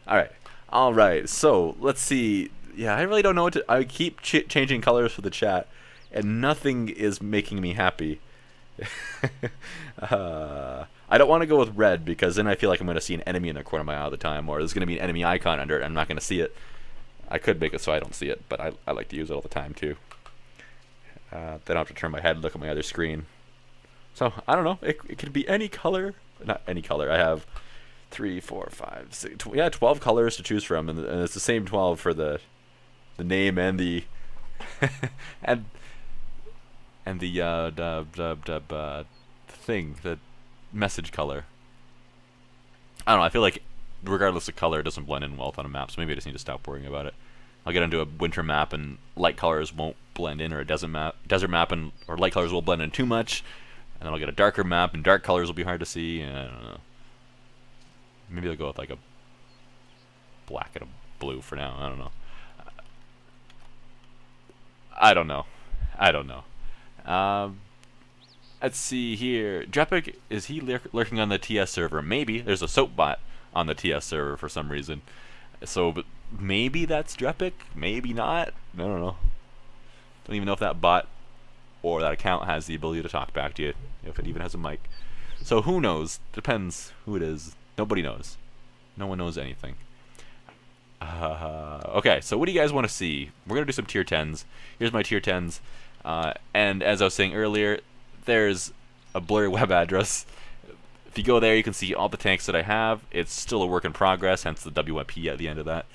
Alright, so let's see. Yeah, I really don't know what to... I keep changing colors for the chat, and nothing is making me happy. I don't want to go with red, because then I feel like I'm going to see an enemy in the corner of my eye all the time, or there's going to be an enemy icon under it, and I'm not going to see it. I could make it so I don't see it, but I like to use it all the time, too. Then I'll have to turn my head and look at my other screen. So, I don't know. It could be any color. Not any color. I have 3, 4, 5, 6... 12 colors to choose from, and it's the same 12 for the name and the... and the thing, the message color. I don't know, I feel like regardless of color, it doesn't blend in well on a map, so maybe I just need to stop worrying about it. I'll get into a winter map and light colors won't blend in, or a desert map and or light colors will blend in too much, and then I'll get a darker map and dark colors will be hard to see. And I don't know. Maybe I'll go with like a black and a blue for now. I don't know. I don't know. Let's see here. Drepic, is he lurking on the TS server? Maybe. There's a soap bot on the TS server for some reason. So, but maybe that's Drepic. Maybe not. I don't know. Don't even know if that bot or that account has the ability to talk back to you, if it even has a mic. So who knows? Depends who it is. Nobody knows. No one knows anything. Okay, so what do you guys want to see? We're going to do some tier 10s. Here's my tier 10s. And as I was saying earlier, there's a blurry web address. If you go there, you can see all the tanks that I have. It's still a work in progress, hence the WMP at the end of that.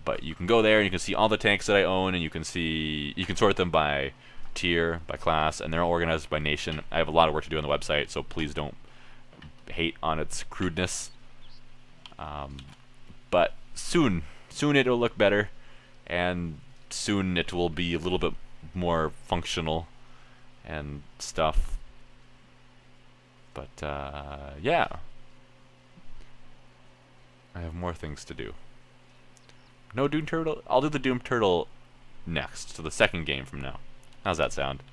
But you can go there and you can see all the tanks that I own, and you can sort them by tier, by class, and they're all organized by nation. I have a lot of work to do on the website, so please don't hate on its crudeness. But soon it'll look better, and soon it will be a little bit more functional and stuff. But yeah, I have more things to do. No Doom Turtle? I'll do the Doom Turtle next, so the second game from now. How's that sound?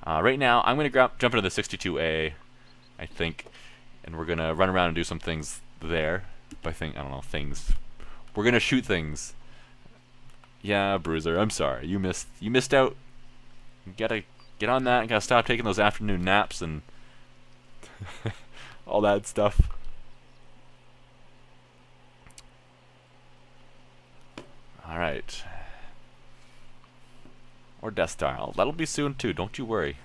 Right now, I'm going to jump into the 62A, I think, and we're going to run around and do some things there. I don't know, things. We're going to shoot things. Yeah, Bruiser, I'm sorry. You missed out. You gotta get on that and gotta stop taking those afternoon naps and all that stuff. Alright. Or Death Style. That'll be soon too, don't you worry.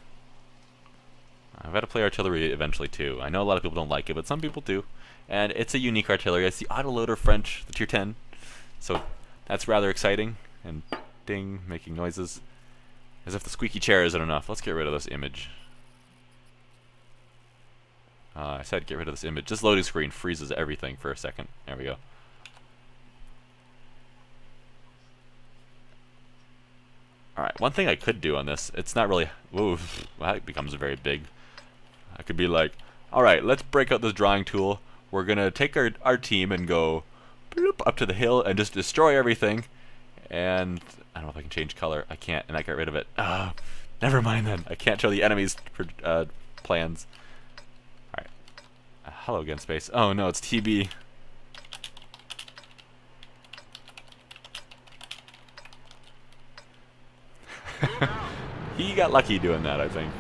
I've got to play artillery eventually too. I know a lot of people don't like it, but some people do. And it's a unique artillery. It's the autoloader French, the tier 10. So that's rather exciting. And ding, making noises. As if the squeaky chair isn't enough. Let's get rid of this image. I said get rid of this image. This loading screen freezes everything for a second. There we go. Alright, one thing I could do on this, it's not really... Ooh, that becomes very big. I could be like, alright, let's break out this drawing tool. We're going to take our team and go bloop, up to the hill and just destroy everything. And I don't know if I can change color. I can't, and I got rid of it. Never mind then. I can't show the enemy's plans. Alright. Hello again, space. Oh no, it's TB. He got lucky doing that, I think.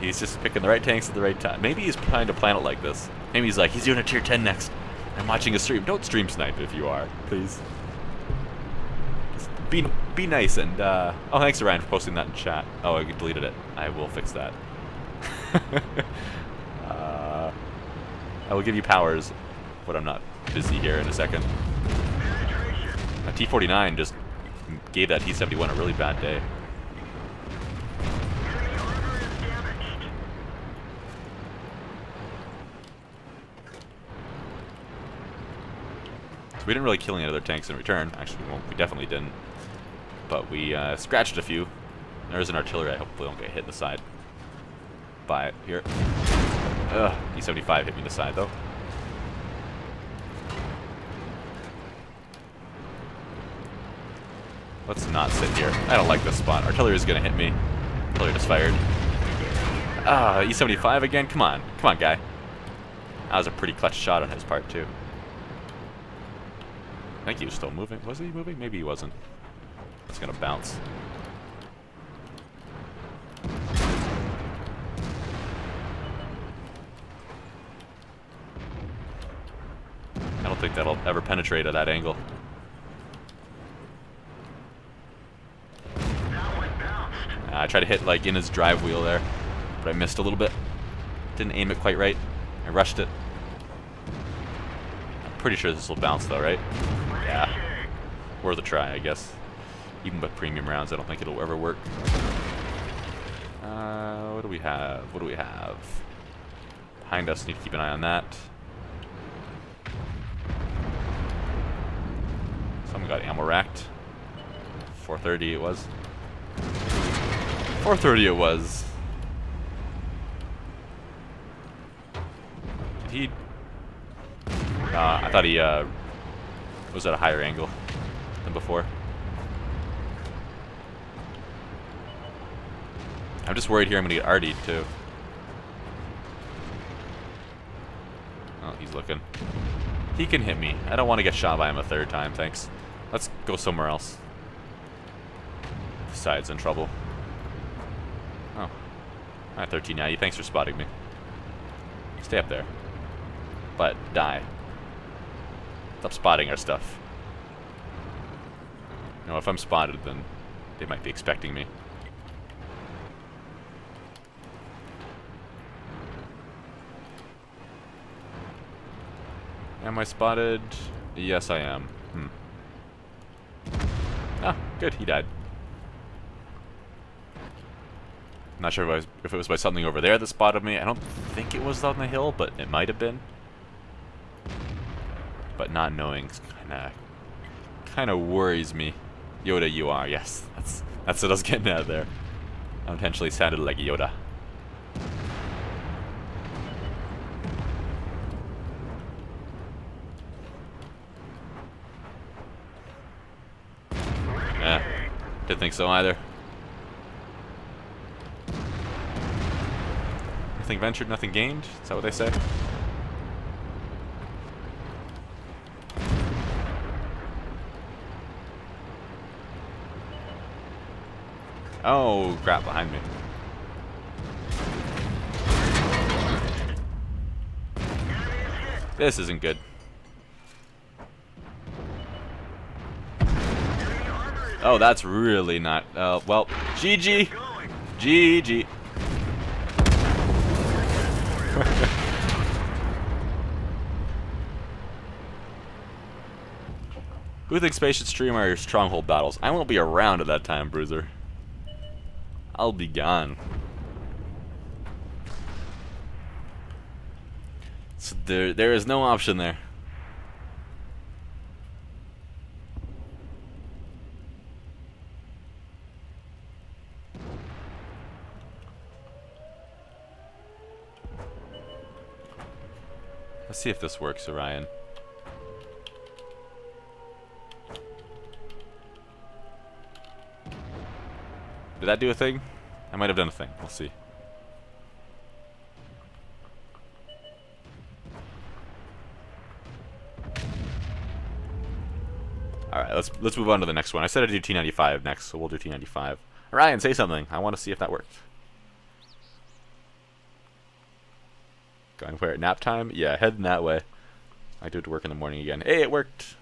He's just picking the right tanks at the right time. Maybe he's trying to plan it like this. Maybe he's like, he's doing a tier 10 next. I'm watching a stream. Don't stream snipe if you are, please. Just be nice and, oh, thanks to Ryan for posting that in chat. Oh, I deleted it. I will fix that. I will give you powers, but I'm not busy here in a second. A T-49 just gave that T-71 a really bad day. So we didn't really kill any other tanks in return. Actually, well, we definitely didn't. But we scratched a few. There's an artillery. I hopefully won't get hit in the side by it here. Ugh, E-75 hit me in the side though. Let's not sit here. I don't like this spot. Artillery is gonna hit me. Artillery just fired. E-75 again? Come on. Come on, guy. That was a pretty clutch shot on his part, too. I think he was still moving. Was he moving? Maybe he wasn't. It's gonna bounce. I don't think that'll ever penetrate at that angle. I tried to hit like in his drive wheel there, but I missed a little bit. Didn't aim it quite right. I rushed it. I'm pretty sure this will bounce though, right? Yeah. Worth a try, I guess. Even with premium rounds, I don't think it'll ever work. What do we have? What do we have? Behind us, need to keep an eye on that. So I'm I got ammo racked. 430 it was. 430 it was. Did he... I thought he was at a higher angle than before. I'm just worried here I'm going to get RD'd too. Oh, he's looking. He can hit me. I don't want to get shot by him a third time, thanks. Let's go somewhere else. This side's in trouble. Oh. Alright, 1390. Thanks for spotting me. Stay up there. But die. Stop spotting our stuff. You know, if I'm spotted, then they might be expecting me. Am I spotted? Yes, I am. Ah, good. He died. Not sure if it was by something over there that spotted me. I don't think it was on the hill, but it might have been. But not knowing kind of worries me. Yoda, you are. Yes, that's what I was getting at there. I intentionally sounded like Yoda. Didn't think so either. Nothing ventured, nothing gained? Is that what they say? Oh, crap, behind me. This isn't good. Oh, that's really not... well, GG. GG. Who thinks Space should stream our stronghold battles? I won't be around at that time, Bruiser. I'll be gone. So there is no option there. Let's see if this works, Orion. Did that do a thing? I might have done a thing. We'll see. Alright, let's move on to the next one. I said I'd do T95 next, so we'll do T95. Orion, say something. I want to see if that worked. Going where at nap time? Yeah, heading that way. I do it to work in the morning again. Hey, it worked!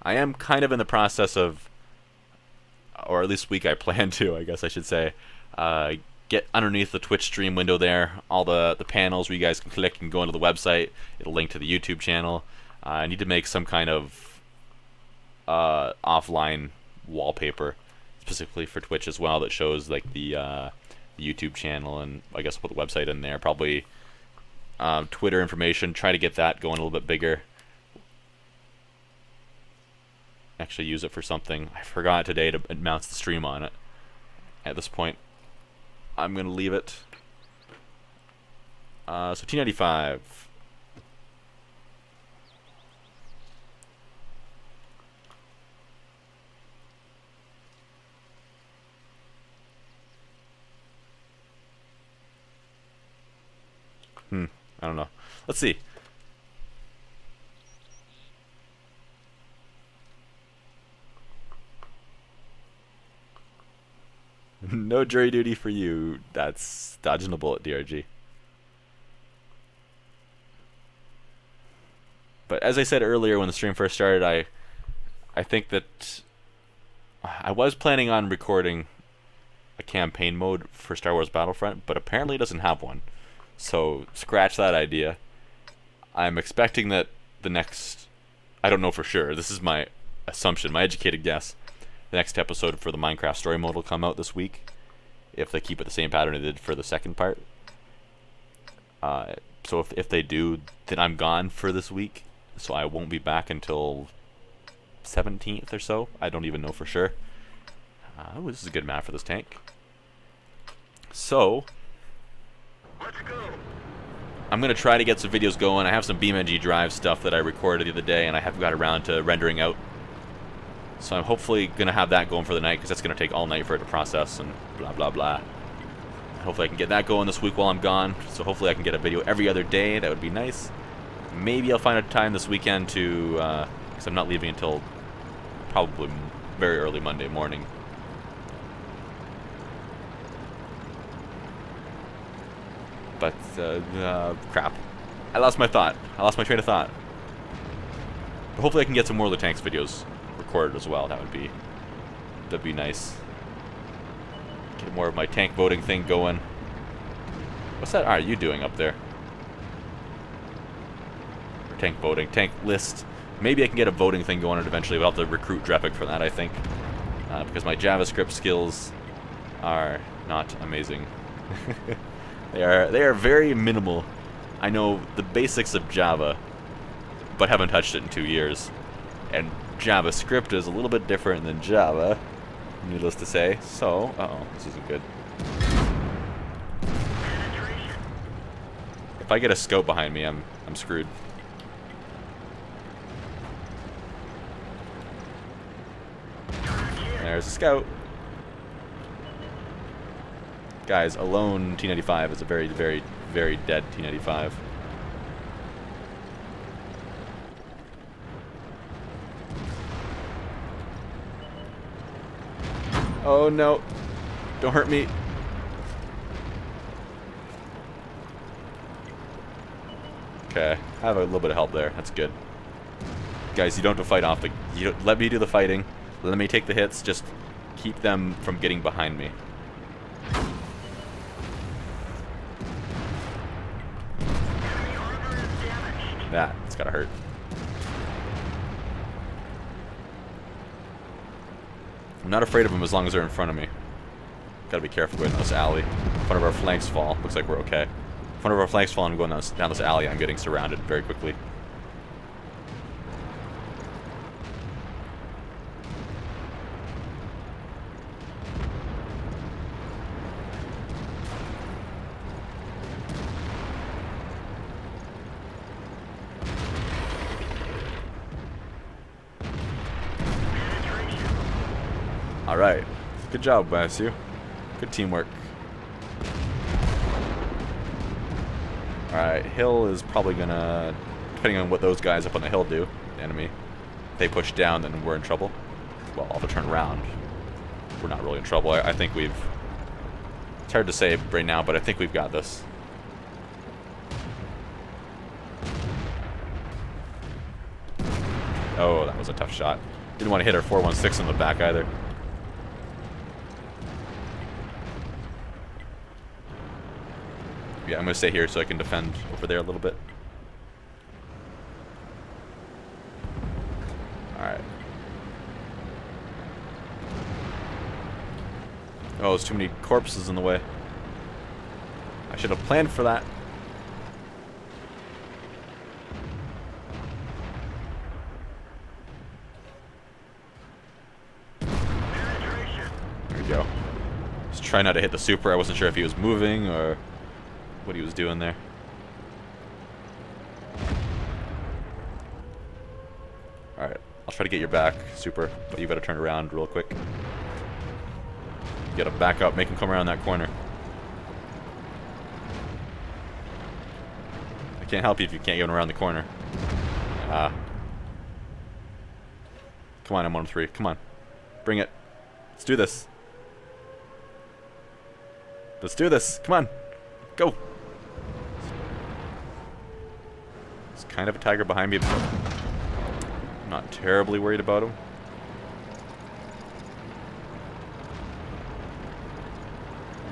I am kind of in the process of, or at least week I plan to, I guess I should say, get underneath the Twitch stream window there, all the panels where you guys can click and go into the website. It'll link to the YouTube channel. I need to make some kind of offline wallpaper, specifically for Twitch as well, that shows like the YouTube channel and I guess put the website in there. Probably Twitter information. Try to get that going a little bit bigger. Actually use it for something. I forgot today to announce the stream on it. At this point, I'm gonna leave it. So T95. I don't know. Let's see. No jury duty for you. That's dodging a bullet, DRG. But as I said earlier when the stream first started, I think that I was planning on recording a campaign mode for Star Wars Battlefront, but apparently it doesn't have one. So scratch that idea. I'm expecting that the next, I don't know for sure, this is my assumption, my educated guess, the next episode for the Minecraft story mode will come out this week, if they keep it the same pattern they did for the second part. So if they do, then I'm gone for this week. so I won't be back until 17th or so. I don't even know for sure. Oh, this is a good map for this tank. So, Let's go. I'm going to try to get some videos going. I have some BeamNG Drive stuff that I recorded the other day, and I haven't got around to rendering out. So I'm hopefully going to have that going for the night, because that's going to take all night for it to process, and blah, blah, blah. Hopefully I can get that going this week while I'm gone. So hopefully I can get a video every other day. That would be nice. Maybe I'll find a time this weekend to, because I'm not leaving until probably very early Monday morning. But, crap. I lost my thought. I lost my train of thought. But hopefully I can get some more of the tanks videos recorded as well. That'd be nice. Get more of my tank voting thing going. What's that are you doing up there? Or tank voting, tank list. Maybe I can get a voting thing going eventually. We'll have to recruit Drepic for that, I think. Because my JavaScript skills are not amazing. They are very minimal. I know the basics of Java, but haven't touched it in 2 years. And JavaScript is a little bit different than Java, needless to say. So, uh-oh, this isn't good. If I get a scope behind me, I'm screwed. There's a scout. Guys, alone T95 is a very, very, very dead T95. Oh no. Don't hurt me. Okay, I have a little bit of help there. That's good. Guys, you don't have to fight off the... let me do the fighting. Let me take the hits. Just keep them from getting behind me. It's gotta hurt. I'm not afraid of them as long as they're in front of me. Gotta be careful going down this alley. In front of our flanks fall. Looks like we're okay. In front of our flanks fall and going down this alley, I'm getting surrounded very quickly. Alright. Good job, Matthew. Good teamwork. Alright, hill is probably gonna... depending on what those guys up on the hill do, the enemy. If they push down, then we're in trouble. Well, I'll have to turn around. We're not really in trouble. I think we've... it's hard to say right now, but I think we've got this. Oh, that was a tough shot. Didn't want to hit our 416 in the back either. Yeah, I'm going to stay here so I can defend over there a little bit. Alright. Oh, there's too many corpses in the way. I should have planned for that. There we go. Just try not to hit the super. I wasn't sure if he was moving or what he was doing there. Alright, I'll try to get your back, super, but you gotta turn around real quick. You gotta back up, make him come around that corner. I can't help you if you can't get him around the corner. Come on, M13, come on. Bring it. Let's do this. Let's do this, come on. Go. There's kind of a tiger behind me, but I'm not terribly worried about him.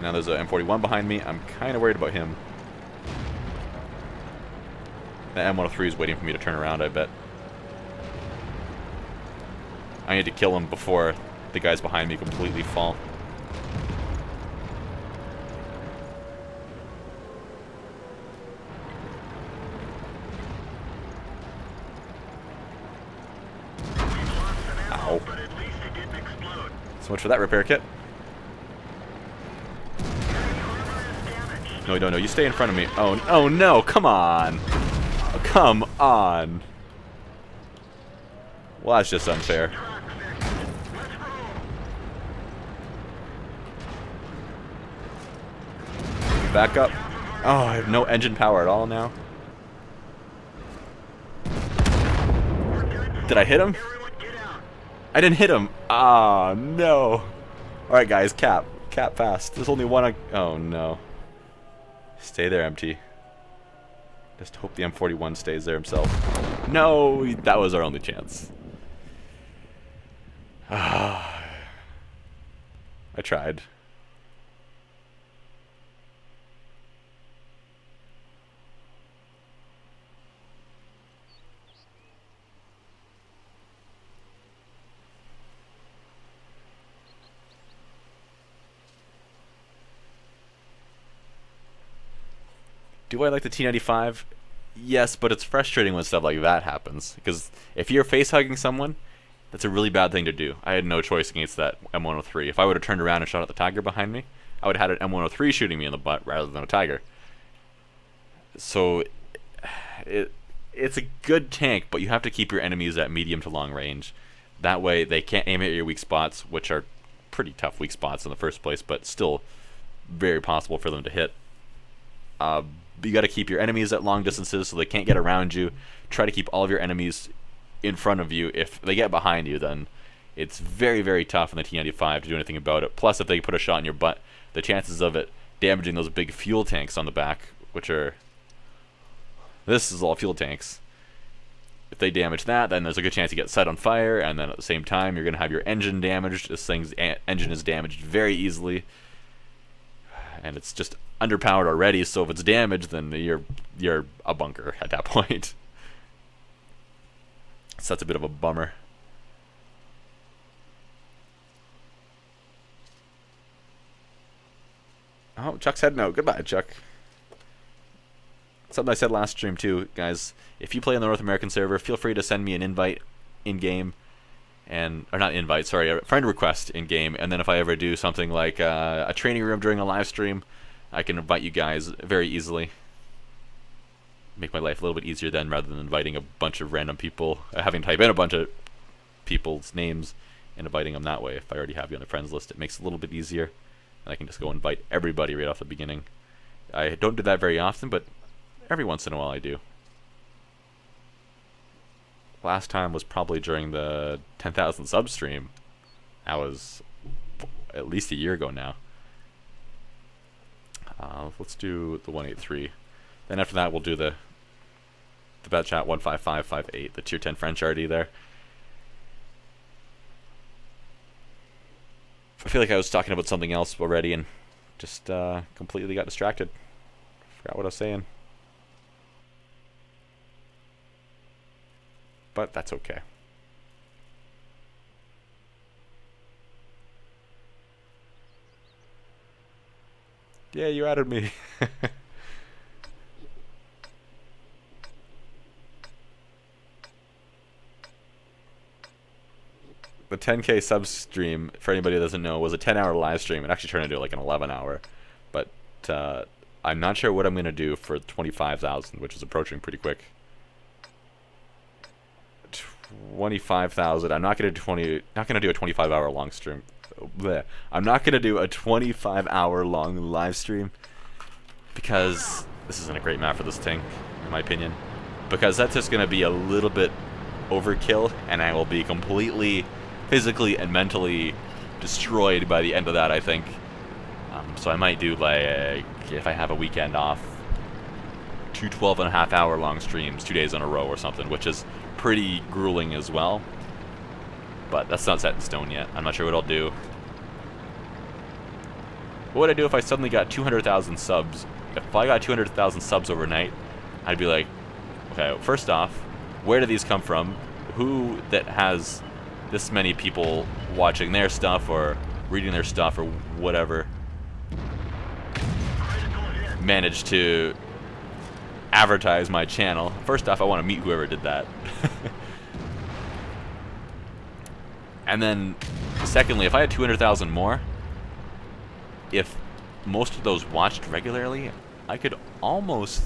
Now there's a M41 behind me. I'm kind of worried about him. The M103 is waiting for me to turn around, I bet. I need to kill him before the guys behind me completely fall. Oh. but at least it didn't explode. So much for that repair kit. No, you don't know. You stay in front of me. Oh no! Come on! Oh, come on! Well, that's just unfair. Back up. Oh, I have no engine power at all now. Did I hit him? I didn't hit him. Ah, no. Alright, guys, cap. Cap fast. There's only one. Oh, no. Stay there, MT. Just hope the M41 stays there himself. No, that was our only chance. I tried. Do I like the T95? Yes, but it's frustrating when stuff like that happens. Because if you're face-hugging someone, that's a really bad thing to do. I had no choice against that M103. If I would have turned around and shot at the Tiger behind me, I would have had an M103 shooting me in the butt rather than a Tiger. So, it's a good tank, but you have to keep your enemies at medium to long range. That way, they can't aim at your weak spots, which are pretty tough weak spots in the first place, but still very possible for them to hit. You got to keep your enemies at long distances so they can't get around you. Try to keep all of your enemies in front of you. If they get behind you, then it's very, very tough in the T95 to do anything about it. Plus, if they put a shot in your butt, the chances of it damaging those big fuel tanks on the back, which are... This is all fuel tanks. If they damage that, then there's a good chance you get set on fire, and then at the same time, you're going to have your engine damaged. This thing's engine is damaged very easily. And it's just underpowered already, so if it's damaged, then you're a bunker at that point. So that's a bit of a bummer. Oh, Chuck's heading out. Goodbye, Chuck. Something I said last stream too, guys. If you play on the North American server, feel free to send me an invite in game, or not invite, sorry, a friend request in game. And then if I ever do something like a training room during a live stream, I can invite you guys very easily. Make my life a little bit easier then, rather than inviting a bunch of random people, having to type in a bunch of people's names and inviting them that way. If I already have you on the friends list, it makes it a little bit easier, and I can just go invite everybody right off the beginning. I don't do that very often, but every once in a while I do. Last time was probably during the 10,000 sub stream. That was at least a year ago now. Let's do the 183. Then after that, we'll do the bad chat 15558, the tier 10 French RD there. I feel like I was talking about something else already and just completely got distracted. Forgot what I was saying. But that's okay. Yeah, you added me. The 10K sub stream, for anybody that doesn't know, was a 10-hour live stream. It actually turned into like an 11-hour. But I'm not sure what I'm going to do for 25,000, which is approaching pretty quick. 25,000. I'm not going to do a 25-hour long stream. Blech. I'm not going to do a 25-hour long live stream because this isn't a great map for this tank, in my opinion. Because that's just going to be a little bit overkill, and I will be completely physically and mentally destroyed by the end of that, I think. So I might do, like, if I have a weekend off, 2 12.5-hour long streams 2 days in a row or something, which is pretty grueling as well. But that's not set in stone yet. I'm not sure what I'll do. What would I do if I suddenly got 200,000 subs? If I got 200,000 subs overnight, I'd be like, okay, first off, where do these come from? Who that has this many people watching their stuff or reading their stuff or whatever managed to advertise my channel? First off, I want to meet whoever did that. And then, secondly, if I had 200,000 more, if most of those watched regularly, I could almost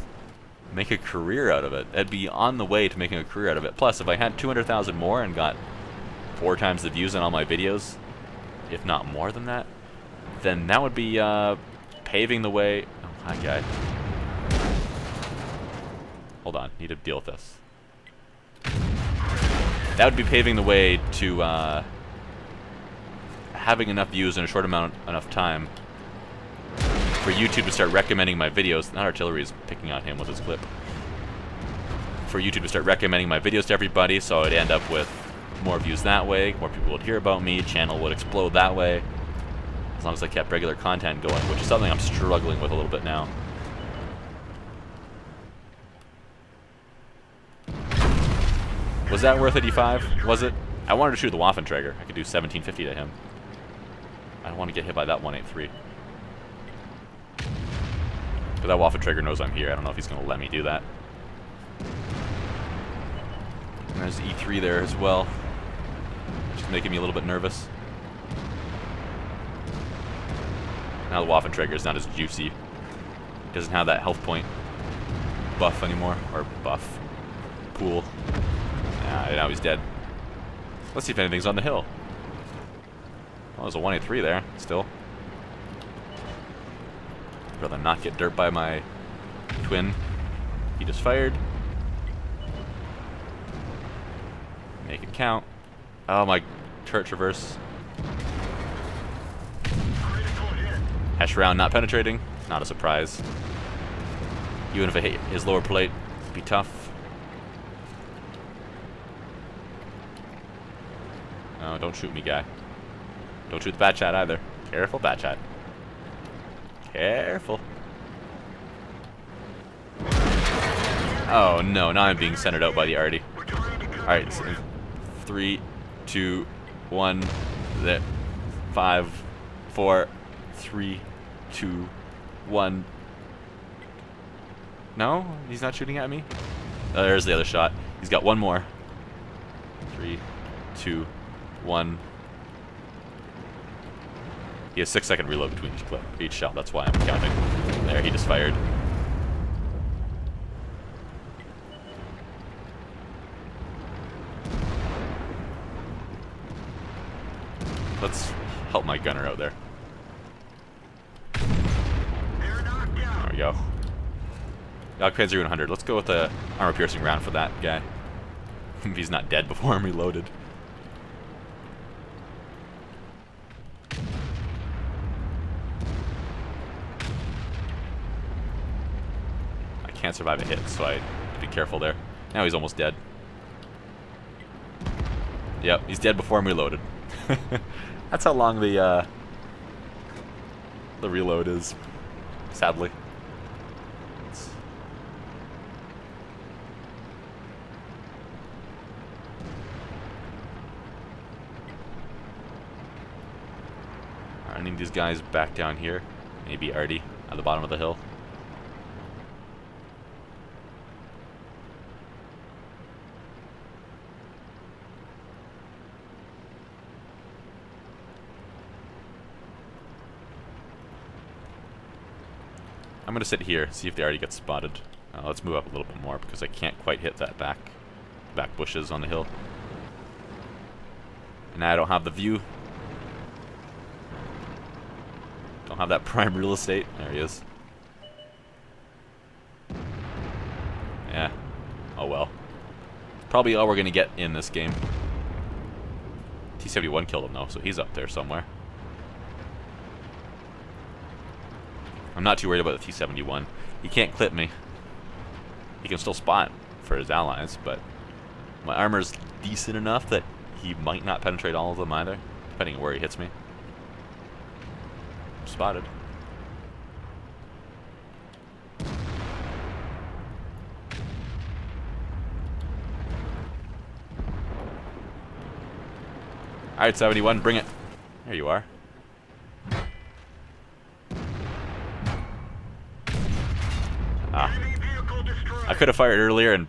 make a career out of it. I'd be on the way to making a career out of it. Plus, if I had 200,000 more and got 4 times the views on all my videos, if not more than that, then that would be paving the way. Oh, hi, guy. Hold on, need to deal with this. That would be paving the way to having enough views in a short enough time for YouTube to start recommending my videos. Not Artillery is picking on him with his clip. For YouTube to start recommending my videos to everybody, so I'd end up with more views that way, more people would hear about me, channel would explode that way. As long as I kept regular content going, which is something I'm struggling with a little bit now. Was that worth 85? Was it? I wanted to shoot the Waffenträger. I could do 1750 to him. I don't want to get hit by that 183. But that Waffenträger knows I'm here. I don't know if he's going to let me do that. And there's E3 there as well. Just making me a little bit nervous. Now the Waffenträger is not as juicy. He doesn't have that health point buff anymore. Or buff. Pool. Now he's dead. Let's see if anything's on the hill. Oh, there's a 183 there, still. I'd rather not get dirt by my twin. He just fired. Make it count. Oh, my turret traverse. HESH round not penetrating. Not a surprise. Even if I hit his lower plate, it'd be tough. No, don't shoot me, guy. Don't shoot the bat chat either. Careful, bat chat. Careful. Oh no, now I'm being centered out by the arty. Alright, so 3, 2, 1, 5, 4, 3, 2, 1. No? He's not shooting at me? Oh, there's the other shot. He's got one more. 3, 2, 1. He has 6-second reload between each shot. That's why I'm counting. There, he just fired. Let's help my gunner out there. There we go. Panzer 100. Let's go with the armor-piercing round for that guy. If he's not dead before I'm reloaded. Can't survive a hit, so I have to be careful there. Now he's almost dead. Yep, he's dead before I'm reloaded. That's how long the reload is, sadly. I need these guys back down here. Maybe Artie at the bottom of the hill. I'm gonna sit here, see if they already get spotted. Let's move up a little bit more because I can't quite hit that back bushes on the hill. And now I don't have the view. Don't have that prime real estate. There he is. Yeah. Oh well. Probably all we're gonna get in this game. T-71 killed him though, so he's up there somewhere. I'm not too worried about the T-71. He can't clip me. He can still spot for his allies, but my armor's decent enough that he might not penetrate all of them either, depending on where he hits me. Spotted. Alright, 71, bring it. There you are. I could have fired earlier and...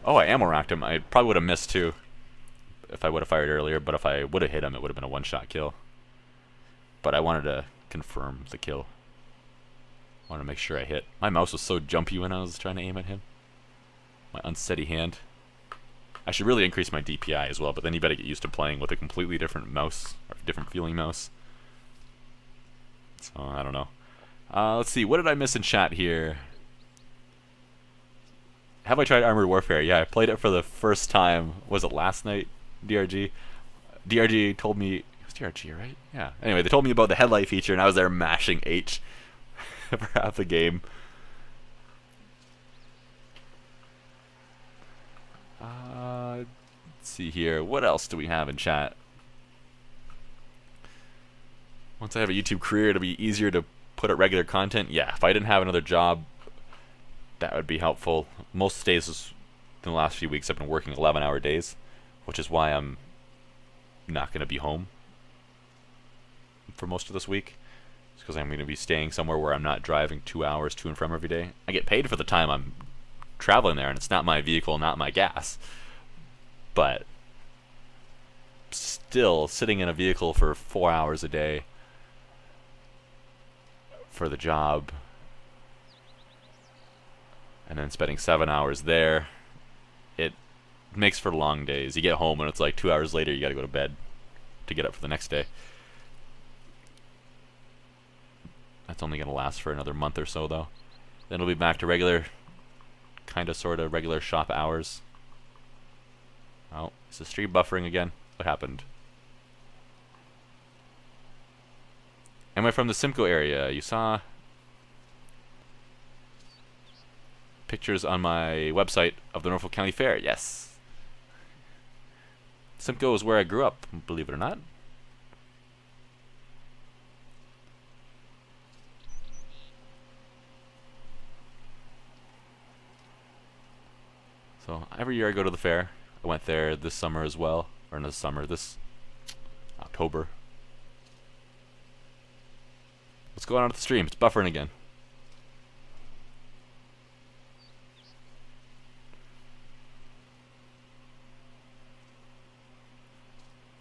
Oh, I ammo racked him. I probably would have missed too. if I would have fired earlier, but if I would have hit him, it would have been a one-shot kill. But I wanted to confirm the kill. I wanted to make sure I hit. My mouse was so jumpy when I was trying to aim at him. My unsteady hand. I should really increase my DPI as well, but then you better get used to playing with a completely different mouse, or different feeling mouse. So, I don't know. Let's see, what did I miss in chat here? Have I tried Armored Warfare? Yeah, I played it for the first time. Was it last night, DRG? DRG told me... It was DRG, right? Yeah. Anyway, they told me about the headlight feature, and I was there mashing H for half the game. Let's see here. What else do we have in chat? Once I have a YouTube career, it'll be easier to put out regular content. Yeah, if I didn't have another job, that would be helpful. Most days in the last few weeks I've been working 11-hour days, which is why I'm not going to be home for most of this week. It's because I'm going to be staying somewhere where I'm not driving 2 hours to and from every day. I get paid for the time I'm traveling there, and it's not my vehicle, not my gas. But still, sitting in a vehicle for 4 hours a day for the job, and then spending 7 hours there, it makes for long days. You get home and it's like 2 hours later you gotta go to bed to get up for the next day. That's only gonna last for another month or so though. Then we'll be back to regular, kinda sorta regular shop hours. Oh, is the stream buffering again? What happened? Am I from the Simcoe area? You saw pictures on my website of the Norfolk County Fair. Yes. Simcoe is where I grew up, believe it or not. So every year I go to the fair. I went there this summer as well. Or in the summer, this October. What's going on with the stream? It's buffering again.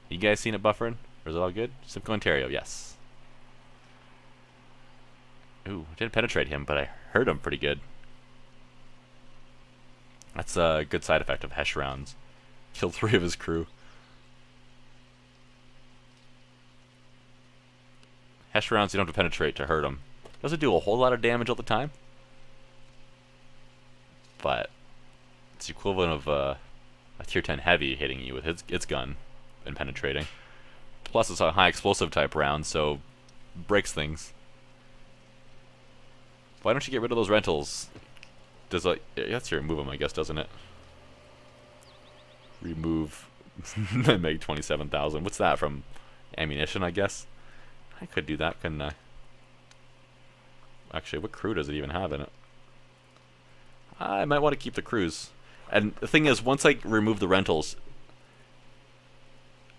You guys seen it buffering? Or is it all good? Simcoe, Ontario, yes. Ooh, I didn't penetrate him, but I heard him pretty good. That's a good side effect of HESH rounds. Killed 3 of his crew. HESH rounds you don't have to penetrate to hurt him. Doesn't do a whole lot of damage all the time, but it's the equivalent of a tier 10 heavy hitting you with its gun and penetrating. Plus it's a high explosive type round, so breaks things. Why don't you get rid of those rentals? Does like you have to remove them, I guess, doesn't it? Remove Meg 27,000. What's that from? Ammunition, I guess. I could do that, couldn't I? Actually, what crew does it even have in it? I might want to keep the crews. And the thing is, once I remove the rentals,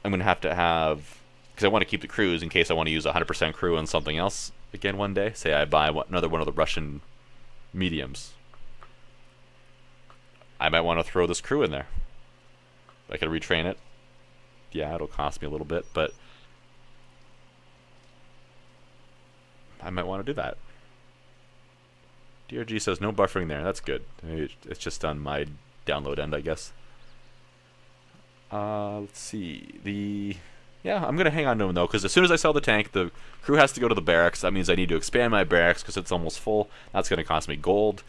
I'm going to have, because I want to keep the crews in case I want to use 100% crew on something else again one day. Say I buy another one of the Russian mediums. I might want to throw this crew in there. I could retrain it. Yeah, it'll cost me a little bit, but I might want to do that. DRG says no buffering there. That's good. It's just on my download end, I guess. Let's see. Yeah, I'm going to hang on to him, though, because as soon as I sell the tank, the crew has to go to the barracks. That means I need to expand my barracks because it's almost full. That's going to cost me gold.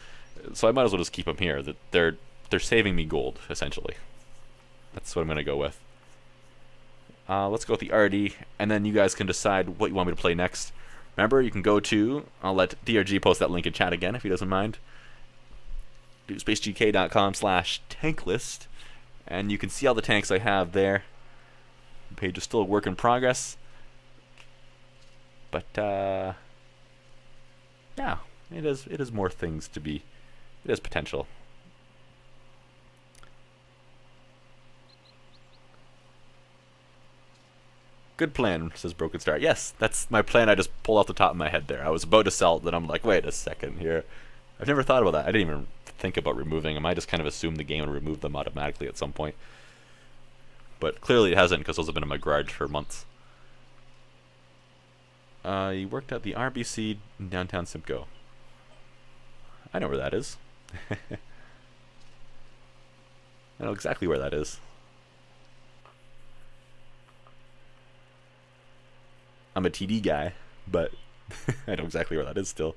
So I might as well just keep them here. They're saving me gold, essentially. That's what I'm going to go with. Let's go with the RD, and then you guys can decide what you want me to play next. Remember, you can go to, I'll let DRG post that link in chat again if he doesn't mind, spacegk.com/tanklist, and you can see all the tanks I have there. The page is still a work in progress, but yeah, it is more things to be, it has potential. Good plan, says Broken Star. Yes, that's my plan. I just pulled off the top of my head there. I was about to sell it, then I'm like, wait a second here. I've never thought about that. I didn't even think about removing them. I just kind of assumed the game would remove them automatically at some point. But clearly it hasn't, because those have been in my garage for months. He worked at the RBC in downtown Simcoe. I know where that is. I know exactly where that is. I'm a TD guy, but I know exactly where that is still.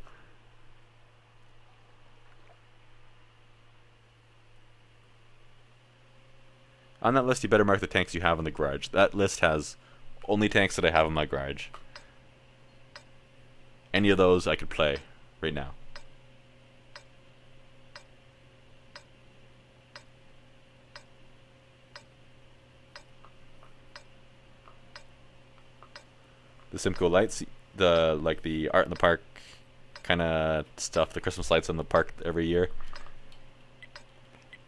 On that list, you better mark the tanks you have in the garage. That list has only tanks that I have in my garage. Any of those I could play right now. The Simcoe lights, the art in the park kind of stuff, the Christmas lights in the park every year.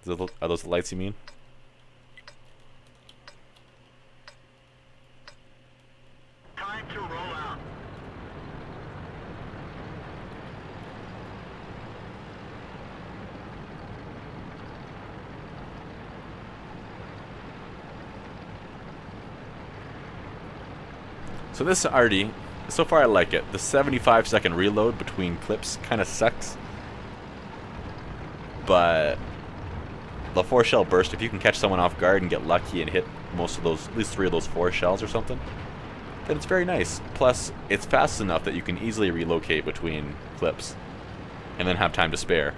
Are those the lights you mean? Time to roll out. So this Artie, so far I like it. The 75-second reload between clips kind of sucks. But the 4-shell burst, if you can catch someone off guard and get lucky and hit most of those, at least 3 of those 4 shells or something, then it's very nice. Plus, it's fast enough that you can easily relocate between clips and then have time to spare.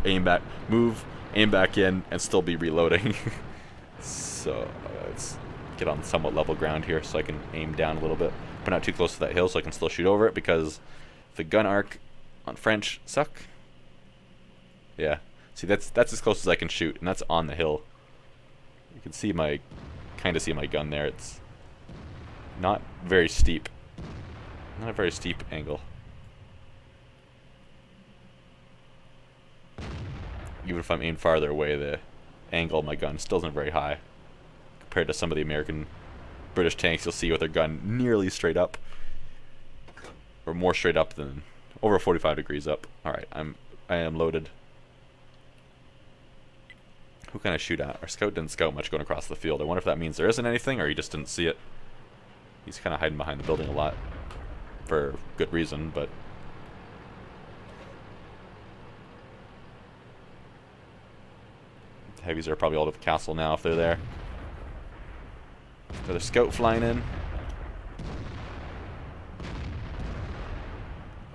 Aim back, move, aim back in, and still be reloading. So let's get on somewhat level ground here so I can aim down a little bit, but not too close to that hill so I can still shoot over it, because the gun arc on French suck. Yeah, see, that's as close as I can shoot, and that's on the hill. You can see kind of see my gun there. It's not very steep, not a very steep angle. Even if I'm aimed farther away, the angle of my gun still isn't very high compared to some of the American, British tanks you'll see with their gun nearly straight up, or more straight up than over 45 degrees up. All right, I am loaded. Who can I shoot at? Our scout didn't scout much going across the field. I wonder if that means there isn't anything, or he just didn't see it. He's kind of hiding behind the building a lot for good reason, but the heavies are probably all to the castle now if they're there. Another scout flying in.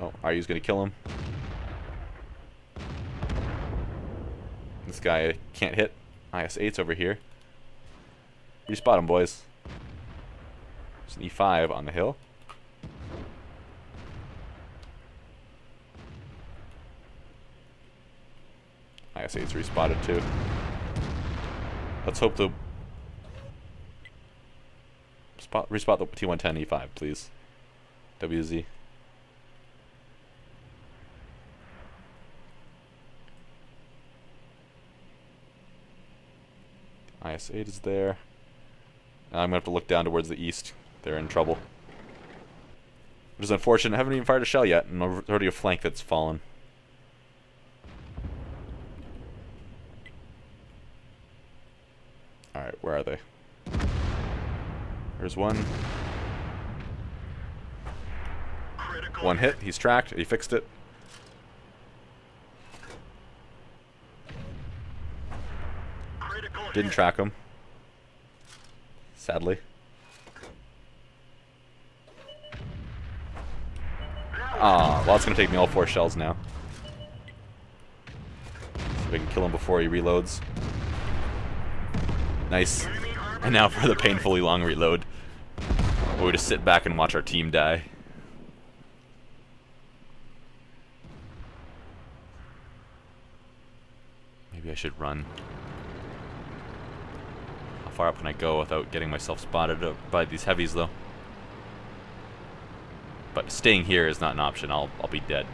Oh, Ryu's gonna kill him. This guy can't hit. IS-8's over here. Respot him, boys. There's an E5 on the hill. IS-8's respotted too. Let's hope the respot the T110 E5, please. WZ. IS-8 is there. Now I'm gonna have to look down towards the east. They're in trouble. Which is unfortunate. I haven't even fired a shell yet, and already a flank that's fallen. Alright, where are they? There's one. One hit. He's tracked. He fixed it. Didn't track him. Sadly. Ah, well, it's going to take me all 4 shells now. See if I can kill him before he reloads. Nice. And now for the painfully long reload. Where we just sit back and watch our team die. Maybe I should run. How far up can I go without getting myself spotted by these heavies, though? But staying here is not an option. I'll be dead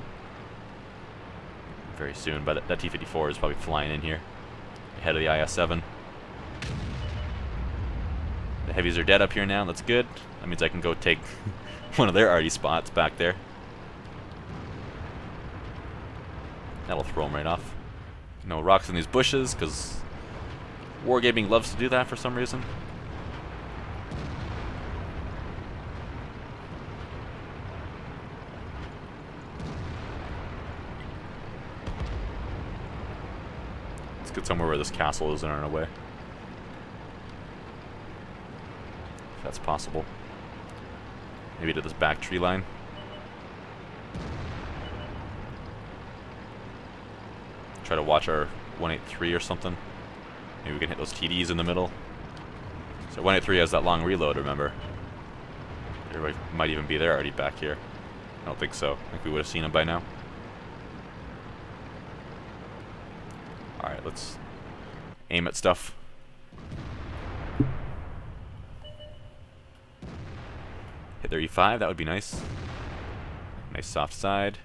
very soon. But that T-54 is probably flying in here ahead of the IS-7. The heavies are dead up here now. That's good. That means I can go take one of their arty spots back there. That'll throw them right off. No rocks in these bushes, because Wargaming loves to do that for some reason. Let's get somewhere where this castle isn't in our way. If that's possible. Maybe to this back tree line. Try to watch our 183 or something. Maybe we can hit those TDs in the middle. So 183 has that long reload, remember? Everybody might even be there already back here. I don't think so. I think we would have seen him by now. Alright, let's aim at stuff. Hit their E5, that would be nice. Nice soft side.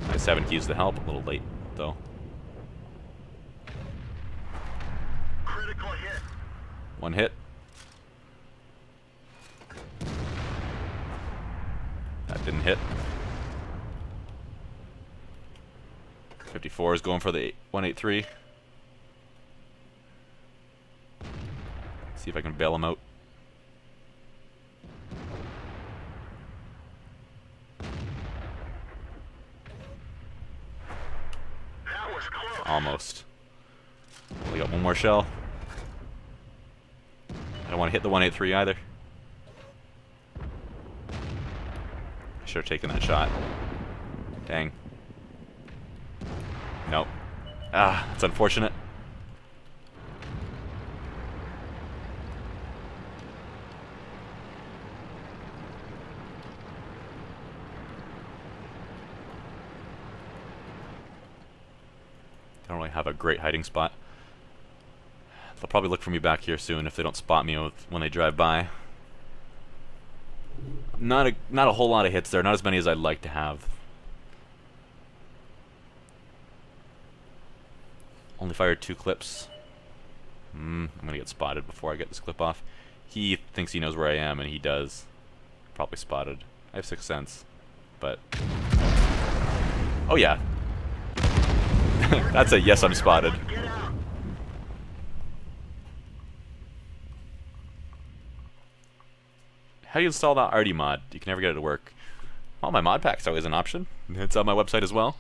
Nice 7 keys to help, a little late though. Critical hit. One hit. That didn't hit. 54 is going for the 183. See if I can bail him out. That was close. Almost. Only got one more shell. I don't want to hit the 183 either. I should have taken that shot. Dang. Nope. Ah, it's unfortunate. Don't really have a great hiding spot. They'll probably look for me back here soon if they don't spot me when they drive by. Not a whole lot of hits there, not as many as I'd like to have. Only fired 2 clips. I'm gonna get spotted before I get this clip off. He thinks he knows where I am, and he does. Probably spotted. I have 6th sense, but oh yeah. That's a yes, I'm spotted. Get out. How do you install that RD mod? You can never get it to work. Well, my mod pack's always an option. It's on my website as well.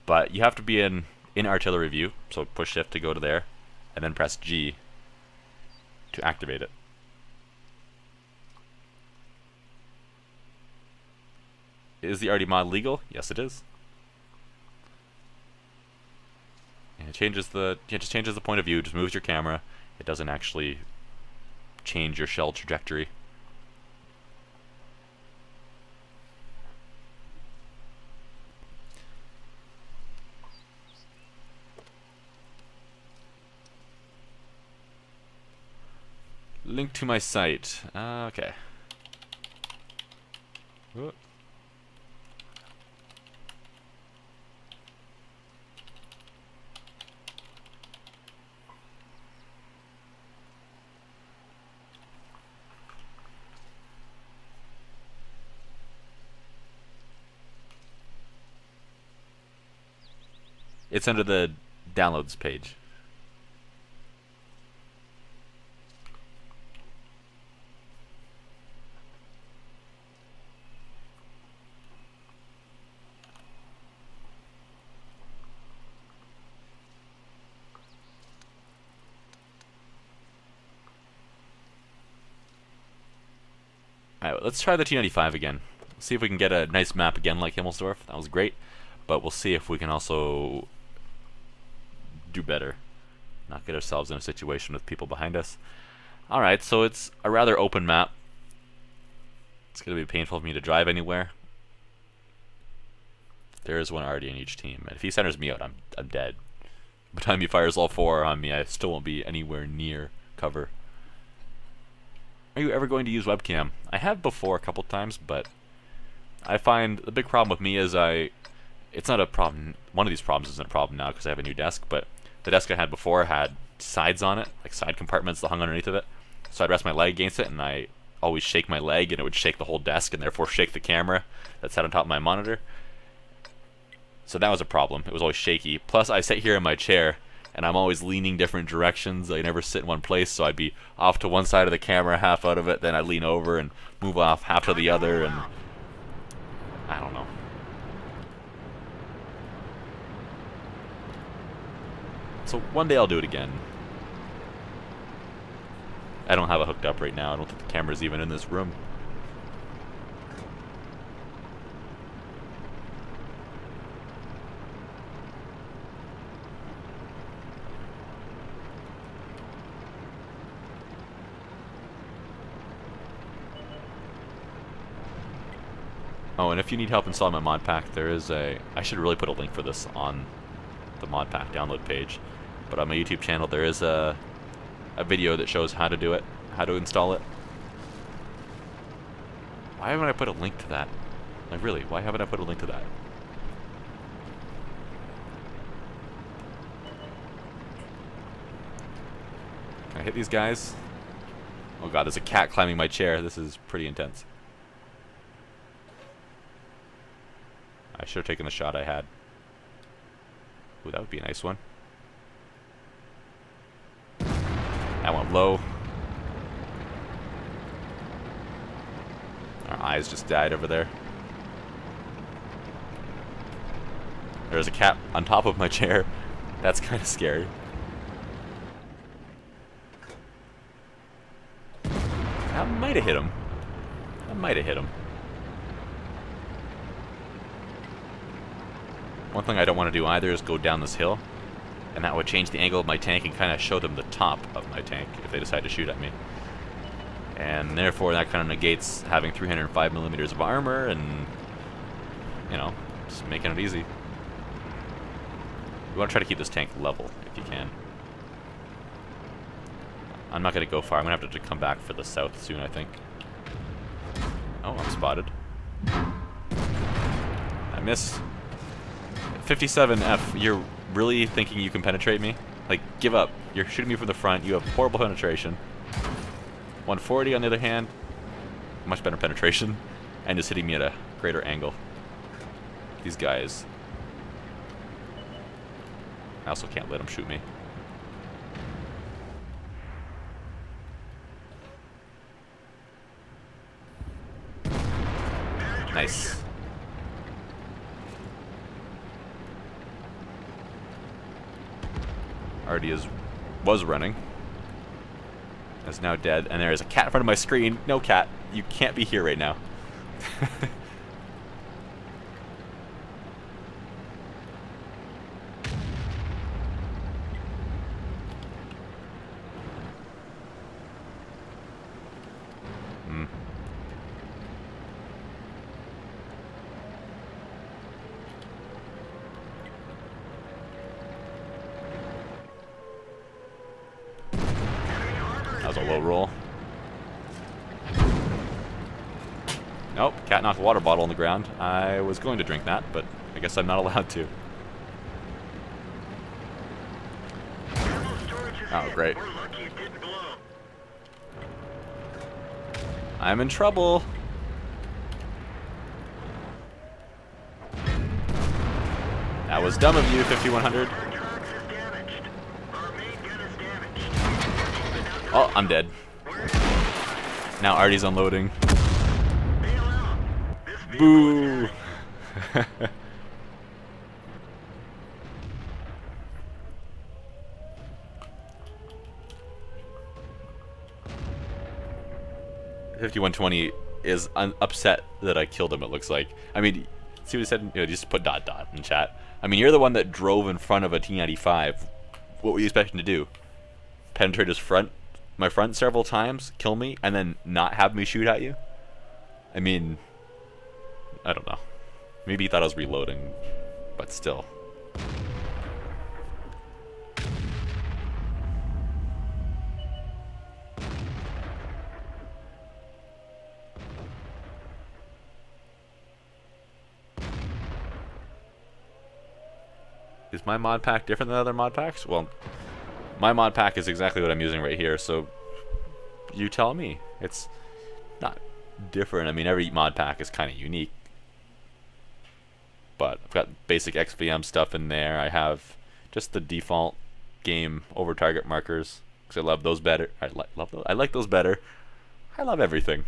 But you have to be in artillery view, so push shift to go to there, and then press G to activate it. Is the RD mod legal? Yes, it is. And it changes just changes the point of view, just moves your camera. It doesn't actually change your shell trajectory. Link to my site. Okay. Whoop. It's under the downloads page. Alright, let's try the T95 again. See if we can get a nice map again like Himmelsdorf. That was great. But we'll see if we can also do better. Not get ourselves in a situation with people behind us. Alright, so it's a rather open map. It's going to be painful for me to drive anywhere. There is one already in each team. And if he centers me out, I'm dead. By the time he fires all 4 on me, I still won't be anywhere near cover. Are you ever going to use webcam? I have before a couple times, but I find the big problem with me is it's not a problem. One of these problems isn't a problem now because I have a new desk, but the desk I had before had sides on it, like side compartments that hung underneath of it. So I'd rest my leg against it, and I always shake my leg, and it would shake the whole desk, and therefore shake the camera that sat on top of my monitor. So that was a problem. It was always shaky. Plus, I sit here in my chair, and I'm always leaning different directions. I never sit in one place, so I'd be off to one side of the camera, half out of it, then I'd lean over and move off half to the other, and I don't know. So one day I'll do it again. I don't have it hooked up right now. I don't think the camera's even in this room. Oh, and if you need help installing my mod pack, there is a... I should really put a link for this on the mod pack download page. But on my YouTube channel, there is a video that shows how to do it, how to install it. Why haven't I put a link to that? Like, really, why haven't I put a link to that? Can I hit these guys? Oh god, there's a cat climbing my chair. This is pretty intense. I should have taken the shot I had. Ooh, that would be a nice one. That went low. Our eyes just died over there. There's a cat on top of my chair. That's kind of scary. That might have hit him. That might have hit him. One thing I don't want to do either is go down this hill, and that would change the angle of my tank and kind of show them the top of my tank if they decide to shoot at me. And therefore that kind of negates having 305 millimeters of armor and, you know, just making it easy. You want to try to keep this tank level if you can. I'm not going to go far. I'm going to have to come back for the south soon, I think. Oh, I'm spotted. I missed. 57F, you're really thinking you can penetrate me? Like, give up. You're shooting me from the front. You have horrible penetration. 140, on the other hand, much better penetration, and just hitting me at a greater angle. These guys. I also can't let them shoot me. Nice. Already was running. Is now dead, and there is a cat in front of my screen. No, cat, you can't be here right now. That was a low roll. Nope, cat knocked a water bottle on the ground. I was going to drink that, but I guess I'm not allowed to. Oh, great. I'm in trouble. That was dumb of you, 5100. Oh, I'm dead. Now Artie's unloading. Boo! $5120 is upset that I killed him, it looks like. I mean, see what he said? You know, just put ... in chat. I mean, you're the one that drove in front of a T-95. What were you expecting to do? Penetrate his front? My front several times, kill me, and then not have me shoot at you? I mean, I don't know. Maybe he thought I was reloading, but still. Is my mod pack different than other mod packs? Well, my mod pack is exactly what I'm using right here, so you tell me. It's not different. I mean, every mod pack is kind of unique. But I've got basic XVM stuff in there. I have just the default game over target markers because I love those better. I like those better. I love everything.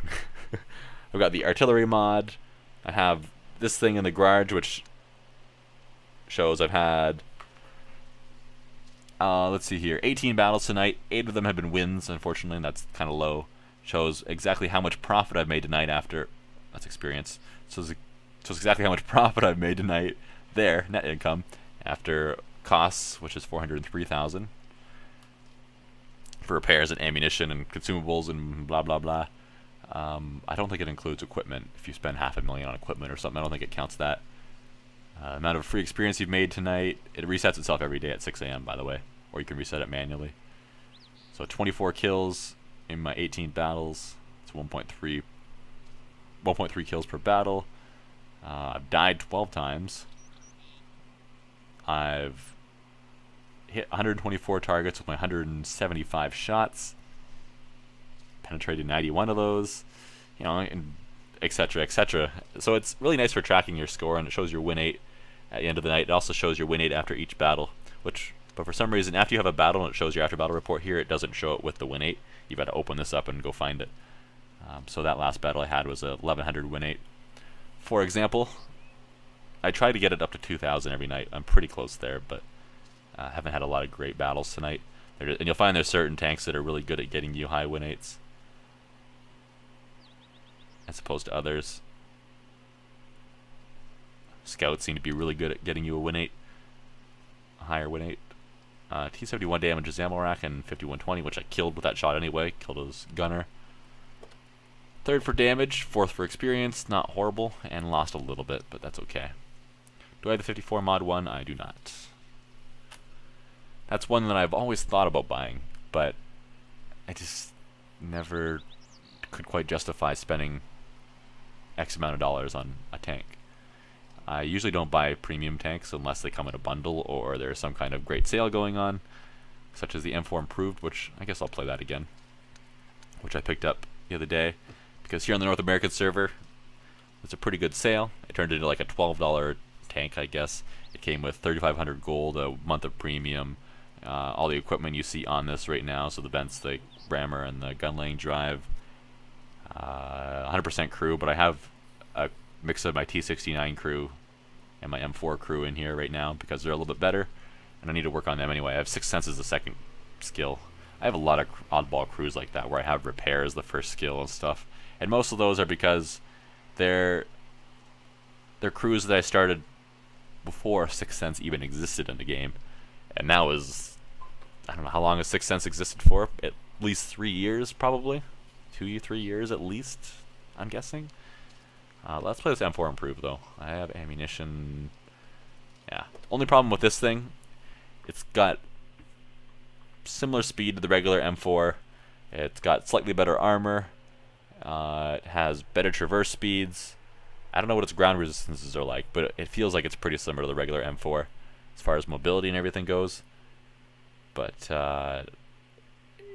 I've got the artillery mod. I have this thing in the garage which shows I've had Let's see here. 18 battles tonight. 8 of them have been wins, unfortunately, and that's kind of low. Shows exactly how much profit I've made tonight after... That's experience. Shows exactly how much profit I've made tonight. There, net income. After costs, which is 403,000. For repairs and ammunition and consumables and blah, blah, blah. I don't think it includes equipment. If you spend $500,000 on equipment or something, I don't think it counts that. Amount of free experience you've made tonight. It resets itself every day at 6 a.m., by the way. Or you can reset it manually. So 24 kills in my 18 battles. It's 1.3 kills per battle. I've died 12 times. I've hit 124 targets with my 175 shots. Penetrated 91 of those. You know, and etc., etc. So it's really nice for tracking your score, and it shows your win rate at the end of the night. It also shows your win rate after each battle, but for some reason, after you have a battle and it shows your after battle report here, it doesn't show it with the win rate. You've got to open this up and go find it. So that last battle I had was a 1100 win rate. For example, I try to get it up to 2000 every night. I'm pretty close there, but haven't had a lot of great battles tonight. And you'll find there's certain tanks that are really good at getting you high win rates, as opposed to others. Scouts seem to be really good at getting you a win rate, a higher win rate. T-71 damages ammo rack and 5120, which I killed with that shot anyway. Killed his gunner. 3rd for damage, 4th for experience. Not horrible, and lost a little bit, but that's okay. Do I have the 54 mod 1? I do not. That's one that I've always thought about buying, but I just never could quite justify spending X amount of dollars on a tank. I usually don't buy premium tanks unless they come in a bundle or there's some kind of great sale going on, such as the M4 Improved, which I guess I'll play that again, which I picked up the other day because here on the North American server it's a pretty good sale. It turned into like a $12 tank, I guess. It came with 3,500 gold, a month of premium, all the equipment you see on this right now, so the vents, the rammer, and the gun laying drive. 100% crew, but I have a mix of my T69 crew and my M4 crew in here right now because they're a little bit better, and I need to work on them anyway. I have 6 senses the second skill. I have a lot of oddball crews like that where I have repairs the first skill and stuff, and most of those are because they're crews that I started before 6th Sense even existed in the game, and now is, I don't know how long a 6th Sense existed for, at least 3 years probably, 2-3 years at least, I'm guessing. Let's play this M4 Improved though. I have ammunition. Yeah, only problem with this thing, it's got similar speed to the regular M4. It's got slightly better armor. It has better traverse speeds. I don't know what its ground resistances are like, but it feels like it's pretty similar to the regular M4 as far as mobility and everything goes. But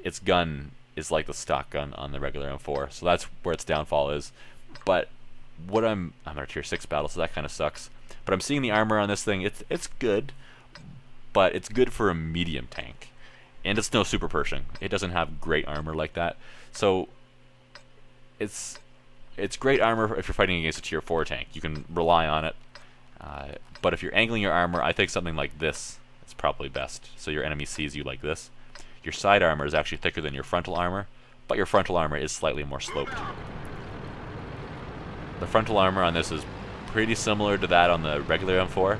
its gun is like the stock gun on the regular M4, so that's where its downfall is. But what I'm at a tier 6 battle, so that kind of sucks. But I'm seeing the armor on this thing. It's good, but it's good for a medium tank, and it's no super Pershing. It doesn't have great armor like that, so it's great armor if you're fighting against a tier 4 tank. You can rely on it. But if you're angling your armor, I think something like this is probably best. So your enemy sees you like this. Your side armor is actually thicker than your frontal armor, but your frontal armor is slightly more sloped. The frontal armor on this is pretty similar to that on the regular M4,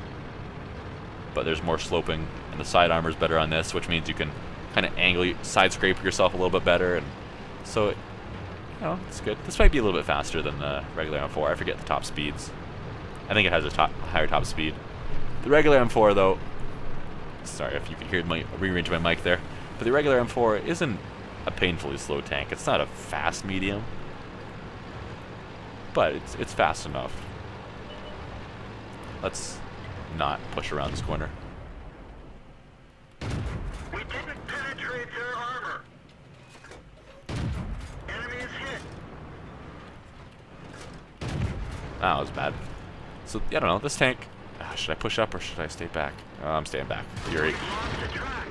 but there's more sloping, and the side armor is better on this, which means you can kind of angle, side scrape yourself a little bit better, and so it's good. This might be a little bit faster than the regular M4. I forget the top speeds. I think it has a higher top speed. The regular M4 though, sorry if you could hear my rearrange my mic there, but the regular M4 isn't a painfully slow tank. It's not a fast medium, but it's fast enough. Let's not push around this corner. We didn't penetrate their armor. Enemy is hit. That was bad. So, I don't know, this tank, should I push up or should I stay back? I'm staying back. Fury. Lost the track.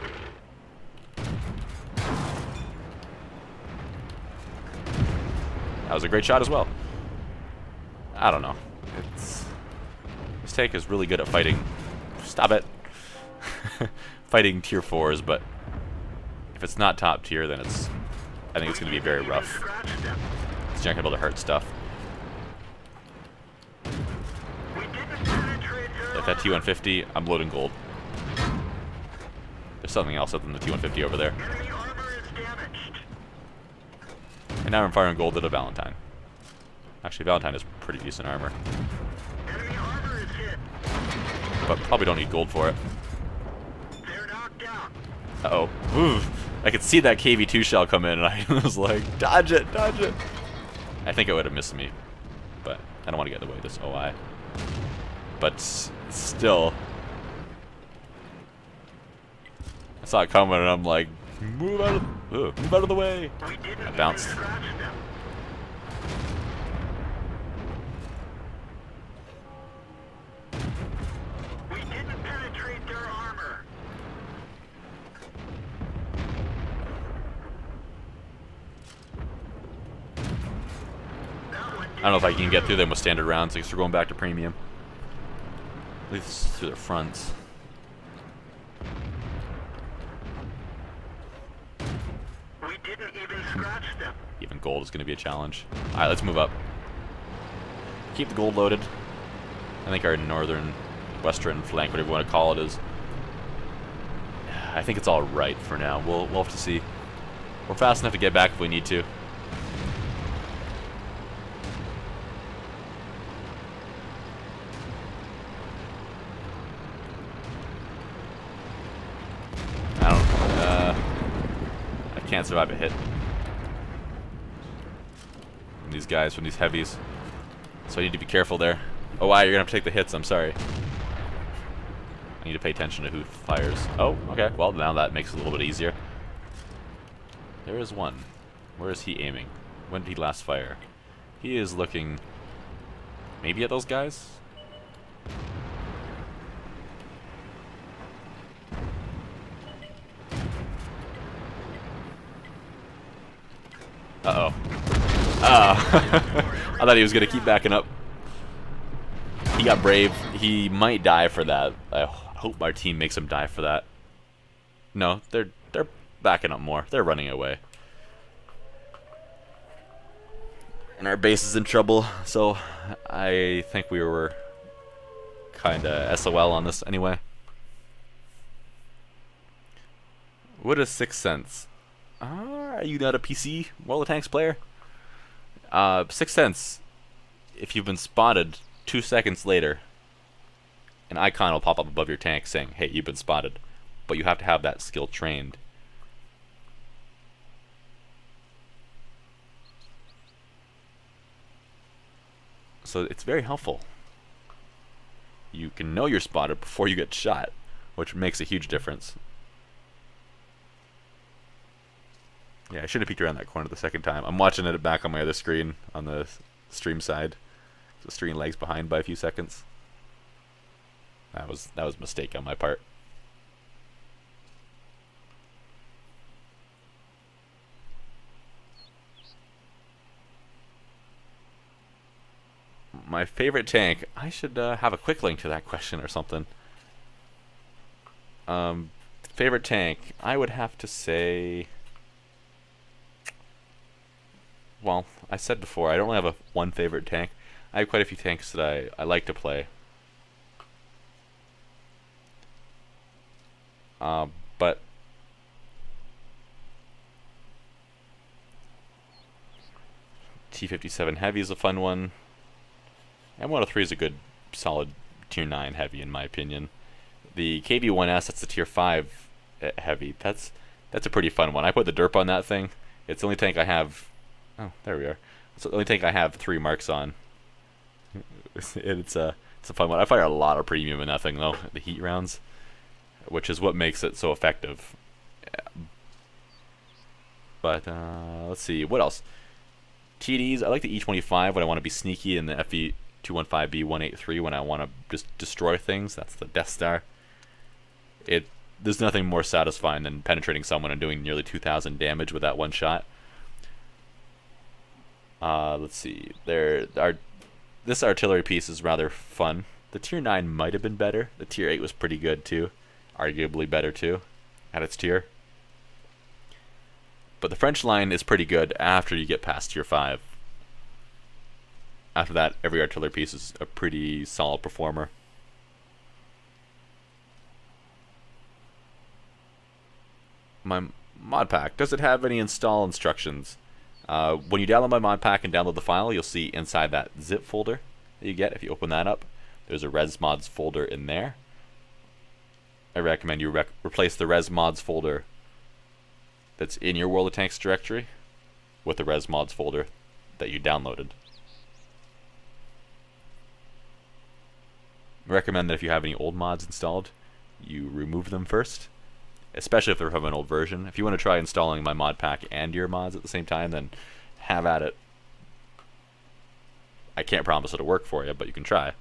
That was a great shot as well. I don't know. This tank is really good at fighting. Stop it. fighting tier 4s, but if it's not top tier, then I think it's going to be very rough. Scratch them. It's not going to be able to hurt stuff. We didn't penetrate their If that T-150, I'm loading gold. There's something else other than the T-150 over there. enemy armor is damaged. And now I'm firing gold at a Valentine. Actually, Valentine is pretty decent armor, Enemy armor is hit. but probably don't need gold for it. They're knocked down. Uh-oh. Ooh. I could see that KV-2 shell come in, and I was like, dodge it, dodge it. I think it would have missed me, but I don't want to get in the way of this OI. But still, I saw it coming, and I'm like, move out of the way. We didn't I bounced. even scratch them. We didn't penetrate their armor. That one I don't know if I can get through them with standard rounds, because we're going back to premium. At least through their fronts. we didn't even scratch them. Even gold is going to be a challenge. Alright, let's move up. Keep the gold loaded. I think our northern, western flank, whatever you want to call it, is... I think it's all right for now. We'll have to see. We're fast enough to get back if we need to. I can't survive a hit from these guys, from these heavies. So I need to be careful there. Oh wow, you're gonna have to take the hits, I'm sorry. I need to pay attention to who fires. Oh, okay, well now that makes it a little bit easier. There is one. Where is he aiming? When did he last fire? He is looking maybe at those guys? Uh-oh. I thought he was going to keep backing up. He got brave. He might die for that. I hope our team makes him die for that. No, they're backing up more. They're running away. And our base is in trouble, so I think we were kind of SOL on this anyway. What is 6 cents? Are you not a PC World of Tanks player? 6 cents. If you've been spotted 2 seconds later, an icon will pop up above your tank saying, hey, you've been spotted. But you have to have that skill trained. So it's very helpful. You can know you're spotted before you get shot, which makes a huge difference. Yeah, I should have peeked around that corner the second time. I'm watching it back on my other screen, on the stream side. The stream lags behind by a few seconds. That was a mistake on my part. My favorite tank. I should have a quick link to that question or something. Favorite tank. I would have to say... Well, I said before, I don't really have one favorite tank. I have quite a few tanks that I like to play. But T-57 Heavy is a fun one. M103 is a good, solid Tier 9 Heavy, in my opinion. The KV-1S, that's the Tier 5 Heavy. That's a pretty fun one. I put the derp on that thing. It's the only tank I have... Oh, there we are. It's the only tank I have 3 marks on. It's a fun one. I fire a lot of premium in that thing, though, the heat rounds, which is what makes it so effective. Yeah. But, let's see. What else? TDs. I like the E25 when I want to be sneaky, and the FE215B183 when I want to just destroy things. That's the Death Star. There's nothing more satisfying than penetrating someone and doing nearly 2,000 damage with that one shot. Let's see. This artillery piece is rather fun. The Tier 9 might have been better. The Tier 8 was pretty good too. arguably better too, at its tier. But the French line is pretty good after you get past tier 5. After that, every artillery piece is a pretty solid performer. My mod pack, does it have any install instructions? When you download my mod pack and download the file, you'll see inside that zip folder that you get, if you open that up, there's a res mods folder in there. I recommend you replace the res mods folder that's in your World of Tanks directory with the res mods folder that you downloaded. I recommend that if you have any old mods installed, you remove them first, especially if they're from an old version. If you want to try installing my mod pack and your mods at the same time, then have at it. I can't promise it'll work for you, but you can try.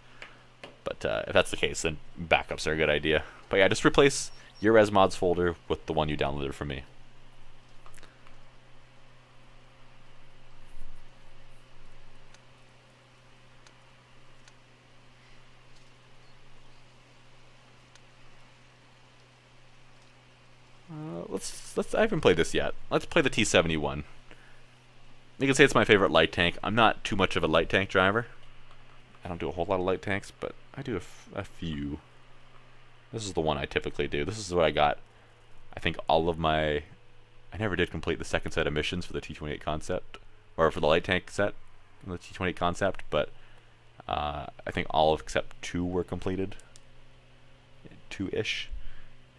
But if that's the case, then backups are a good idea. But yeah, just replace your res mods folder with the one you downloaded from me. I haven't played this yet. Let's play the T-71. You can say it's my favorite light tank. I'm not too much of a light tank driver. I don't do a whole lot of light tanks, but I do a few. This is the one I typically do. This is what I got. I think all of my... I never did complete the second set of missions for the T-28 concept, or for the light tank set, the T-28 concept, but I think all except 2 were completed. 2-ish.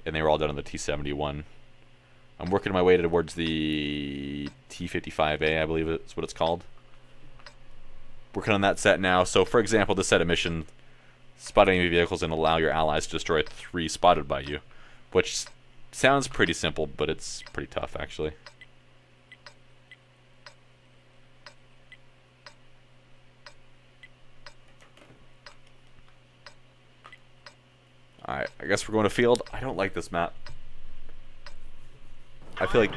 And they were all done on the T-71. I'm working my way towards the T-55A, I believe it's what it's called. Working on that set now. So, for example, this set of mission, spot enemy vehicles and allow your allies to destroy 3 spotted by you, which sounds pretty simple, but it's pretty tough, actually. Alright, I guess we're going to field. I don't like this map. I feel like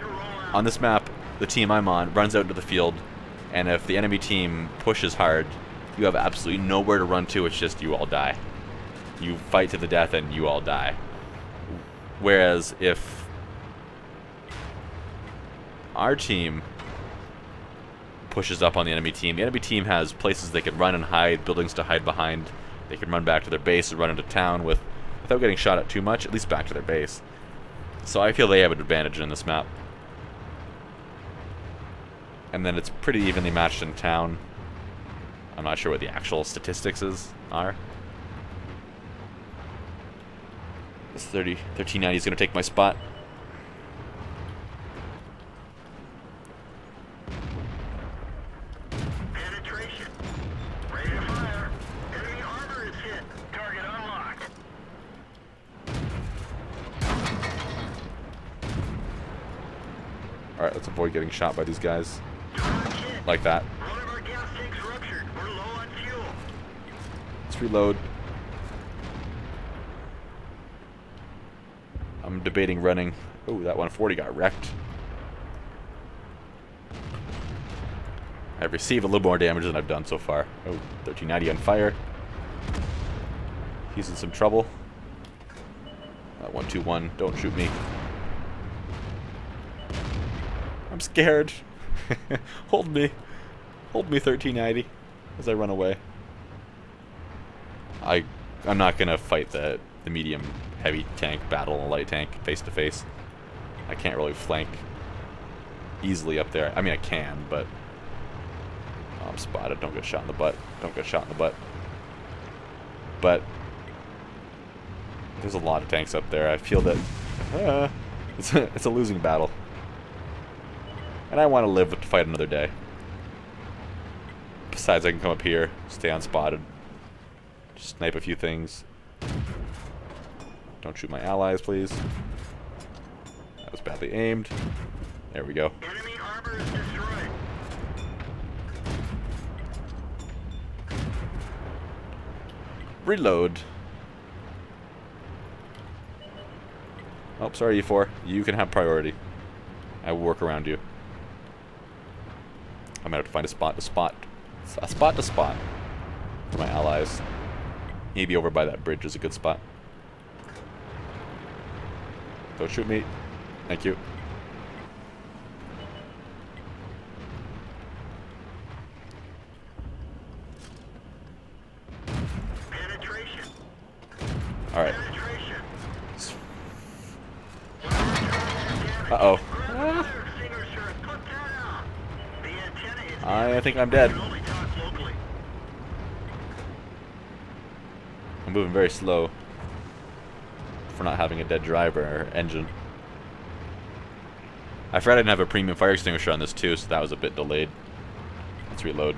on this map, the team I'm on runs out into the field, and if the enemy team pushes hard, you have absolutely nowhere to run to. It's just you all die. You fight to the death and you all die. Whereas if our team pushes up on the enemy team has places they can run and hide, buildings to hide behind. They can run back to their base and run into town without getting shot at too much, at least back to their base. So I feel they have an advantage in this map. And then it's pretty evenly matched in town. I'm not sure what the actual statistics are. This 1390 is going to take my spot. Penetration. Ready to fire. Enemy armor is hit. Target unlocked. Alright, let's avoid getting shot by these guys. Like that. One of our gas tanks ruptured. We're low on fuel. Let's reload. I'm debating running. Oh, that 140 got wrecked. I've received a little more damage than I've done so far. Oh, 1390 on fire. He's in some trouble. 121, don't shoot me. I'm scared. Hold me. Hold me, 1390, as I run away. I'm not going to fight the medium heavy tank battle, a light tank face to face. I can't really flank easily up there. I mean, I can, but I'm spotted. Don't get shot in the butt. Don't get shot in the butt. But there's a lot of tanks up there. I feel that it's a losing battle. And I want to live to fight another day. Besides, I can come up here, stay unspotted, just snipe a few things. Don't shoot my allies, please. That was badly aimed. There we go. Enemy armor is destroyed. Reload. Oh, sorry, E4. You can have priority. I will work around you. I'm gonna have to find a spot to spot for my allies. Maybe over by that bridge is a good spot. Don't shoot me. Thank you. Penetration. Alright. Penetration. Uh-oh. Extinguisher, put that out. The antenna is I think I'm dead. only talk locally. I'm moving very slow for not having a dead driver or engine. I forgot I didn't have a premium fire extinguisher on this too, so that was a bit delayed. Let's reload.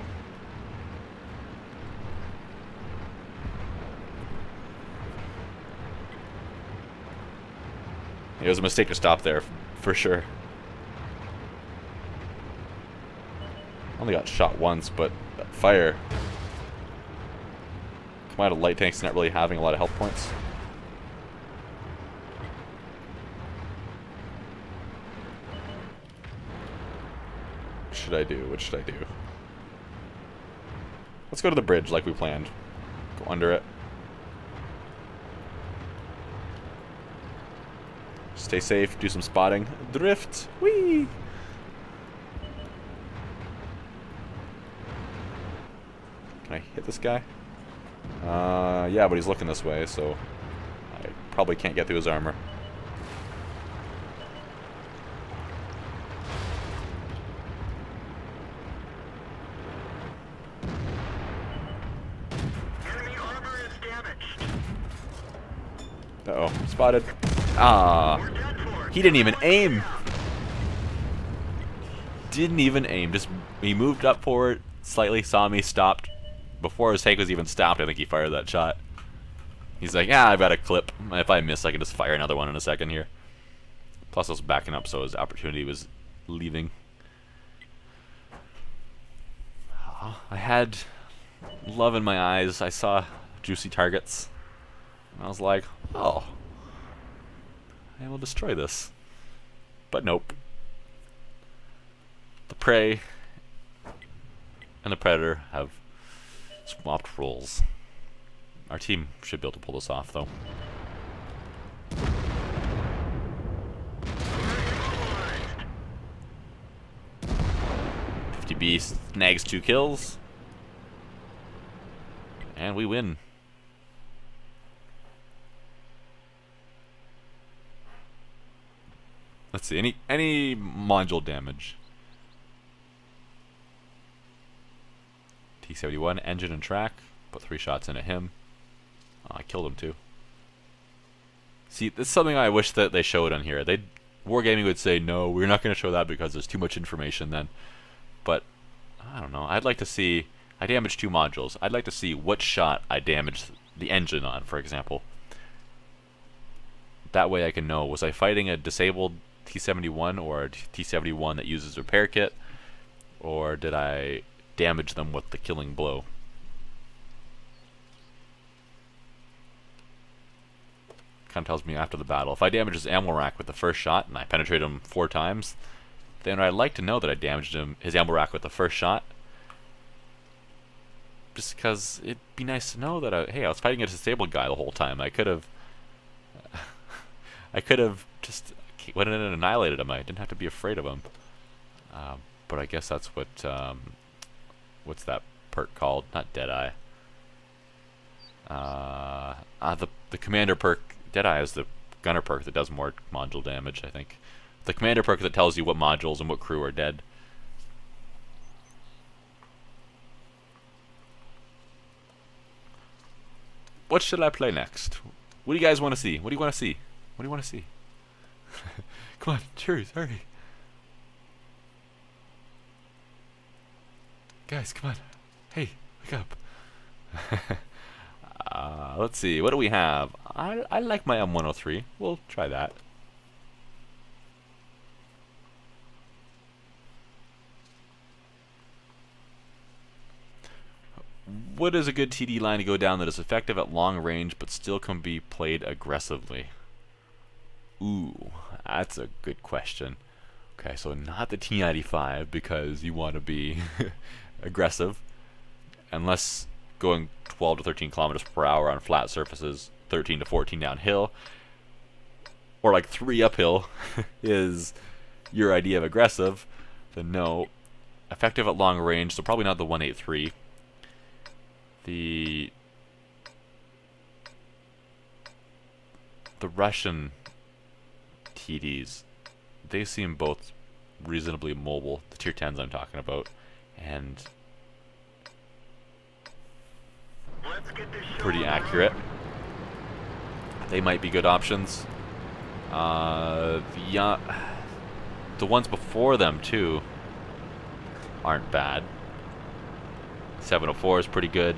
It was a mistake to stop there, for sure. Only got shot once, but that fire. Come out of light tanks not really having a lot of health points. What should I do? What should I do? Let's go to the bridge like we planned. Go under it. Stay safe, do some spotting. Drift! Whee! Can I hit this guy? Yeah, but he's looking this way, so I probably can't get through his armor. Enemy armor is damaged. Uh-oh, spotted. Ah, We're dead for it. he didn't even aim. Didn't even aim. Just he moved up forward slightly, saw me, stopped. Before his tank was even stopped, I think he fired that shot. He's like, yeah, I've got a clip. If I miss, I can just fire another one in a second here. Plus, I was backing up, so his opportunity was leaving. I had love in my eyes. I saw juicy targets. And I was like, oh, I will destroy this. But nope. The prey and the predator have swapped roles. Our team should be able to pull this off, though. 50B snags 2 kills. And we win. Let's see, any module damage. T-71, engine and track. Put 3 shots into him. Oh, I killed him too. See, this is something I wish that they showed on here. Wargaming would say, no, we're not going to show that because there's too much information then. But, I don't know. I'd like to see... I damaged 2 modules. I'd like to see what shot I damaged the engine on, for example. That way I can know, was I fighting a disabled T-71 or a T-71 that uses repair kit? Or did I damage them with the killing blow? Kind of tells me after the battle. If I damage his ammo rack with the first shot and I penetrate him 4 times, then I'd like to know that I damaged his ammo rack with the first shot. Just because it'd be nice to know that hey, I was fighting a disabled guy the whole time. I could have just went in and annihilated him. I didn't have to be afraid of him. But I guess that's what what's that perk called? Not Deadeye. The commander perk. Deadeye is the gunner perk that does more module damage, I think. The commander perk that tells you what modules and what crew are dead. What should I play next? What do you guys want to see? What do you want to see? What do you want to see? Come on, cheers, hurry. Guys, come on. Hey, wake up. Let's see, what do we have? I like my M103. We'll try that. What is a good TD line to go down that is effective at long range but still can be played aggressively? Ooh, that's a good question. Okay, so not the T95 because you want to be aggressive. Unless going 12 to 13 kilometers per hour on flat surfaces, 13 to 14 downhill. or like 3 uphill is your idea of aggressive, then no. Effective at long range, so probably not the 183. The Russian TDs, they seem both reasonably mobile, the tier 10s I'm talking about, and Let's get this show pretty on the accurate. road. They might be good options. The ones before them too aren't bad. 704 is pretty good.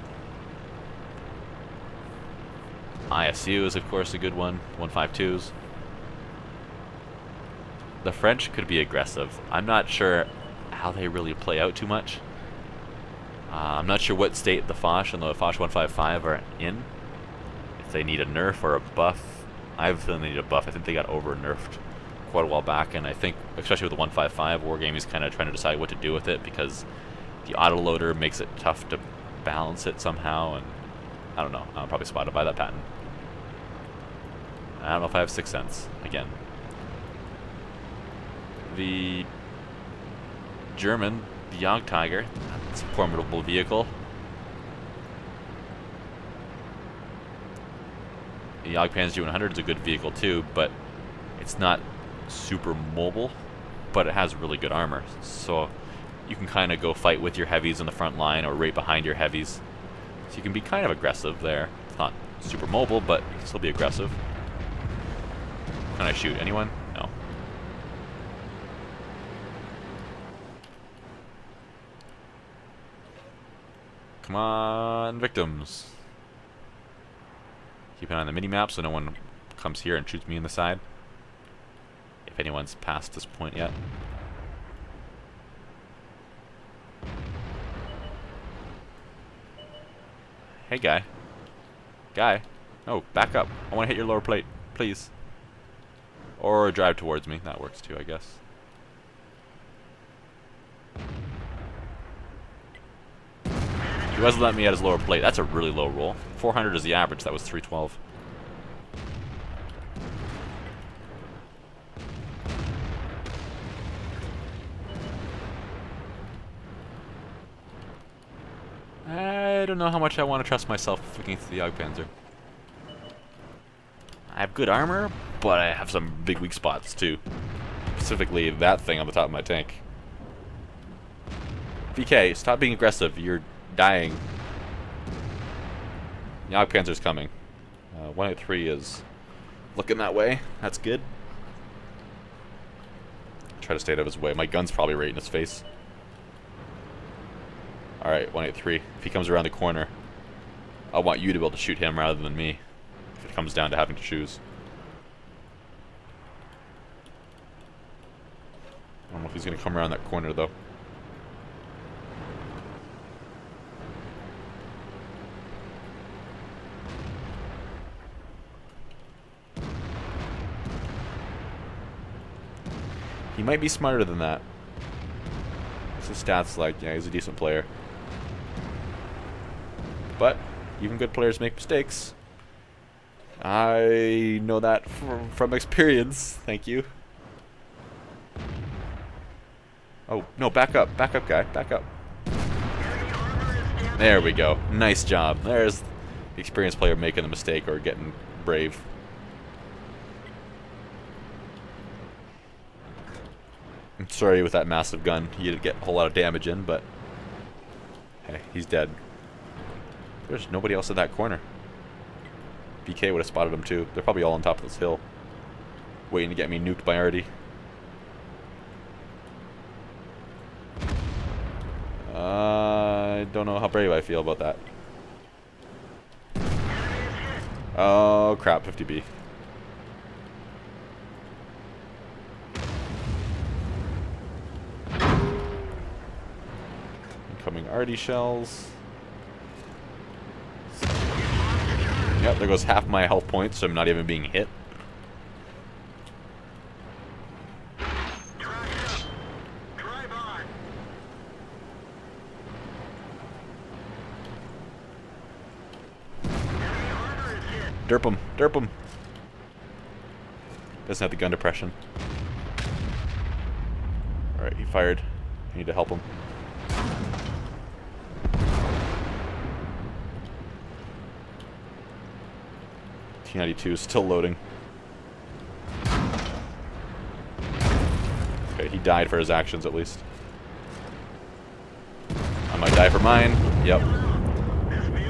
ISU is of course a good one. 152s. The French could be aggressive. I'm not sure how they really play out too much. I'm not sure what state the Foch and the Foch 155 are in. If they need a nerf or a buff. I have a feeling they need a buff. I think they got over-nerfed quite a while back, and I think, especially with the 155, Wargaming is kind of trying to decide what to do with it because the autoloader makes it tough to balance it somehow, and I don't know. I'm probably spotted by that pattern. I don't know if I have 6th sense again. The German, the Jagdtiger, it's a formidable vehicle. The Jagdpanzer G100 is a good vehicle too, but it's not super mobile, but it has really good armor. So you can kind of go fight with your heavies in the front line or right behind your heavies. So you can be kind of aggressive there. It's not super mobile, but you can still be aggressive. Can I shoot anyone? No. Come on, victims. Keep an eye on the mini-map so no one comes here and shoots me in the side. If anyone's past this point yet. Hey, guy. Guy. Oh, back up. I want to hit your lower plate, please. Or drive towards me. That works too, I guess. He wasn't letting me at his lower plate. That's a really low roll. 400 is the average. That was 312. I don't know how much I want to trust myself against the Jagdpanzer. I have good armor, but I have some big weak spots too. Specifically that thing on the top of my tank. VK, stop being aggressive. You're dying. Jagdpanzer's coming. 183 is looking that way. That's good. Try to stay out of his way. My gun's probably right in his face. Alright, 183. If he comes around the corner, I want you to be able to shoot him rather than me. If it comes down to having to choose. I don't know if he's going to come around that corner though. He might be smarter than that. What's his stats like? Yeah, he's a decent player. But even good players make mistakes. I know that from experience. Thank you. Oh, no, back up, guy. Back up. There we go. Nice job. There's the experienced player making a mistake or getting brave. I'm sorry with that massive gun. You didn't get a whole lot of damage in, but hey, he's dead. There's nobody else in that corner. BK would have spotted him too. They're probably all on top of this hill, waiting to get me nuked by Artie. I don't know how brave I feel about that. Oh crap, 50B. Incoming Artie shells. Yep, there goes half my health points, so I'm not even being hit. Drive on. Enemy armor is hit. Derp him, derp him. Doesn't have the gun depression. Alright, he fired. I need to help him. T-92 is still loading. Okay, he died for his actions at least. I might die for mine. Yep.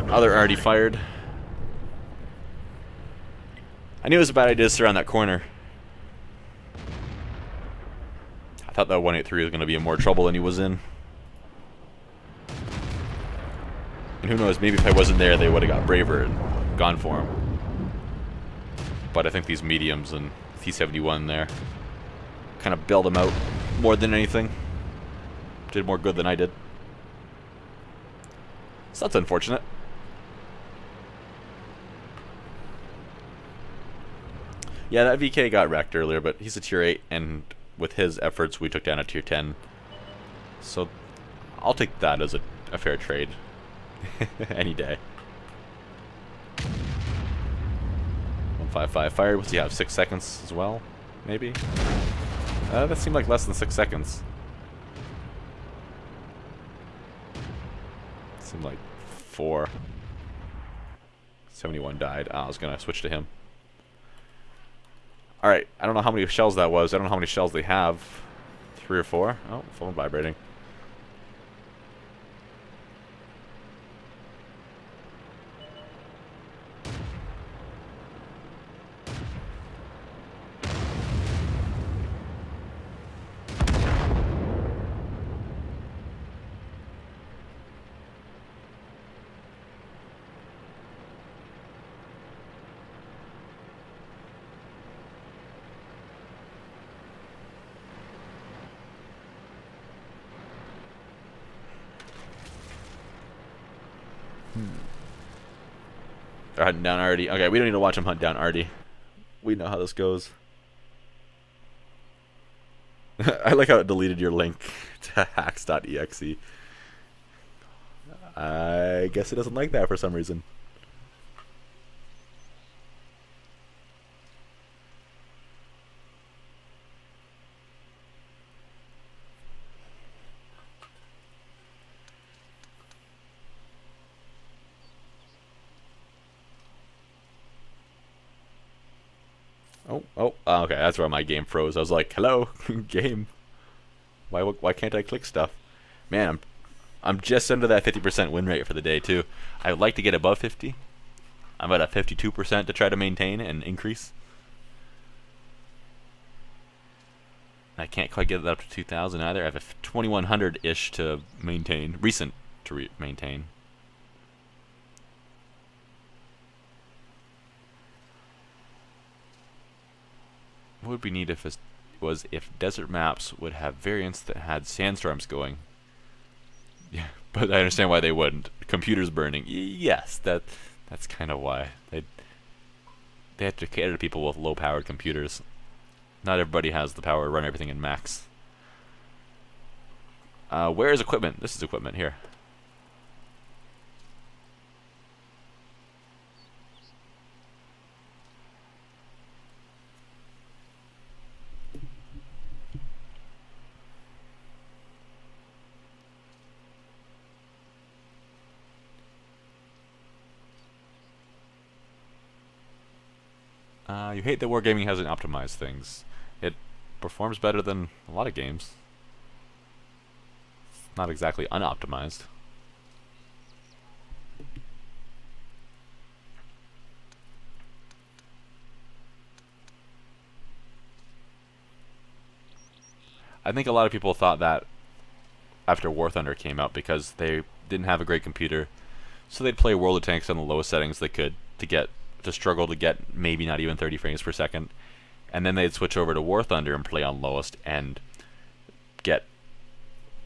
Other already fired. I knew it was a bad idea to surround that corner. I thought that 183 was going to be in more trouble than he was in. And who knows, maybe if I wasn't there, they would have got braver and gone for him. But I think these mediums and T-71 there kind of bailed him out more than anything. Did more good than I did. So that's unfortunate. Yeah, that VK got wrecked earlier, but he's a tier 8, and with his efforts, we took down a tier 10. So I'll take that as a fair trade. Any day. 155 fired. What's he have? 6 seconds as well? Maybe? That seemed like less than 6 seconds. Seemed like 4. 71 died. I was gonna switch to him. Alright, I don't know how many shells that was. I don't know how many shells they have. 3 or 4? Oh, phone vibrating. They're hunting down Artie. Okay, we don't need to watch them hunt down Artie. We know how this goes. I like how it deleted your link to hacks.exe. I guess it doesn't like that for some reason. Okay, that's where my game froze. I was like, hello, game. Why can't I click stuff? Man, I'm just under that 50% win rate for the day, too. I would like to get above 50. I'm at a 52% to try to maintain and increase. I can't quite get it up to 2,000 either. I have a 2,100-ish to maintain. Recent to maintain. What would be neat if it was if desert maps would have variants that had sandstorms going. Yeah, but I understand why they wouldn't. Computers burning. Yes, that's kind of why. They have to cater to people with low-powered computers. Not everybody has the power to run everything in max. Where is equipment? This is equipment here. You hate that Wargaming hasn't optimized things. It performs better than a lot of games. It's not exactly unoptimized. I think a lot of people thought that after War Thunder came out because they didn't have a great computer, so they'd play World of Tanks on the lowest settings they could to struggle to get maybe not even 30 frames per second, and then they'd switch over to War Thunder and play on lowest and get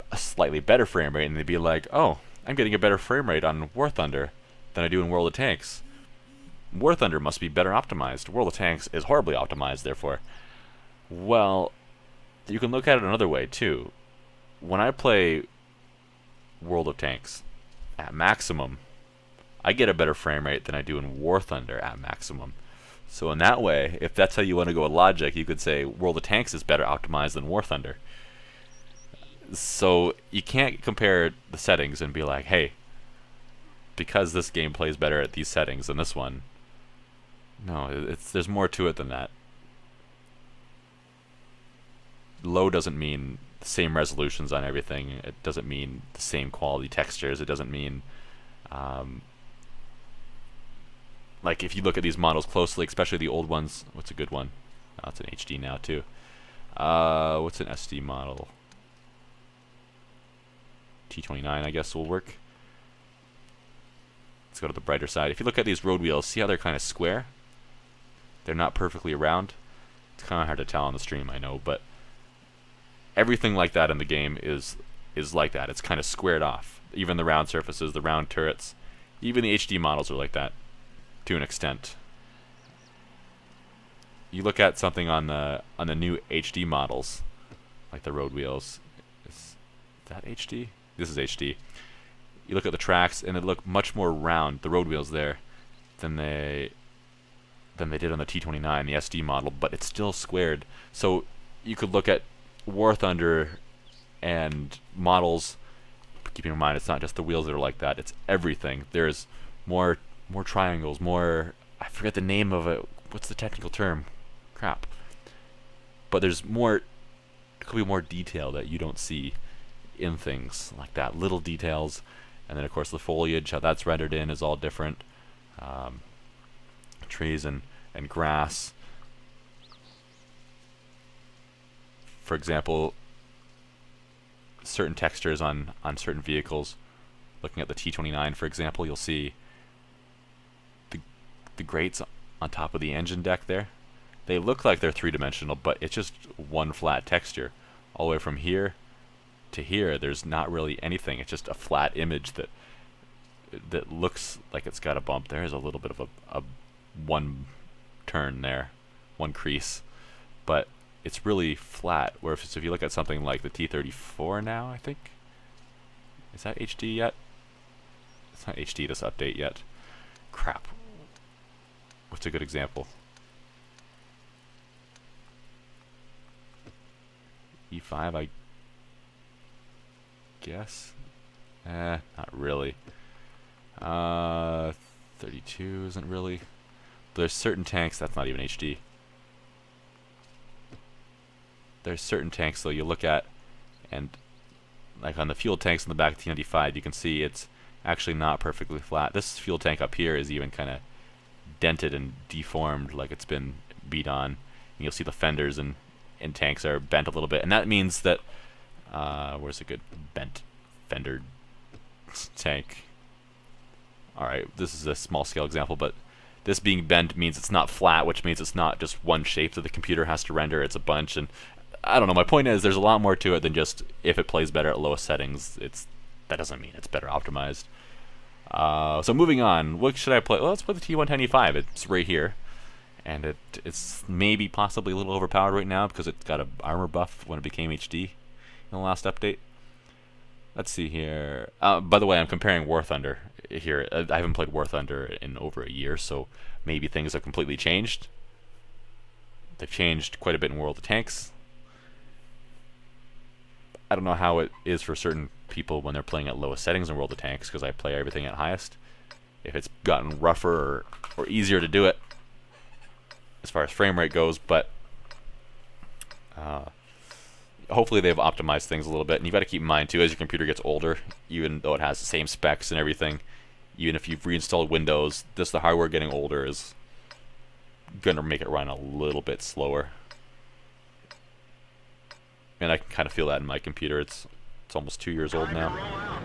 a slightly better frame rate, and they'd be like, oh, I'm getting a better frame rate on War Thunder than I do in World of Tanks. War Thunder must be better optimized. World of Tanks is horribly optimized, therefore. Well, you can look at it another way, too. When I play World of Tanks at maximum, I get a better frame rate than I do in War Thunder at maximum. So in that way, if that's how you want to go with logic, you could say World of Tanks is better optimized than War Thunder. So you can't compare the settings and be like, hey, because this game plays better at these settings than this one. No, there's more to it than that. Low doesn't mean the same resolutions on everything. It doesn't mean the same quality textures. It doesn't mean like if you look at these models closely, especially the old ones. What's a good one? Oh, it's an HD now too. What's an SD model? T29, I guess, will work. Let's go to the brighter side. If you look at these road wheels, see how they're kind of square? They're not perfectly round. It's kind of hard to tell on the stream, I know, but everything like that in the game is like that. It's kind of squared off. Even the round surfaces, the round turrets, even the HD models are like that to an extent. You look at something on the new HD models, like the road wheels. Is that HD? This is HD. You look at the tracks, and they look much more round, the road wheels there, than they did on the T29, the SD model, but it's still squared. So you could look at War Thunder and models, keeping in mind it's not just the wheels that are like that, it's everything. There's more triangles, more, I forget the name of it, what's the technical term? Crap. But there's more, there could be more detail that you don't see in things like that, little details. And then of course the foliage, how that's rendered in is all different. Trees and grass. For example, certain textures on certain vehicles. Looking at the T29, for example, you'll see the grates on top of the engine deck there. They look like they're three-dimensional, but it's just one flat texture. All the way from here to here, there's not really anything. It's just a flat image that looks like it's got a bump. There is a little bit of a one turn there, one crease, but it's really flat. Whereas if you look at something like the T34 now, I think, is that HD yet? It's not HD this update yet. Crap. What's a good example? E5, I guess. Not really. 32 isn't really. There's certain tanks that's not even HD. There's certain tanks though you look at, and like on the fuel tanks in the back of T95, you can see it's actually not perfectly flat. This fuel tank up here is even kind of dented and deformed, like it's been beat on. And you'll see the fenders and tanks are bent a little bit, and that means that where's a good bent fender tank? Alright, this is a small scale example, but this being bent means it's not flat, which means it's not just one shape that the computer has to render, it's a bunch. And I don't know, my point is there's a lot more to it than just if it plays better at lowest settings. That doesn't mean it's better optimized. So moving on, what should I play? Well, let's play the T110E5. It's right here, and it's maybe possibly a little overpowered right now because it's got an armor buff when it became HD in the last update. Let's see here. By the way, I'm comparing War Thunder here. I haven't played War Thunder in over a year, so maybe things have completely changed. They've changed quite a bit in World of Tanks. I don't know how it is for certain people when they're playing at lowest settings in World of Tanks, because I play everything at highest. If it's gotten rougher or easier to do it as far as frame rate goes, but hopefully they've optimized things a little bit. And you've got to keep in mind too, as your computer gets older, even though it has the same specs and everything, even if you've reinstalled Windows, the hardware getting older is gonna make it run a little bit slower. And I can kind of feel that in my computer. It's almost 2 years old now.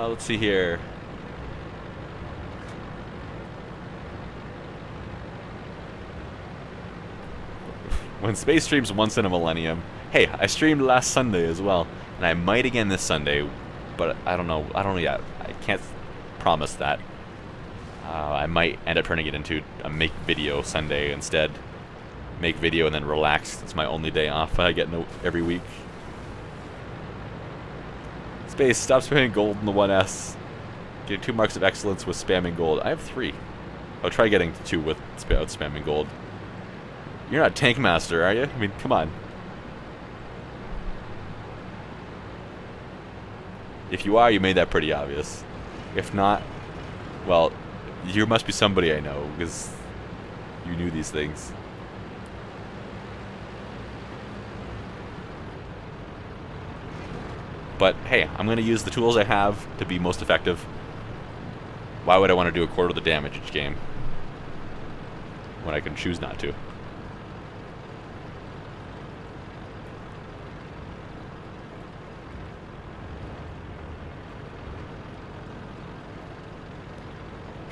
Let's see here. When space streams once in a millennium. Hey, I streamed last Sunday as well, and I might again this Sunday, but I don't know. I don't know yet. I can't promise that. I might end up turning it into a make video Sunday instead. Make video and then relax. It's my only day off I get every week. Space, stop spamming gold in the 1S. Get 2 marks of excellence with spamming gold. I have 3. I'll try getting 2 with spamming gold. You're not Tank Master, are you? I mean, come on. If you are, you made that pretty obvious. If not, well, you must be somebody I know, because you knew these things. But hey, I'm going to use the tools I have to be most effective. Why would I want to do a quarter of the damage each game when I can choose not to?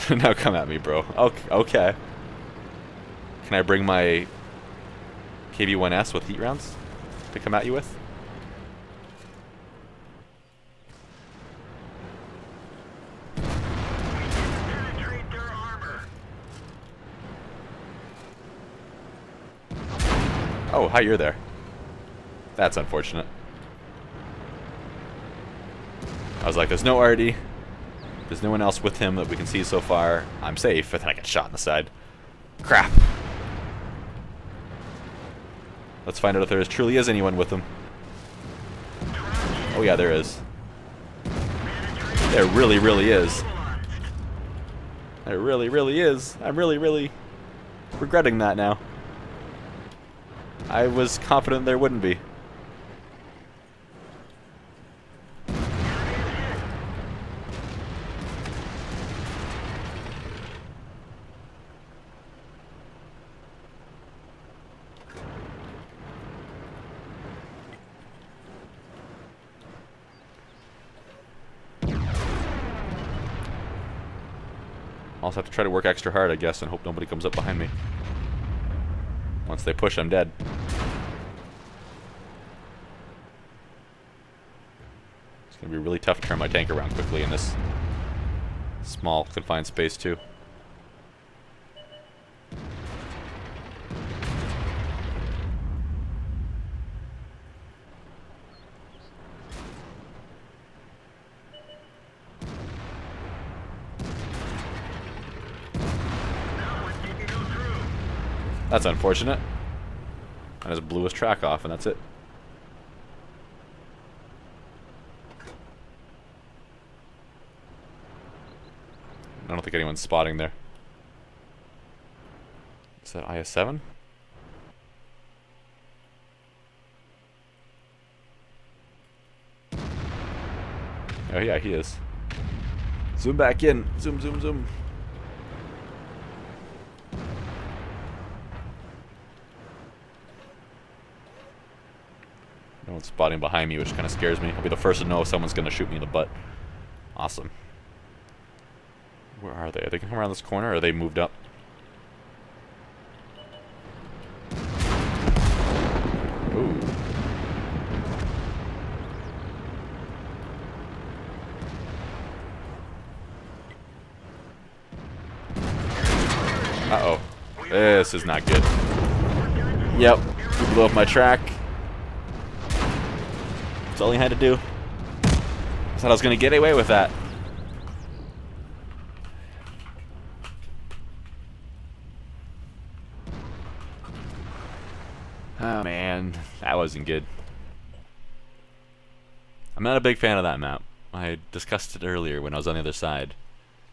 Now come at me, bro. Okay. Can I bring my KV-1S with heat rounds to come at you with? Penetrate their armor. Oh, hi, you're there. That's unfortunate. I was like, there's no Artie. There's no one else with him that we can see so far. I'm safe, and then I get shot in the side. Crap. Let's find out if there truly is anyone with him. Oh yeah, there is. There really, really is. There really, really is. I'm really, really regretting that now. I was confident there wouldn't be. I'll also have to try to work extra hard, I guess, and hope nobody comes up behind me. Once they push, I'm dead. It's going to be really tough to turn my tank around quickly in this small, confined space, too. That's unfortunate. I just blew his track off, and that's it. I don't think anyone's spotting there. Is that IS-7? Oh yeah, he is. Zoom back in. Zoom, zoom, zoom. No one's spotting behind me, which kind of scares me. I'll be the first to know if someone's going to shoot me in the butt. Awesome. Where are they? Are they going to come around this corner, or are they moved up? Ooh. Uh-oh. This is not good. Yep. You blew up my track. That's all he had to do. I thought I was going to get away with that. Oh man, that wasn't good. I'm not a big fan of that map. I discussed it earlier when I was on the other side.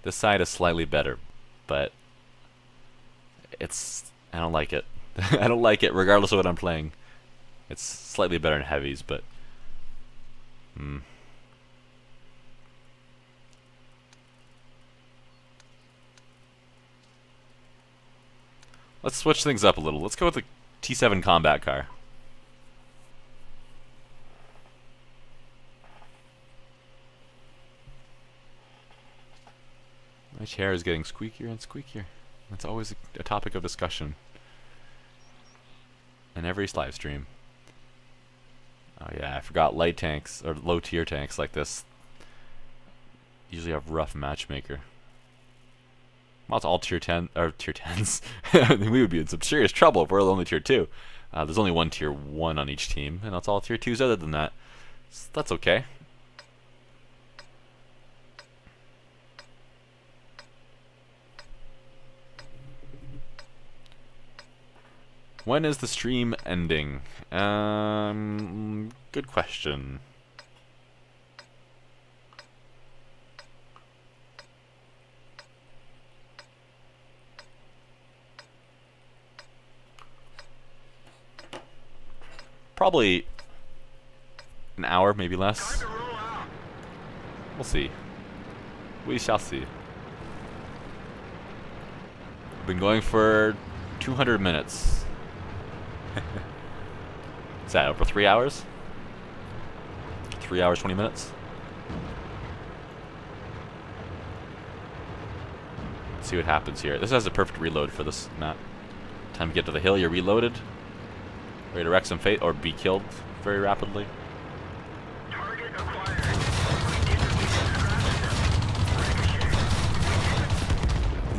This side is slightly better, but I don't like it. I don't like it regardless of what I'm playing. It's slightly better in heavies, but let's switch things up a little. Let's go with the T7 combat car. My chair is getting squeakier and squeakier. That's always a topic of discussion in every live stream. Oh yeah, I forgot light tanks, or low tier tanks like this usually have rough matchmaker. Well, it's all tier 10, or tier 10s. We would be in some serious trouble if we're only tier 2. There's only one tier 1 on each team, and it's all tier 2s other than that. So that's okay. When is the stream ending? Good question. Probably an hour, maybe less. Time to roll out. We'll see. We shall see. Been going for 200 minutes. Is that over 3 hours? 3 hours, 20 minutes? Let's see what happens here. This has a perfect reload for this map. Time to get to the hill, you're reloaded. Ready to wreck some fate or be killed very rapidly. Target acquired. We didn't even scratch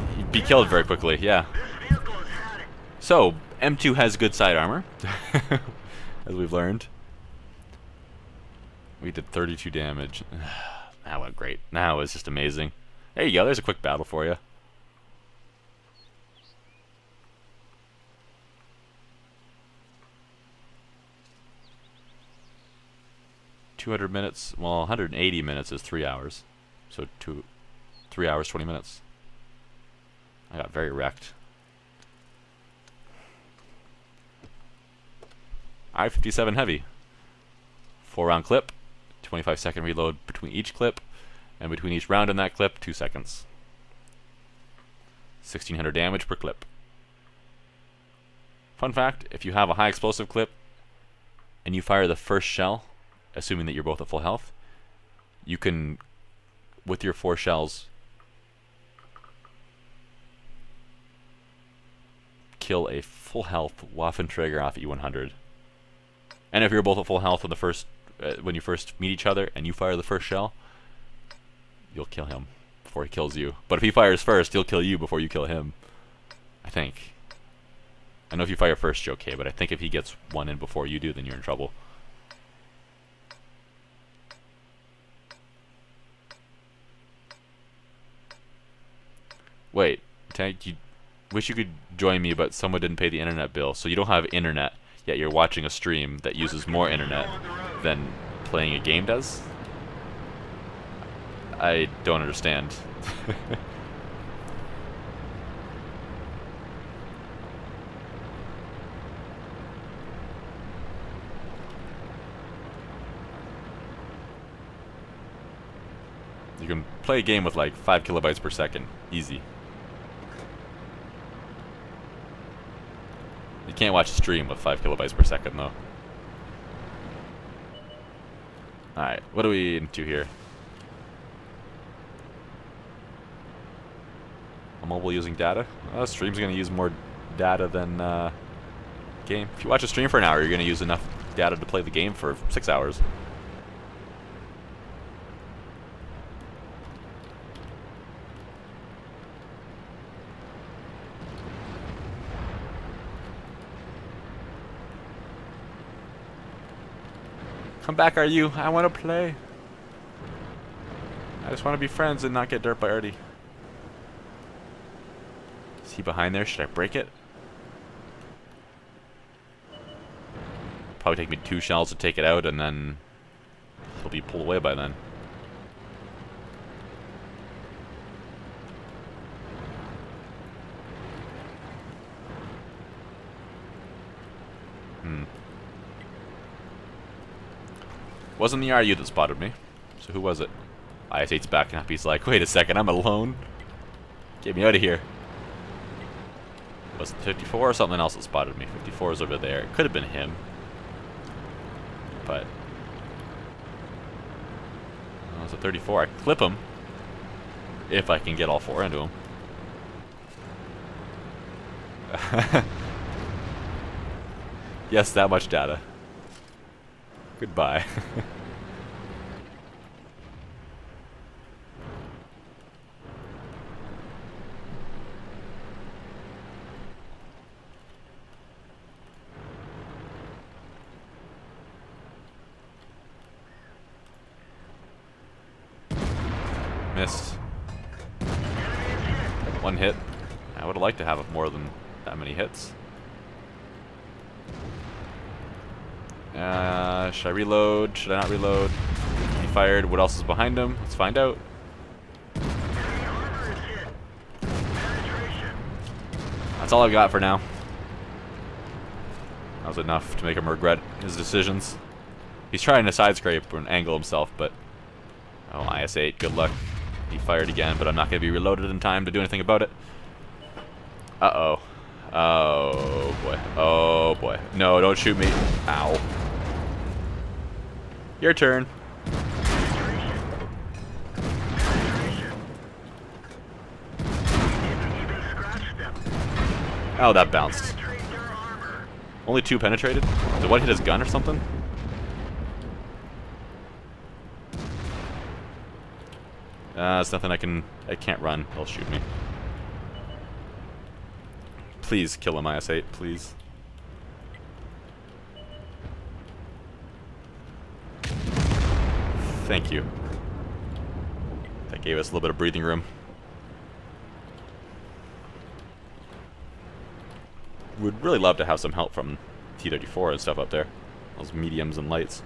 them. You'd be killed very quickly, yeah. This vehicle has had it. So, M2 has good side armor, as we've learned. We did 32 damage. That went great. Now it's just amazing. There you go, there's a quick battle for you. $200 minutes, well, 180 minutes is 3 hours. So 3 hours, 20 minutes. I got very wrecked. I-57 heavy. 4-round clip, 25-second reload between each clip, and between each round in that clip, 2 seconds. 1,600 damage per clip. Fun fact, if you have a high explosive clip and you fire the first shell, assuming that you're both at full health, you can, with your 4 shells, kill a full health Waffenträger off E100. And if you're both at full health in the first, when you first meet each other and you fire the first shell, you'll kill him before he kills you. But if he fires first, he'll kill you before you kill him. I think. I know if you fire first, you're okay, but I think if he gets one in before you do, then you're in trouble. Wait, Tank, you wish you could join me, but someone didn't pay the internet bill, so you don't have internet, yet you're watching a stream that uses more internet than playing a game does? I don't understand. You can play a game with like 5 kilobytes per second. Easy. You can't watch a stream with 5 kilobytes per second though. Alright, what are we into here? A mobile using data? Stream's gonna use more data than game. If you watch a stream for an hour, you're gonna use enough data to play the game for 6 hours. Come back, are you? I want to play. I just want to be friends and not get dirt by Erdy. Is he behind there? Should I break it? Probably take me 2 shells to take it out, and then he'll be pulled away by then. Wasn't the RU that spotted me. So who was it? IS-8's backing up. He's like, wait a second, I'm alone? Get me out of here. Was it 54 or something else that spotted me? 54 is over there. It could have been him. But... oh, it's a 34. I clip him. If I can get all 4 into him. Yes, that much data. Goodbye. Missed. 1 hit. I would have liked to have more than that many hits. Should I reload? Should I not reload? He fired. What else is behind him? Let's find out. Enemy armor is hit. Penetration. That's all I've got for now. That was enough to make him regret his decisions. He's trying to side scrape and angle himself, but... Oh, IS-8, good luck. He fired again, but I'm not going to be reloaded in time to do anything about it. Uh-oh. Oh, boy. Oh, boy. No, don't shoot me. Ow. Your turn. Even scratched them. Oh, that bounced. Penetrate their armor. Only 2 penetrated? Did one hit his gun or something? It's nothing I can't run. They'll shoot me. Please kill him, IS-8, please. Thank you. That gave us a little bit of breathing room. Would really love to have some help from T-34 and stuff up there. Those mediums and lights.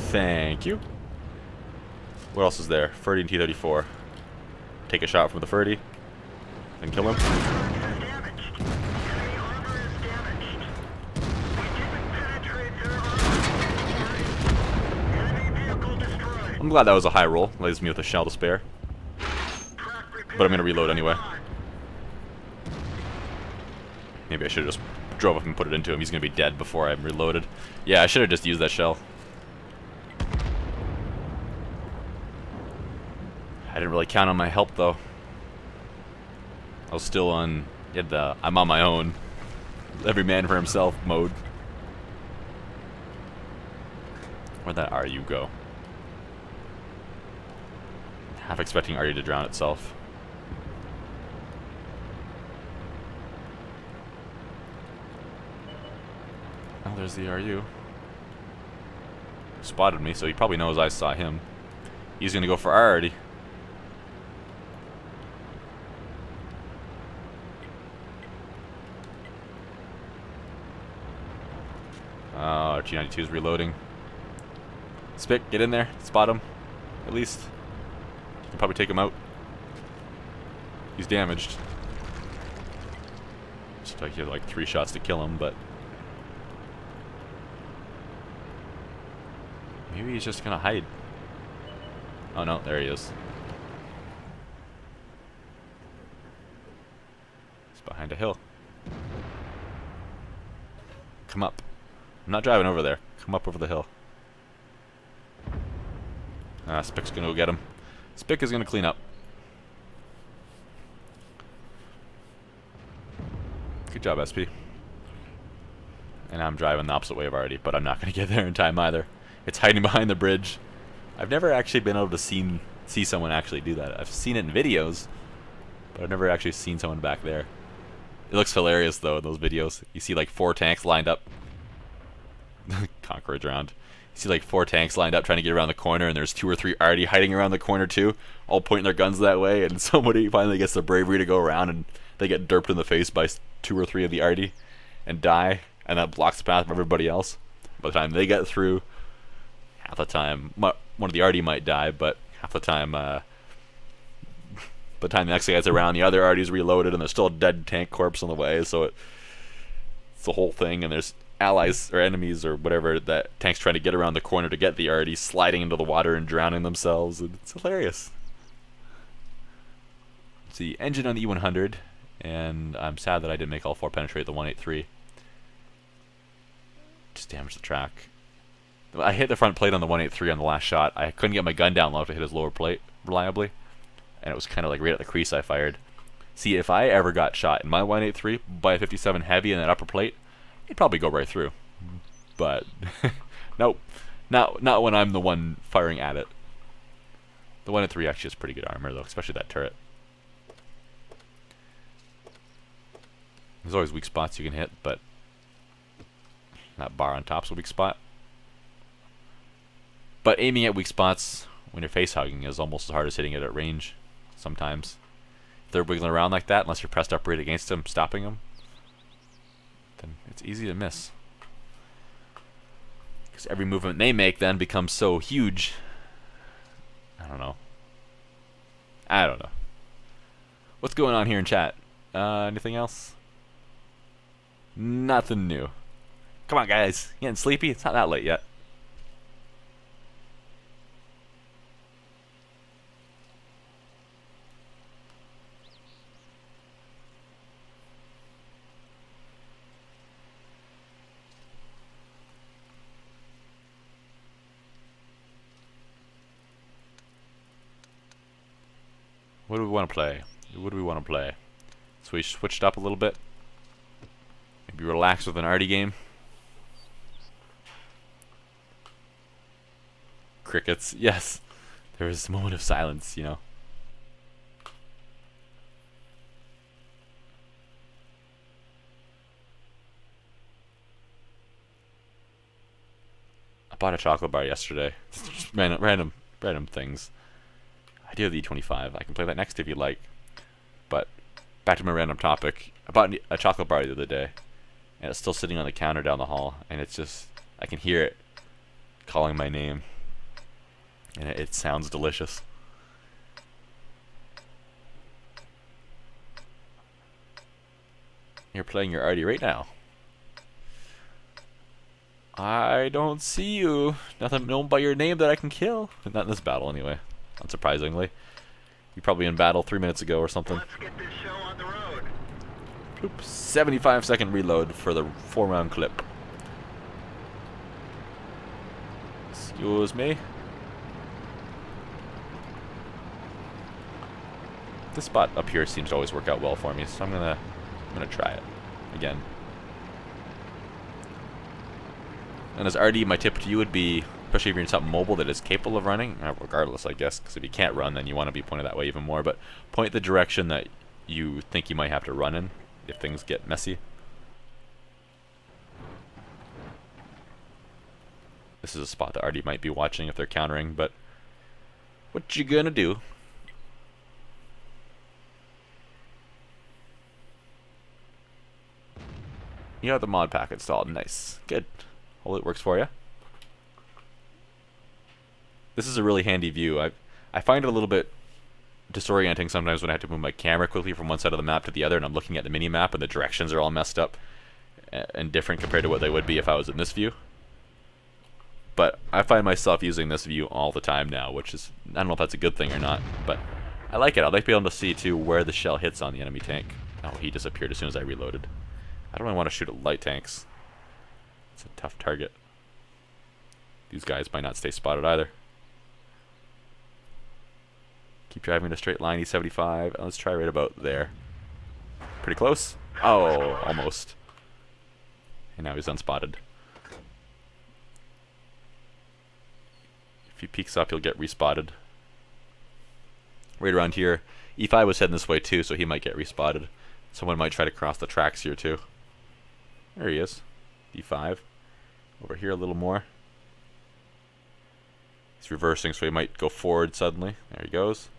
Thank you. What else is there? Ferdy and T-34. Take a shot from the Ferdy. And kill him. Is damaged. Enemy armor is damaged. We didn't penetrate their armor. Enemy vehicle destroyed. I'm glad that was a high roll. Leaves me with a shell to spare. Track repair. But I'm going to reload anyway. Maybe I should have just drove up and put it into him. He's going to be dead before I'm reloaded. Yeah, I should have just used that shell. I didn't really count on my help, though. I was still on I'm on my own, every man for himself mode. Where'd that RU go? Half expecting RU to drown itself. Oh, there's the RU. Spotted me, so he probably knows I saw him. He's gonna go for Arty. Oh, G92 is reloading. Spick, get in there. Spot him. At least. You can probably take him out. He's damaged. Looks like he had like 3 shots to kill him, but... Maybe he's just gonna hide. Oh no, there he is. He's behind a hill. Come up. I'm not driving over there. Come up over the hill. Spick's gonna go get him. Spick is gonna clean up. Good job, SP. And I'm driving the opposite way of already, but I'm not gonna get there in time either. It's hiding behind the bridge. I've never actually been able to see someone actually do that. I've seen it in videos, but I've never actually seen someone back there. It looks hilarious though in those videos. You see like 4 tanks lined up. Conqueror's round. You see like 4 tanks lined up trying to get around the corner, and there's 2 or 3 already hiding around the corner too, all pointing their guns that way, and somebody finally gets the bravery to go around, and they get derped in the face by 2 or 3 of the arty and die, and that blocks the path of everybody else. By the time they get through, half the time, one of the arty might die, but half the time, by the time the next guy gets around, the other arty's reloaded, and there's still a dead tank corpse on the way, so it's the whole thing, and there's allies or enemies or whatever that tanks trying to get around the corner to get the arty, sliding into the water and drowning themselves, and it's hilarious. It's the engine on the E100, and I'm sad that I didn't make all 4 penetrate the 183. Just damaged the track. I hit the front plate on the 183 on the last shot. I couldn't get my gun down low to hit his lower plate reliably, and it was kind of like right at the crease I fired. See, if I ever got shot in my 183 by a 57 heavy in that upper plate, he'd probably go right through. But nope, not when I'm the one firing at it. The 183 actually has pretty good armor though, especially that turret. There's always weak spots you can hit, but that bar on top's a weak spot. But aiming at weak spots when you're face hugging is almost as hard as hitting it at range sometimes. If they're wiggling around like that, unless you're pressed up right against them, stopping them, then it's easy to miss. Because every movement they make then becomes so huge. I don't know. What's going on here in chat? Anything else? Nothing new. Come on, guys. You getting sleepy? It's not that late yet. What do we want to play? So we switched up a little bit. Maybe relax with an arty game. Crickets. Yes. There was a moment of silence, you know. I bought a chocolate bar yesterday. Just random things. I do have the E25. I can play that next if you like. But back to my random topic. I bought a chocolate bar the other day, and it's still sitting on the counter down the hall, and it's just, I can hear it calling my name, and it sounds delicious. You're playing your arty right now. I don't see you. Nothing known by your name that I can kill. Not in this battle, anyway. Unsurprisingly. You're probably in battle 3 minutes ago or something. Let's get this show on the road. Oops. 75-second reload for the 4-round clip. Excuse me. This spot up here seems to always work out well for me, so I'm gonna try it again. And as RD, my tip to you would be, especially if you're in something mobile that is capable of running, regardless, I guess, because if you can't run, then you want to be pointed that way even more, but point the direction that you think you might have to run in if things get messy. This is a spot that RD might be watching if they're countering, but what you gonna do? You have the mod pack installed. Nice. Good. Hopefully it works for you. This is a really handy view. I find it a little bit disorienting sometimes when I have to move my camera quickly from one side of the map to the other, and I'm looking at the mini map and the directions are all messed up and different compared to what they would be if I was in this view. But I find myself using this view all the time now, which is, I don't know if that's a good thing or not, but I like it. I'd like to be able to see too where the shell hits on the enemy tank. Oh, he disappeared as soon as I reloaded. I don't really want to shoot at light tanks. It's a tough target. These guys might not stay spotted either. Keep driving in a straight line, E75. Let's try right about there. Pretty close. Oh, almost. And now he's unspotted. If he peeks up, he'll get respotted. Right around here. E5 was heading this way too, so he might get respotted. Someone might try to cross the tracks here too. There he is. D5. Over here a little more. He's reversing, so he might go forward suddenly. There he goes.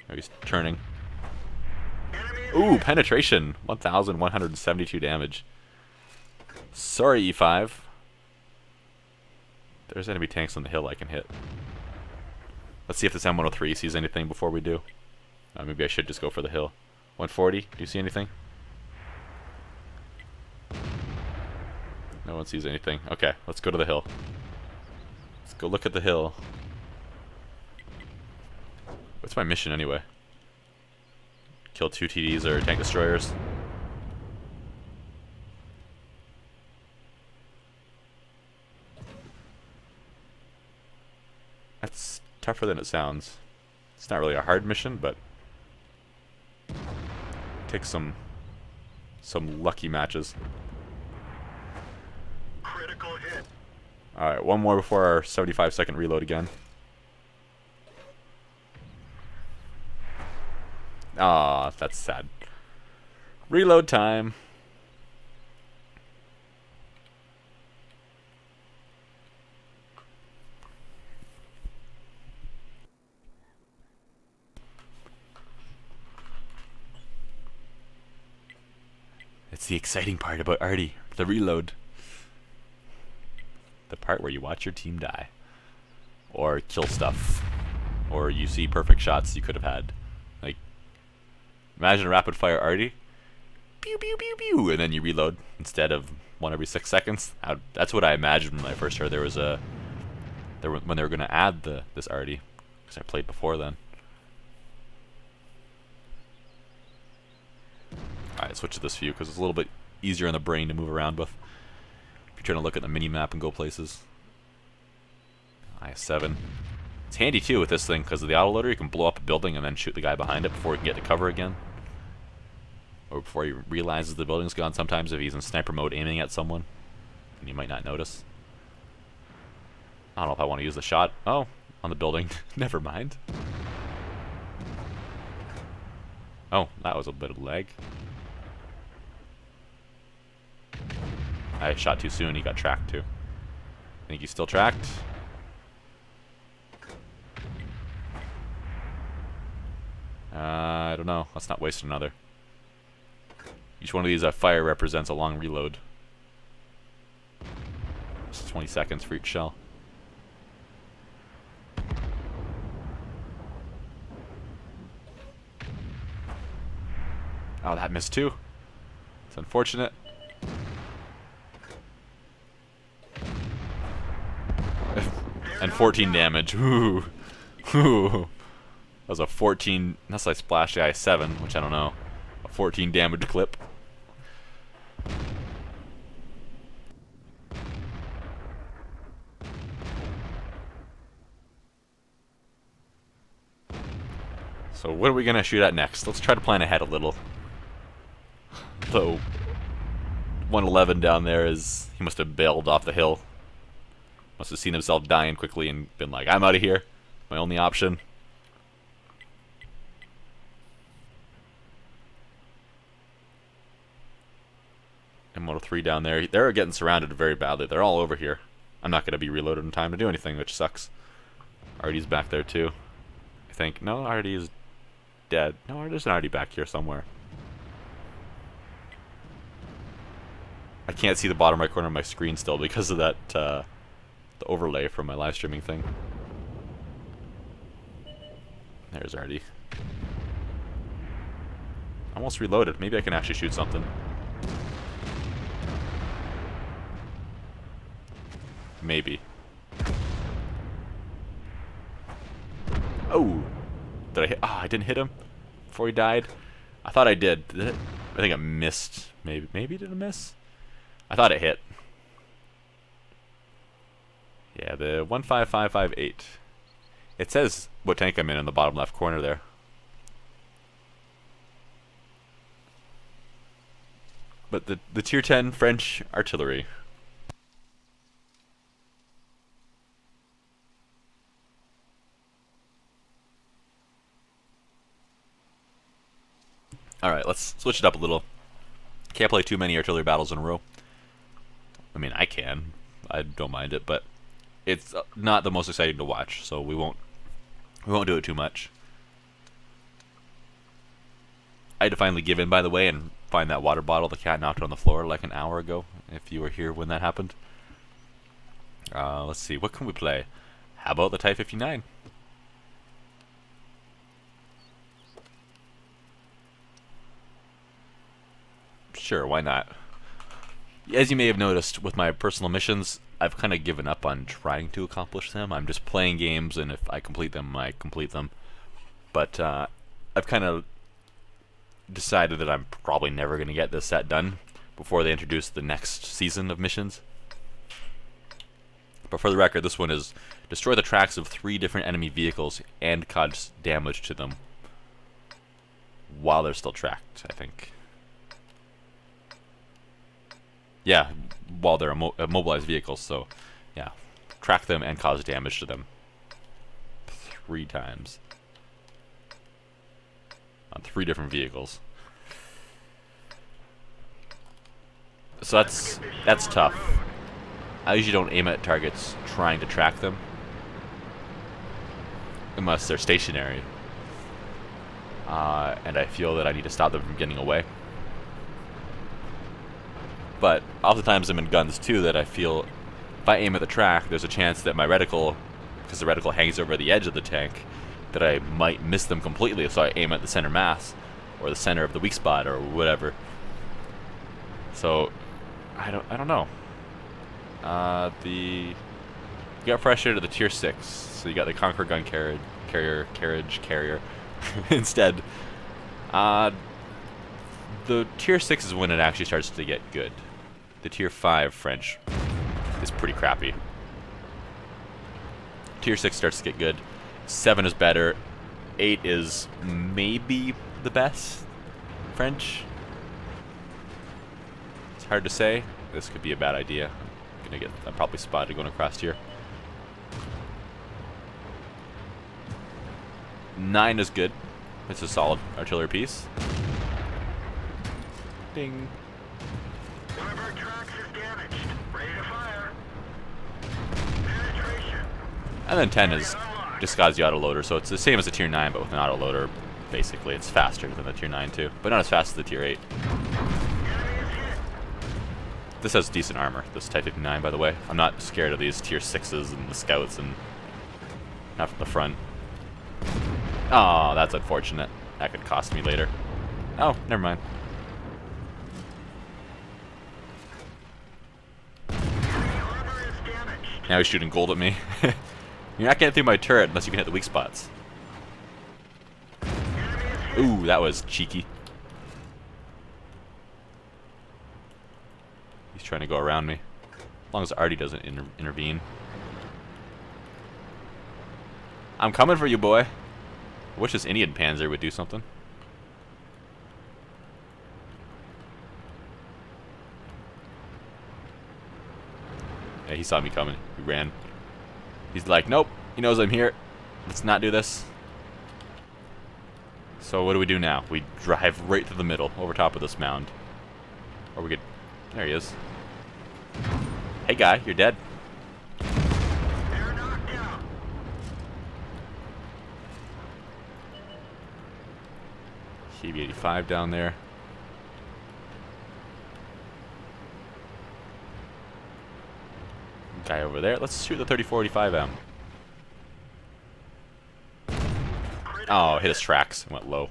Now he's turning. Ooh, penetration. 1,172 damage. Sorry, E5. There's enemy tanks on the hill I can hit. Let's see if this M103 sees anything before we do. Maybe I should just go for the hill. 140, do you see anything? No one sees anything. Okay, let's go to the hill. Let's go look at the hill. What's my mission anyway? Kill 2 TDs or tank destroyers. That's tougher than it sounds. It's not really a hard mission, but take some lucky matches. Critical hit. Alright, one more before our 75-second reload again. Ah, that's sad. Reload time. It's the exciting part about Artie, the reload. The part where you watch your team die. Or kill stuff. Or you see perfect shots you could have had. Like, imagine a rapid fire Artie. Pew pew pew pew, and then you reload instead of one every 6 seconds. That's what I imagined when I first heard when they were going to add this Artie, because I played before then. Alright, switch to this view because it's a little bit easier on the brain to move around with. If you're trying to look at the mini map and go places. IS-7. It's handy too with this thing because of the autoloader. You can blow up a building and then shoot the guy behind it before he can get to cover again. Or before he realizes the building's gone. Sometimes if he's in sniper mode aiming at someone, and you might not notice. I don't know if I want to use the shot. Oh, on the building. Never mind. Oh, that was a bit of lag. I shot too soon. He got tracked too. I think he's still tracked. I don't know. Let's not waste another. Each one of these fire represents a long reload. It's 20 seconds for each shell. Oh, that missed too. It's unfortunate. And 14 damage. Ooh. Ooh. That was a 14, unless I splashed the I-7, which I don't know. A 14 damage clip. So what are we gonna shoot at next? Let's try to plan ahead a little. So 111 down there is, he must have bailed off the hill. Must have seen himself dying quickly and been like, I'm out of here. My only option. And Moto 3 down there. They're getting surrounded very badly. They're all over here. I'm not going to be reloaded in time to do anything, which sucks. Artie's back there too. I think. No, Artie is dead. No, there's an Artie back here somewhere. I can't see the bottom right corner of my screen still because of that, the overlay from my live streaming thing. There's Artie. Almost reloaded. Maybe I can actually shoot something. Maybe. Oh! Did I hit? Ah, I didn't hit him before he died. I thought I did. Did it? I think I missed. Maybe did I miss? I thought it hit. Yeah, the 15558. It says what tank I'm in the bottom left corner there. But the tier 10 French artillery. Alright, let's switch it up a little. Can't play too many artillery battles in a row. I mean, I can. I don't mind it, but it's not the most exciting to watch, so we won't do it too much. I had to finally give in, by the way, and find that water bottle the cat knocked on the floor like an hour ago, if you were here when that happened. Let's see, what can we play? How about the Type 59? Sure, why not? As you may have noticed, with my personal missions, I've kind of given up on trying to accomplish them. I'm just playing games, and if I complete them, I complete them. But I've kind of decided that I'm probably never going to get this set done before they introduce the next season of missions. But for the record, this one is destroy the tracks of 3 different enemy vehicles and cause damage to them while they're still tracked, I think. Yeah, while they're immobilized vehicles, so yeah. Track them and cause damage to them 3 times. On 3 different vehicles. So that's tough. I usually don't aim at targets trying to track them. Unless they're stationary. And I feel that I need to stop them from getting away. But oftentimes I'm in guns too that I feel if I aim at the track, there's a chance that my reticle, because the reticle hangs over the edge of the tank, that I might miss them completely. So I aim at the center mass or the center of the weak spot or whatever. So I don't know. You got pressure to the tier 6, so you got the Conqueror gun carrier instead. The tier 6 is when it actually starts to get good. The tier 5 French is pretty crappy. Tier 6 starts to get good. 7 is better. 8 is maybe the best French. It's hard to say. This could be a bad idea. I'm probably spotted going across here. 9 is good. It's a solid artillery piece. Ding. One of our tracks is damaged. Ready to fire. Penetration. And then 10 is disguise the autoloader, so it's the same as the tier 9, but with an autoloader. Basically, it's faster than the tier 9 too, but not as fast as the tier 8. This has decent armor, this Type 59, by the way. I'm not scared of these tier 6s and the scouts, and not from the front. Oh, that's unfortunate. That could cost me later. Oh, never mind. Now he's shooting gold at me. You're not getting through my turret unless you can hit the weak spots. Ooh, that was cheeky. He's trying to go around me. As long as Artie doesn't intervene. I'm coming for you, boy. I wish this Indian Panzer would do something. Yeah, he saw me coming. He ran. He's like, nope. He knows I'm here. Let's not do this. So what do we do now? We drive right through the middle, over top of this mound. Or we could... There he is. Hey guy, you're dead. They're knocked down. CB-85 down there. Guy over there. Let's shoot the 3485M. Oh, hit his tracks. Went low.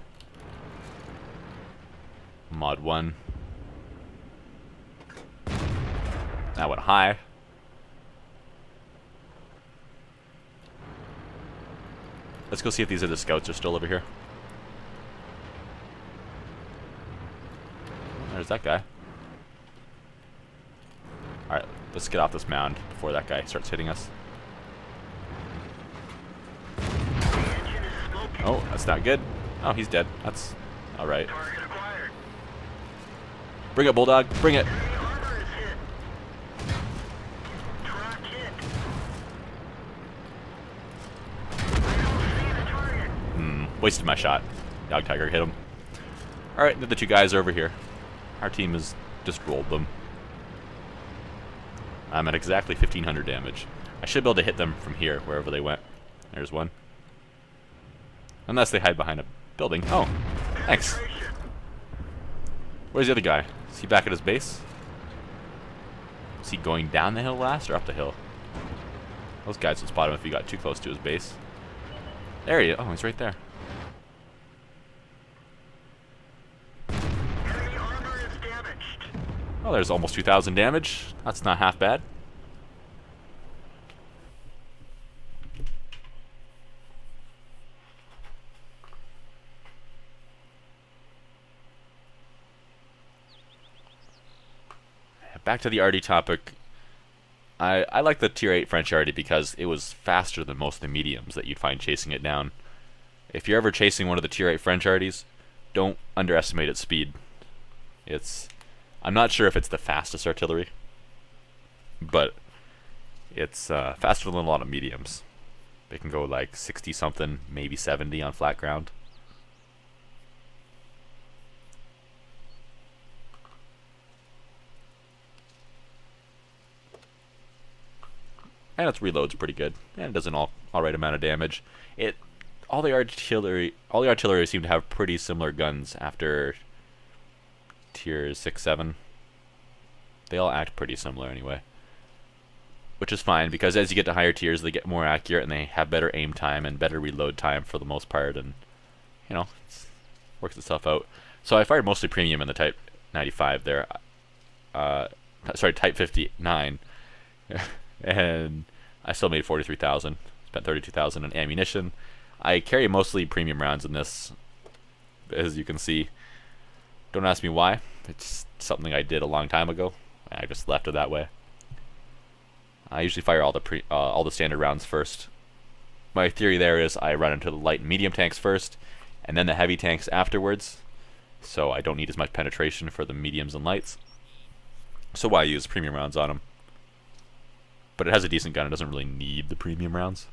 Mod 1. That went high. Let's go see if these other scouts are still over here. There's that guy. Alright, let's get off this mound before that guy starts hitting us. Oh, that's not good. Oh, he's dead. That's alright. Target acquired. Bring it, Bulldog. Bring it. Enemy armor is hit. Track hit. I don't see the target. Wasted my shot. Dog Tiger hit him. Alright, the two guys are over here. Our team has just rolled them. I'm at exactly 1500 damage. I should be able to hit them from here, wherever they went. There's one. Unless they hide behind a building. Oh, thanks. Where's the other guy? Is he back at his base? Is he going down the hill last or up the hill? Those guys would spot him if he got too close to his base. There he is. Oh, he's right there. Enemy armor is damaged. Oh, there's almost 2000 damage. That's not half bad. Back to the arty topic. I like the tier 8 French arty because it was faster than most of the mediums that you'd find chasing it down. If you're ever chasing one of the tier 8 French arties, don't underestimate its speed. I'm not sure if it's the fastest artillery, but it's faster than a lot of mediums. They can go like 60 something, maybe 70 on flat ground. And its reload's pretty good, and it does an alright amount of damage. All the artillery seem to have pretty similar guns after tier 6, 7. They all act pretty similar anyway. Which is fine, because as you get to higher tiers, they get more accurate, and they have better aim time and better reload time for the most part, and, you know, it works itself out. So I fired mostly premium in the Type 95 there. Sorry, Type 59. And I still made 43,000. Spent 32,000 on ammunition. I carry mostly premium rounds in this, as you can see. Don't ask me why. It's something I did a long time ago. I just left it that way. I usually fire all the standard rounds first. My theory there is I run into the light and medium tanks first, and then the heavy tanks afterwards. So I don't need as much penetration for the mediums and lights. So why use premium rounds on them? But it has a decent gun. It doesn't really need the premium rounds.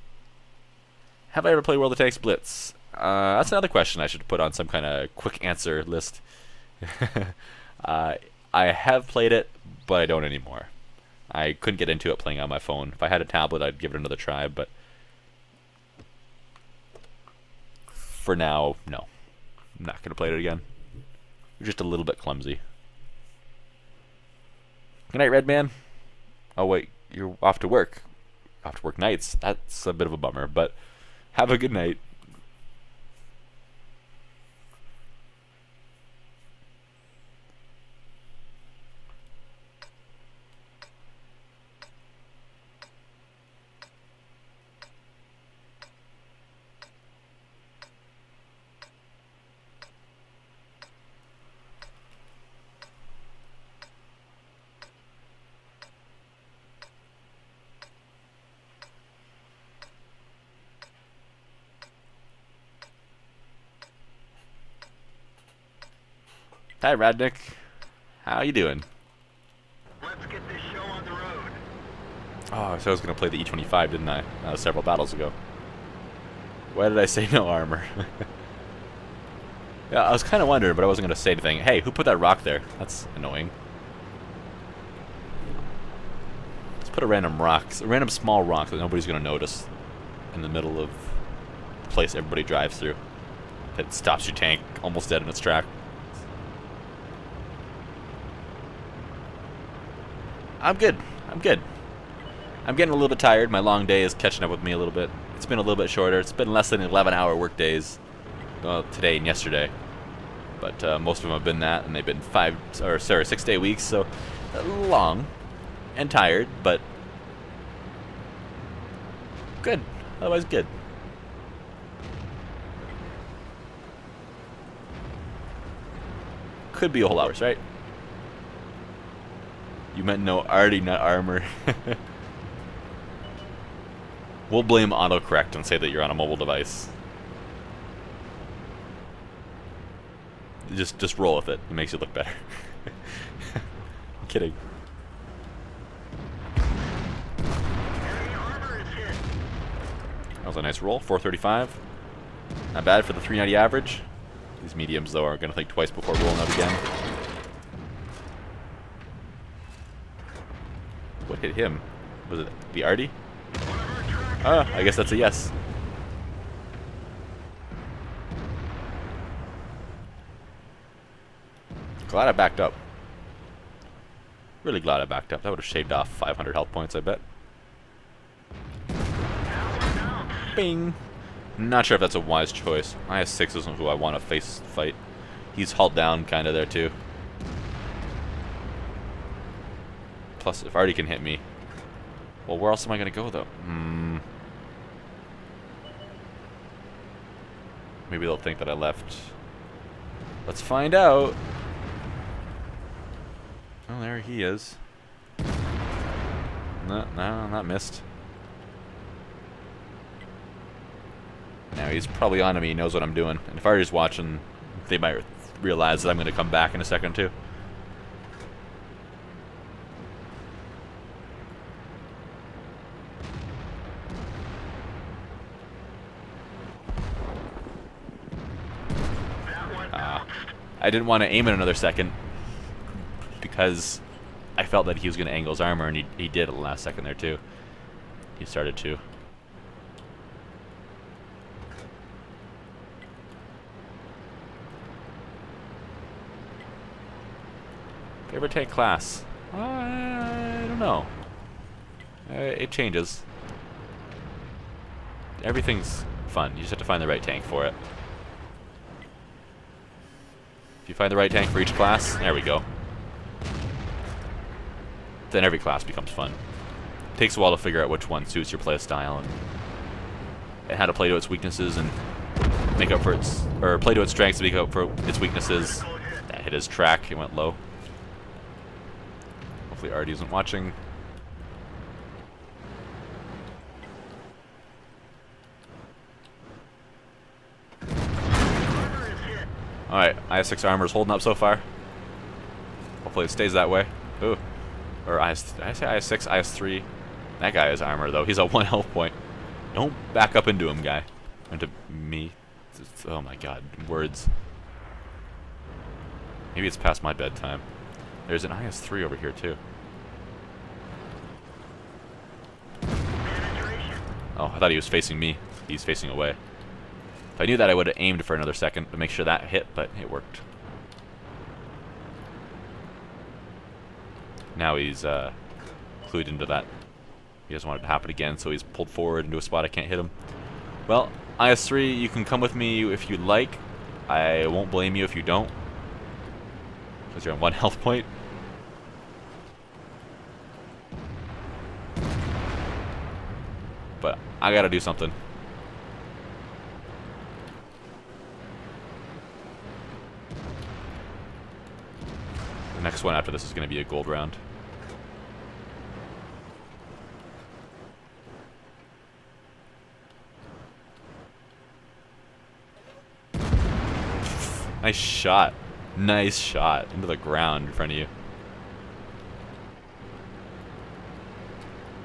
Have I ever played World of Tanks Blitz? That's another question I should put on some kind of quick answer list. I have played it, but I don't anymore. I couldn't get into it playing on my phone. If I had a tablet, I'd give it another try, but for now, no. I'm not going to play it again. You're just a little bit clumsy. Good night, Redman. Oh, wait, you're off to work. Off to work nights. That's a bit of a bummer, but have a good night. Hi, Radnick. How you doing? Let's get this show on the road. Oh, so I was going to play the E25, didn't I? That was several battles ago. Why did I say no armor? Yeah, I was kind of wondering, but I wasn't going to say anything. Hey, who put that rock there? That's annoying. Let's put a random small rock that nobody's going to notice in the middle of the place everybody drives through. That stops your tank almost dead in its track. I'm good. I'm good. I'm getting a little bit tired. My long day is catching up with me a little bit. It's been a little bit shorter. It's been less than 11-hour work days. Well, today and yesterday. But most of them have been that, and they've been 6-day weeks, so long and tired, but good. Otherwise good. Could be a whole hours, right? You meant no arty, not armor. We'll blame autocorrect and say that you're on a mobile device. Just roll with it. It makes you look better. I'm kidding. That was a nice roll. 435. Not bad for the 390 average. These mediums, though, are going to think twice before rolling out again. What hit him? Was it the arty? Ah, I guess that's a yes. Glad I backed up. Really glad I backed up. That would have shaved off 500 health points, I bet. Bing! Not sure if that's a wise choice. IS-6 isn't who I want to face fight. He's hauled down kind of there, too. Plus, if Artie can hit me... Well, where else am I going to go, though? Maybe they'll think that I left. Let's find out. Oh, there he is. No, not missed. Now he's probably on to me. He knows what I'm doing. And if Artie's watching, they might realize that I'm going to come back in a second, too. I didn't want to aim it another second because I felt that he was going to angle his armor, and he did at the last second there too. He started to. Favorite tank class? I don't know. It changes. Everything's fun. You just have to find the right tank for it. If you find the right tank for each class, there we go. Then every class becomes fun. It takes a while to figure out which one suits your playstyle and how to play to its weaknesses and make up for its, or play to its strengths to make up for its weaknesses. That hit his track. It went low. Hopefully Artie isn't watching. Alright, IS-6 armor is holding up so far. Hopefully it stays that way. Ooh. Or did I say IS-6? IS-3. That guy has armor, though. He's at 1 health point. Don't back up into him, guy. Into me. Oh my god. Words. Maybe it's past my bedtime. There's an IS-3 over here, too. Oh, I thought he was facing me. He's facing away. If I knew that, I would have aimed for another second to make sure that hit, but it worked. Now he's clued into that. He doesn't want it to happen again, so he's pulled forward into a spot I can't hit him. Well, IS-3, you can come with me if you like. I won't blame you if you don't, because you're on 1 health point. But I gotta do something. The next one after this is going to be a gold round. Nice shot. Nice shot into the ground in front of you.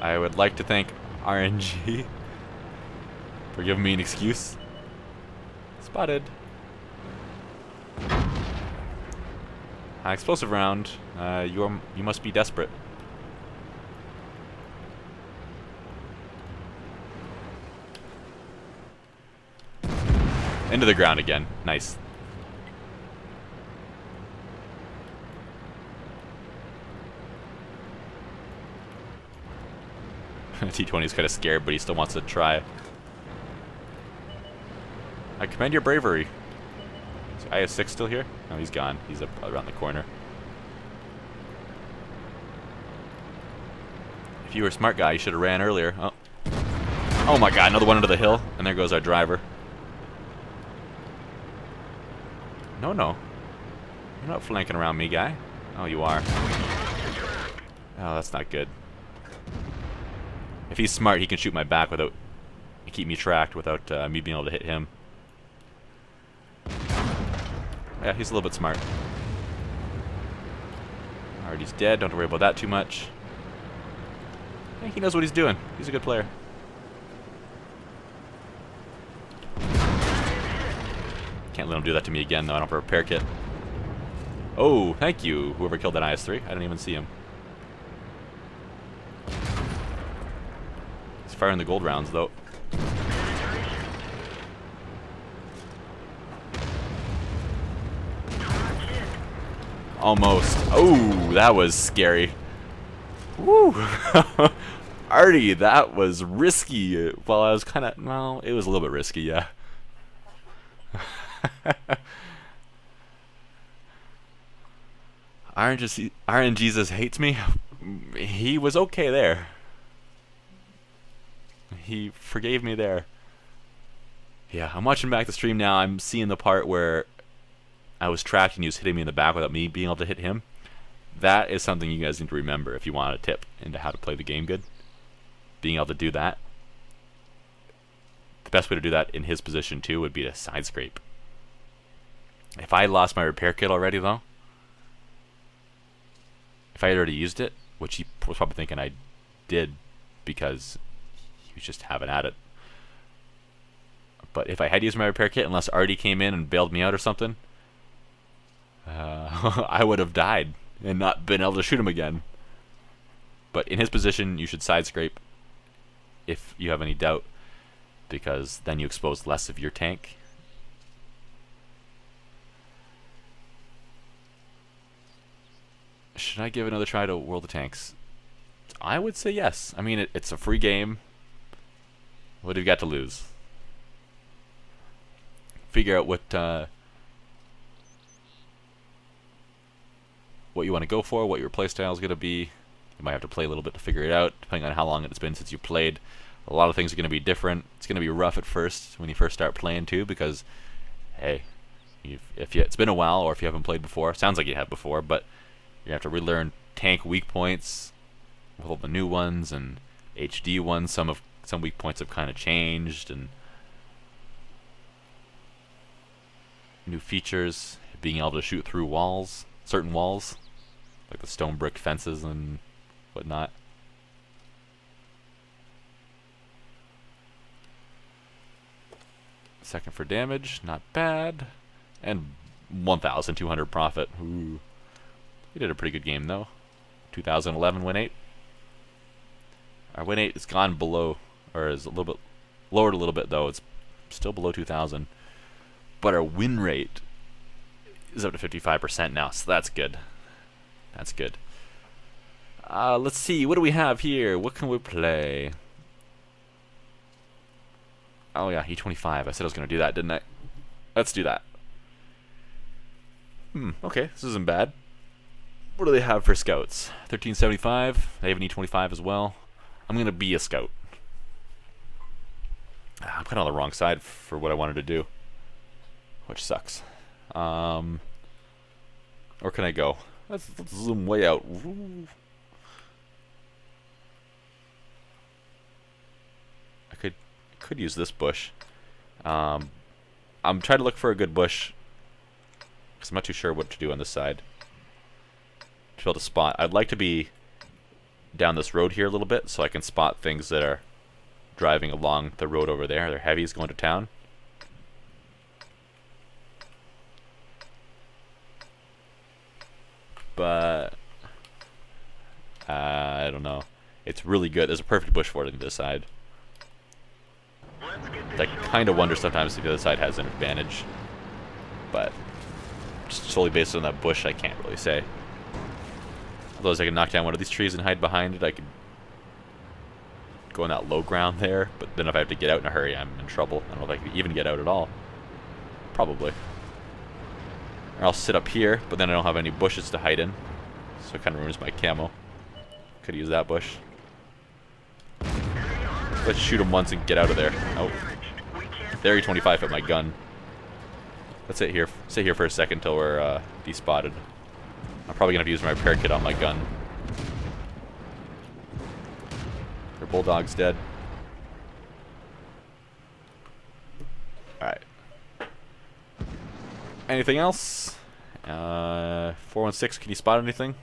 I would like to thank RNG for giving me an excuse. Spotted. High explosive round. You must be desperate. Into the ground again. Nice. T20 is kind of scared, but he still wants to try. I commend your bravery. Is IS-6 still here? No, he's gone. He's up around the corner. If you were a smart guy, you should have ran earlier. Oh. Oh my god, another one into the hill. And there goes our driver. No, no. You're not flanking around me, guy. Oh, you are. Oh, that's not good. If he's smart, he can shoot my back without... and keep me tracked without me being able to hit him. Yeah, he's a little bit smart. Alright, he's dead. Don't worry about that too much. I think he knows what he's doing. He's a good player. Can't let him do that to me again, though. I don't have a repair kit. Oh, thank you, whoever killed that IS-3. I didn't even see him. He's firing the gold rounds, though. Almost. Oh, that was scary. Woo! Artie, that was risky. Well, I was kind of... well, it was a little bit risky, yeah. RNGesus hates me. He was okay there. He forgave me there. Yeah, I'm watching back the stream now. I'm seeing the part where I was tracked and he was hitting me in the back without me being able to hit him. That is something you guys need to remember if you want a tip into how to play the game good. Being able to do that. The best way to do that in his position too would be to side scrape. If I lost my repair kit already though, if I had already used it, which he was probably thinking I did because he was just having at it. But if I had used my repair kit, unless Artie came in and bailed me out or something, I would have died and not been able to shoot him again. But in his position, you should side scrape if you have any doubt, because then you expose less of your tank. Should I give another try to World of Tanks? I would say yes. I mean, it's a free game. What have you got to lose? Figure out what you want to go for, what your playstyle is going to be. You might have to play a little bit to figure it out, depending on how long it's been since you played. A lot of things are going to be different. It's going to be rough at first when you first start playing too, because, hey, it's been a while, or if you haven't played before, sounds like you have before, but you have to relearn tank weak points with all the new ones and HD ones. Some weak points have kind of changed, and new features, being able to shoot through walls, certain walls, like the stone brick fences and whatnot. Second for damage, not bad. And 1,200 profit. Ooh. We did a pretty good game though. 2011 win 8. Our win 8 is gone below, or is a little bit lowered a little bit though. It's still below 2,000. But our win rate is up to 55% now, so that's good. That's good. Let's see, what do we have here? What can we play? Oh yeah, E25. I said I was going to do that, didn't I? Let's do that. Okay, this isn't bad. What do they have for scouts? 1375. They have an E25 as well. I'm going to be a scout. I'm kind of on the wrong side for what I wanted to do, which sucks. Where can I go? Let's zoom way out. Ooh. I could use this bush. I'm trying to look for a good bush because I'm not too sure what to do on this side to be able to spot. I'd like to be down this road here a little bit so I can spot things that are driving along the road over there. They're heavies going to town. But I don't know. It's really good. There's a perfect bush for it on this side. I kind of wonder sometimes if the other side has an advantage, but just solely based on that bush, I can't really say. Otherwise, I can knock down one of these trees and hide behind it. I could go on that low ground there, but then if I have to get out in a hurry, I'm in trouble. I don't know if I can even get out at all. Probably. Or I'll sit up here, but then I don't have any bushes to hide in, so it kind of ruins my camo. Could use that bush. Let's shoot him once and get out of there. Oh, there E25 hit my gun. Let's sit here for a second till we're despotted. I'm probably gonna have to use my repair kit on my gun. Their bulldog's dead. All right. Anything else? 416. Can you spot anything?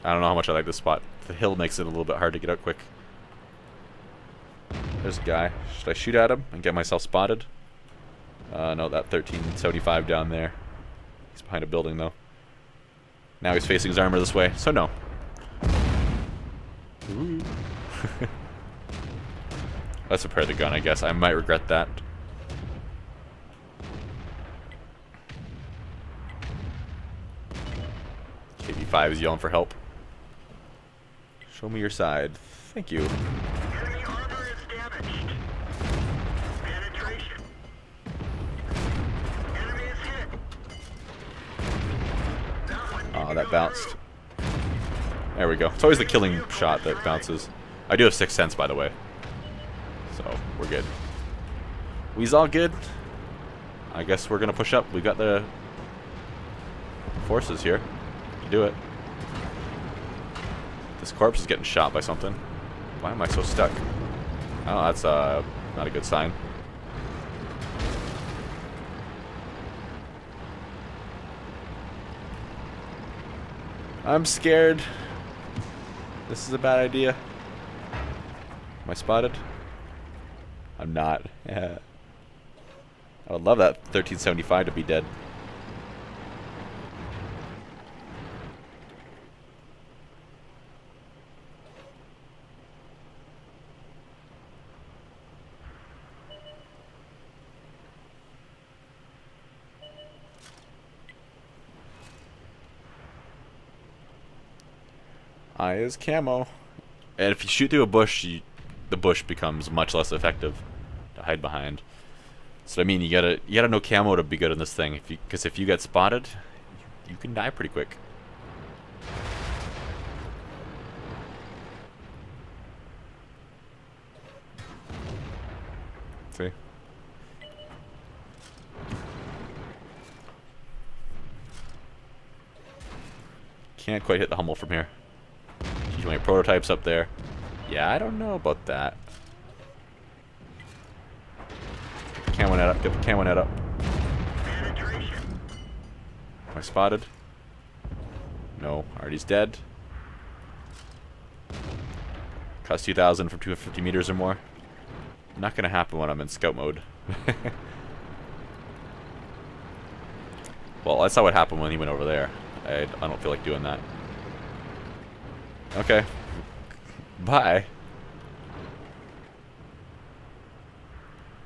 I don't know how much I like this spot. The hill makes it a little bit hard to get out quick. There's a guy. Should I shoot at him and get myself spotted? No, that 1375 down there. He's behind a building, though. Now he's facing his armor this way, so no. Let's repair the gun, I guess. I might regret that. KB5 is yelling for help. Show me your side. Thank you. Enemy armor is damaged. Penetration. Enemy is hit. Oh, that bounced. There we go. It's always the killing shot that bounces. I do have 6th sense, by the way. So, we're good. We's all good. I guess we're going to push up. We got the forces here to do it. This corpse is getting shot by something. Why am I so stuck? Oh, that's not a good sign. I'm scared. This is a bad idea. Am I spotted? I'm not. Yeah. I would love that 1375 to be dead. Eye is camo. And if you shoot through a bush, the bush becomes much less effective to hide behind. So I mean, you gotta know camo to be good in this thing. Because if you get spotted, you can die pretty quick. See? Can't quite hit the Hummel from here. Too many prototypes up there. Yeah, I don't know about that. Camo net up. Get the camo net up. Am I spotted? No. Artie's dead. Cost 2,000 from 250 meters or more. Not gonna happen when I'm in scout mode. Well, that's how it happened when he went over there. I don't feel like doing that. Okay. Bye.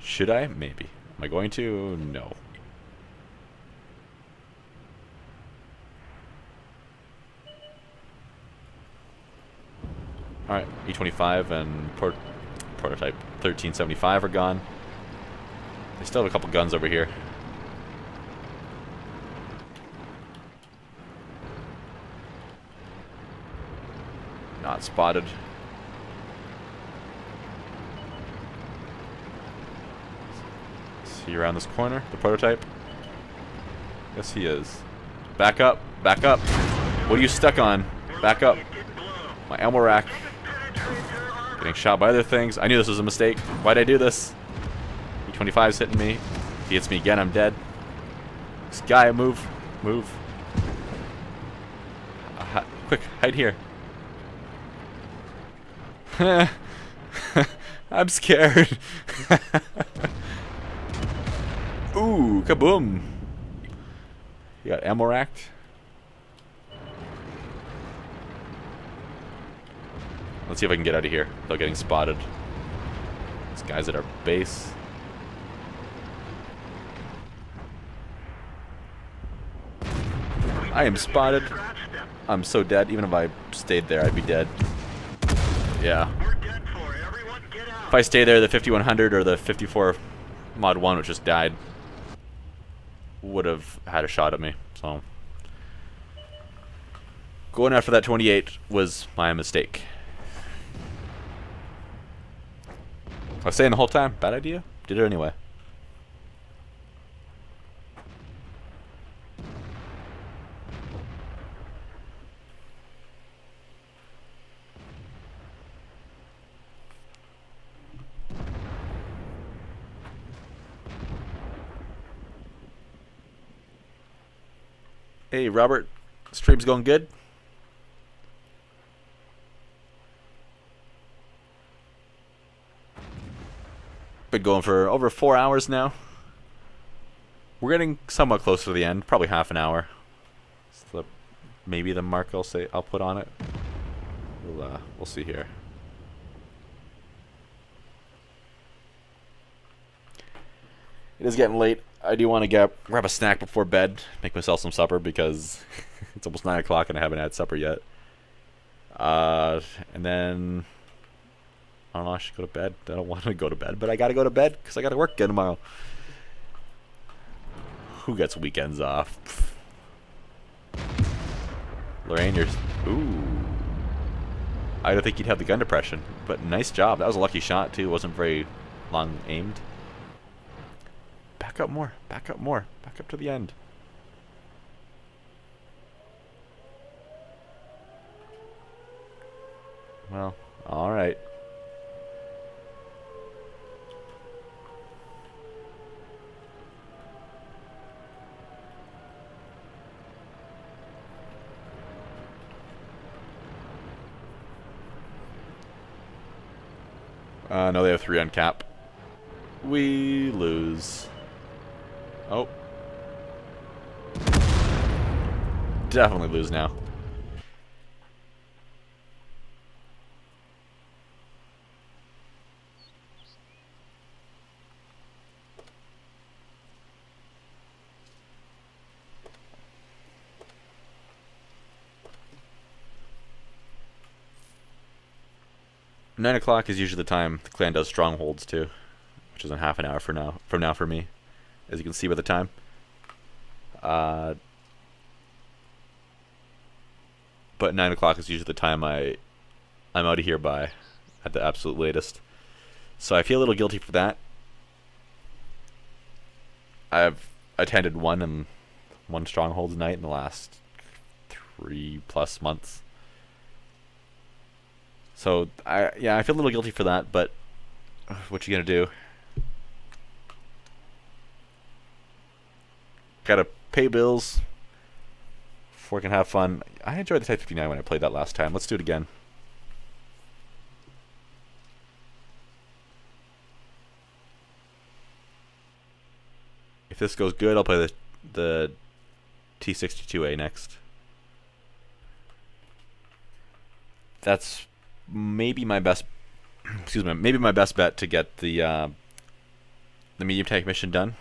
Should I? Maybe. Am I going to? No. Alright, E25 and prototype 1375 are gone. They still have a couple guns over here. Not spotted. See around this corner, the prototype? Yes, he is. Back up, back up. What are you stuck on? Back up. My ammo rack. Getting shot by other things. I knew this was a mistake. Why'd I do this? E25's hitting me. If he hits me again, I'm dead. This guy, move. Move. Quick, hide here. I'm scared. Ooh, kaboom. You got ammo racked. Let's see if I can get out of here without getting spotted. This guy's at our base. I am spotted. I'm so dead. Even if I stayed there, I'd be dead. Yeah. If I stay there, the 5100 or the 54 mod 1, which just died, would have had a shot at me. So going after that 28 was my mistake. I was saying the whole time, bad idea. Did it anyway. Hey, Robert. Stream's going good? Been going for over 4 hours now. We're getting somewhat close to the end. Probably half an hour. So maybe the mark I'll put on it. We'll see here. It is getting late. I do want to grab a snack before bed, make myself some supper because it's almost 9 o'clock and I haven't had supper yet. And then I don't know, I should go to bed. I don't want to go to bed, but I gotta go to bed because I gotta work again tomorrow. Who gets weekends off? Lorraine, you're... Ooh. I don't think you'd have the gun depression, but nice job. That was a lucky shot, too. It wasn't very long aimed. Back up more. Back up more. Back up to the end. Well, alright. No, they have 3 on cap. We lose. Oh. Definitely lose now. Nine o'clock is usually the time the clan does strongholds too, which is in half an hour from now for me, as you can see by the time. But 9 o'clock is usually the time I'm out of here by, at the absolute latest. So I feel a little guilty for that. I've attended one strongholds night in the last 3+ months. So I feel a little guilty for that, but what you gonna do? Gotta pay bills before I can have fun. I enjoyed the Type 59 when I played that last time. Let's do it again. If this goes good, I'll play the T62A next. That's maybe my best. Excuse me. Maybe my best bet to get the medium tank mission done,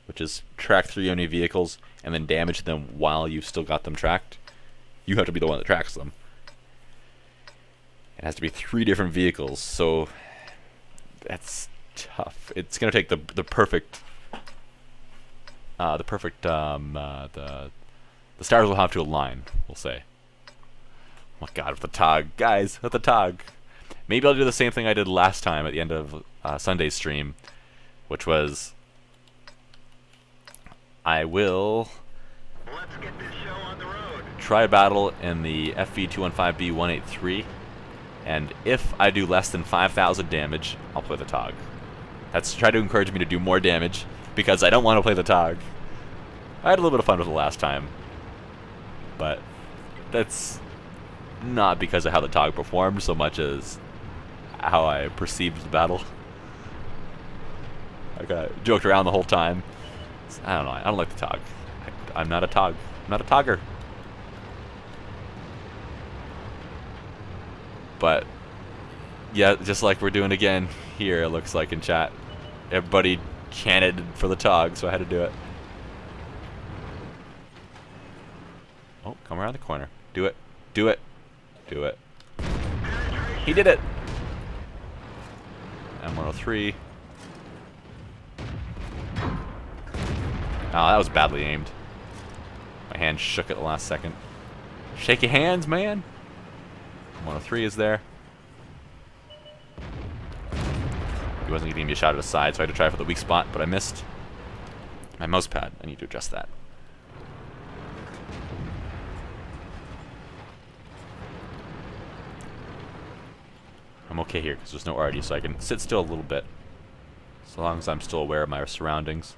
which is track 3 enemy vehicles and then damage them while you've still got them tracked. You have to be the one that tracks them. It has to be 3 different vehicles, so that's tough. It's gonna take the perfect. The stars will have to align, we'll say. Oh my god, with the TOG. Guys, with the TOG. Maybe I'll do the same thing I did last time at the end of Sunday's stream, which was I will Let's get this show on the road. try a battle in the FV215B183, and if I do less than 5,000 damage, I'll play the TOG. That's to try to encourage me to do more damage, because I don't want to play the TOG. I had a little bit of fun with it last time, but that's not because of how the TOG performed so much as how I perceived the battle. I got joked around the whole time. I don't know. I don't like the TOG. I'm not a TOG. I'm not a TOGger. But yeah, just like we're doing again here, it looks like in chat. Everybody chanted for the TOG, so I had to do it. Oh, come around the corner. Do it. Do it. Do it. He did it! M103. Oh, that was badly aimed. My hand shook at the last second. Shake your hands, man! 103 is there. He wasn't giving me a shot at the side, so I had to try for the weak spot, but I missed. My mouse pad, I need to adjust that. I'm okay here because there's no RD, so I can sit still a little bit. So long as I'm still aware of my surroundings.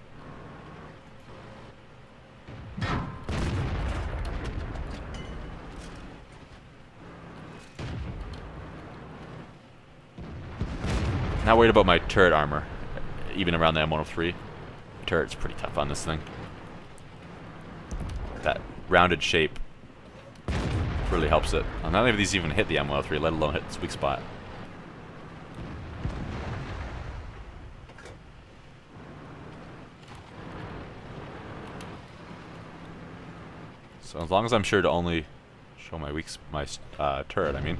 Not worried about my turret armor, even around the M103. The turret's pretty tough on this thing. That rounded shape really helps it. None of these even hit the M103, let alone hit its weak spot. So as long as I'm sure to only show my turret, I mean,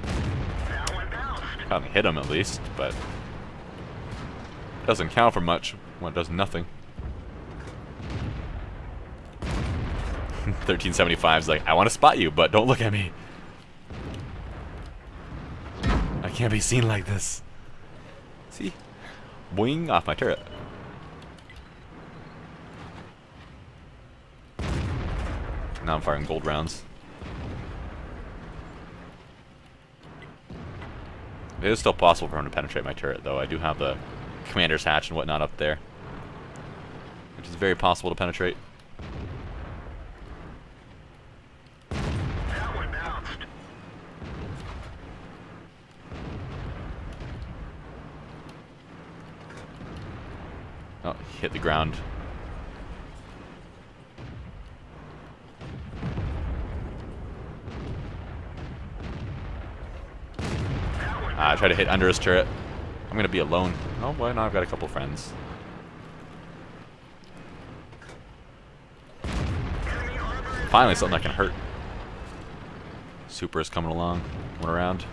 That one bounced. kind of hit him at least, but it doesn't count for much when it does nothing. 1375's like, I want to spot you, but don't look at me. I can't be seen like this. See? Boing, off my turret. Now I'm firing gold rounds. It is still possible for him to penetrate my turret, though. I do have the commander's hatch and whatnot up there, which is very possible to penetrate. That one bounced. Oh, hit the ground. I try to hit under his turret. I'm gonna be alone. Oh boy, now I've got a couple friends. Finally, something that can hurt. Super is coming along, coming around.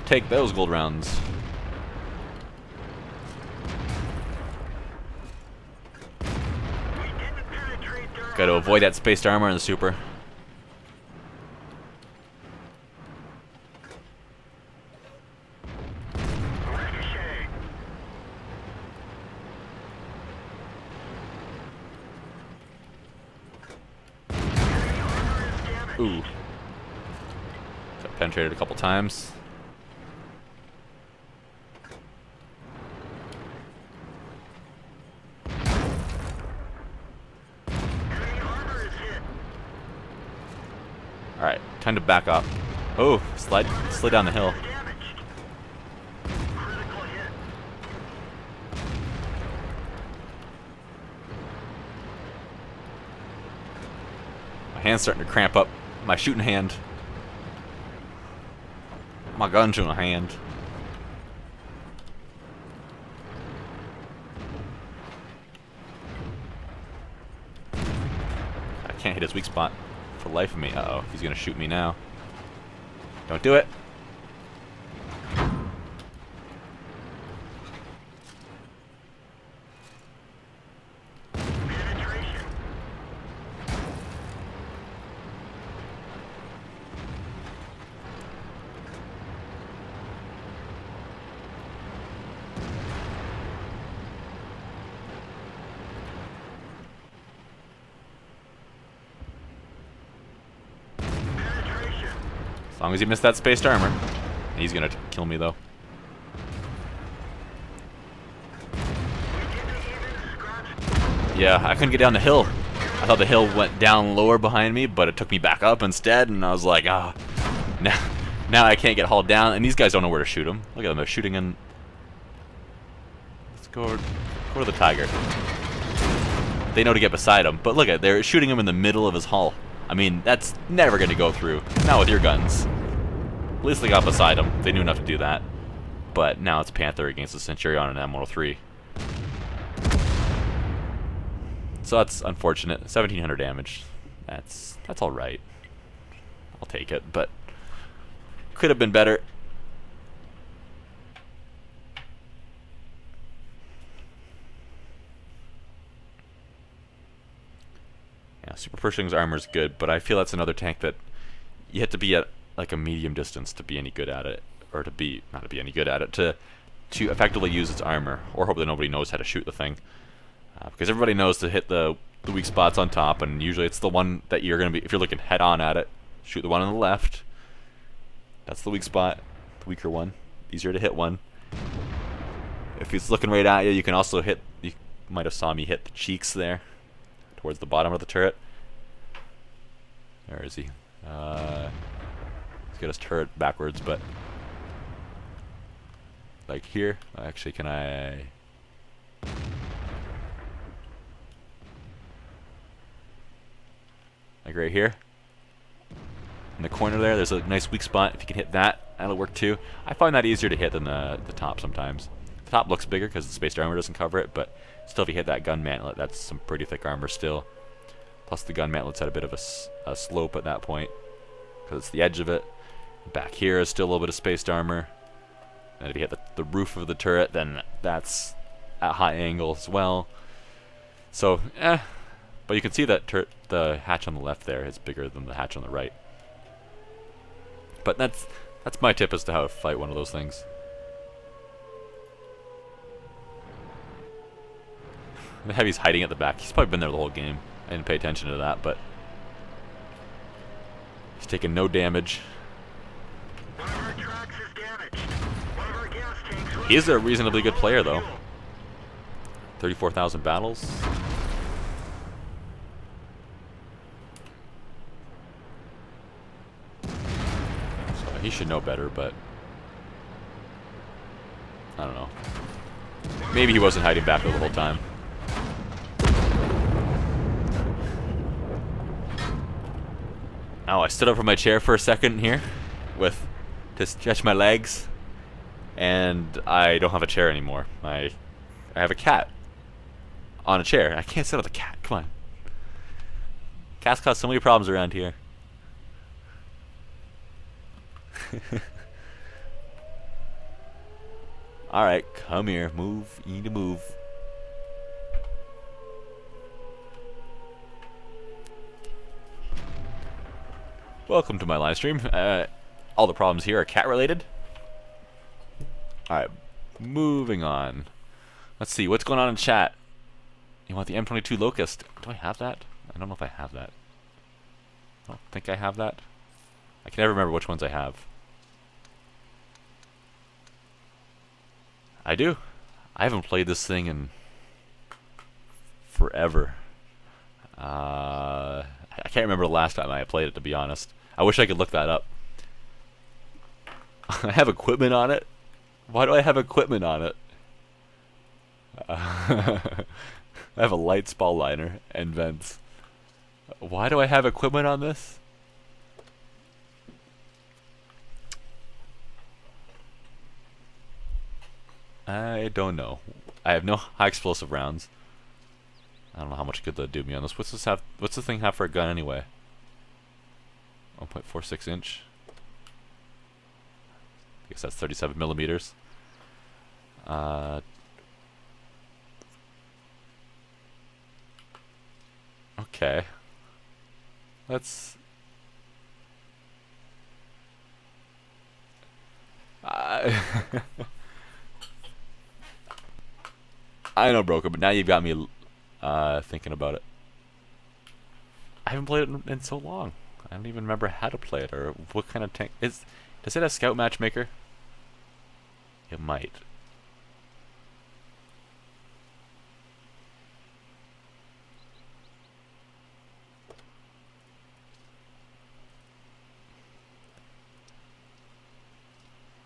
Take those gold rounds. Got to avoid that spaced armor and the super. Ooh. Got penetrated a couple times. Alright, time to back up. Oh, slide down the hill. My hand's starting to cramp up. My shooting hand. My gun's in my hand. I can't hit his weak spot for the life of me. Uh-oh, he's gonna shoot me now. Don't do it. As long as you miss that spaced armor. He's gonna kill me though. Yeah, I couldn't get down the hill. I thought the hill went down lower behind me, but it took me back up instead, and I was like, ah, now I can't get hauled down, and these guys don't know where to shoot him. Look at them, they're shooting in. Let's go to the tiger. They know to get beside him, but look at, they're shooting him in the middle of his hull. I mean, that's never going to go through. Not with your guns. At least they got beside him. They knew enough to do that. But now it's Panther against the Centurion and M103. So that's unfortunate. 1,700 damage. That's all right. I'll take it, but could have been better. Yeah, Super Pershing's armor is good, but I feel that's another tank that you have to be at like a medium distance to be any good at it, or not to be any good at it, to effectively use its armor, or hope that nobody knows how to shoot the thing, because everybody knows to hit the weak spots on top, and usually it's the one that you're gonna be, if you're looking head on at it, shoot the one on the left. That's the weak spot, the weaker one, easier to hit one. If he's looking right at you, you can also hit. You might have saw me hit the cheeks there, towards the bottom of the turret. Where is he? Let's get his turret backwards, but like here. Actually, can I? Like right here, in the corner there. There's a nice weak spot. If you can hit that, that'll work too. I find that easier to hit than the top sometimes. The top looks bigger because the spaced armor doesn't cover it, but still, if you hit that gun mantlet, that's some pretty thick armor still. Plus, the gun mantlet's at a bit of a slope at that point because it's the edge of it. Back here is still a little bit of spaced armor. And if you hit the roof of the turret, then that's at high angle as well. So, but you can see that the hatch on the left there is bigger than the hatch on the right. But that's my tip as to how to fight one of those things. The Heavy's hiding at the back. He's probably been there the whole game. I didn't pay attention to that, but he's taking no damage. One of our tracks is damaged. One of our gas tanks. He is a reasonably good player, though. 34,000 battles. So he should know better, but I don't know. Maybe he wasn't hiding back there the whole time. Oh, I stood up from my chair for a second here, to stretch my legs, and I don't have a chair anymore. I have a cat on a chair. I can't sit on the cat. Come on. Cats cause so many problems around here. Alright, come here. Move. You need to move. Welcome to my live stream. All the problems here are cat related. Alright, moving on. Let's see, what's going on in chat? You want the M22 Locust? Do I have that? I don't know if I have that. I don't think I have that. I can never remember which ones I have. I do. I haven't played this thing in forever. I can't remember the last time I played it, to be honest. I wish I could look that up. I have equipment on it? Why do I have equipment on it? I have a light spall liner and vents. Why do I have equipment on this? I don't know. I have no high explosive rounds. I don't know how much good that'd do me on this. What's this have? What's the thing have for a gun anyway? 1.46 inch. I guess that's 37 millimeters. Okay. Let's. I know, broker, but now you've got me thinking about it. I haven't played it in so long. I don't even remember how to play it or what kind of tank is. Does it have Scout Matchmaker? It might.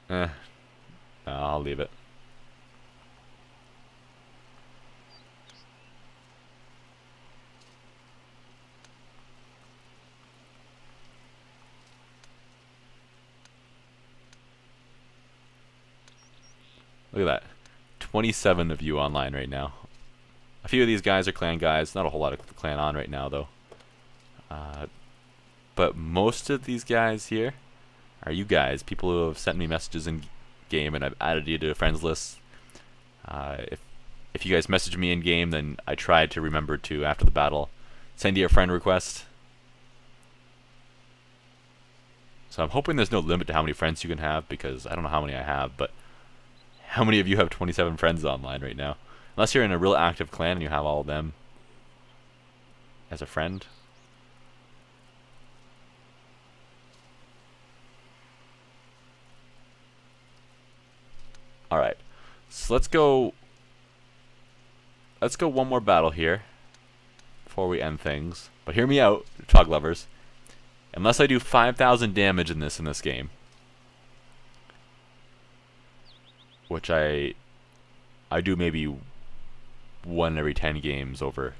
No, I'll leave it. Look at that. 27 of you online right now. A few of these guys are clan guys. Not a whole lot of clan on right now, though. But most of these guys here are you guys. People who have sent me messages in game, and I've added you to a friends list. If you guys message me in game, then I try to remember to, after the battle, send you a friend request. So I'm hoping there's no limit to how many friends you can have, because I don't know how many I have, but how many of you have 27 friends online right now? Unless you're in a real active clan and you have all of them as a friend. Alright. So let's go one more battle here before we end things. But hear me out, Tog lovers. Unless I do 5,000 damage in this game, which I do maybe 1 every 10 games over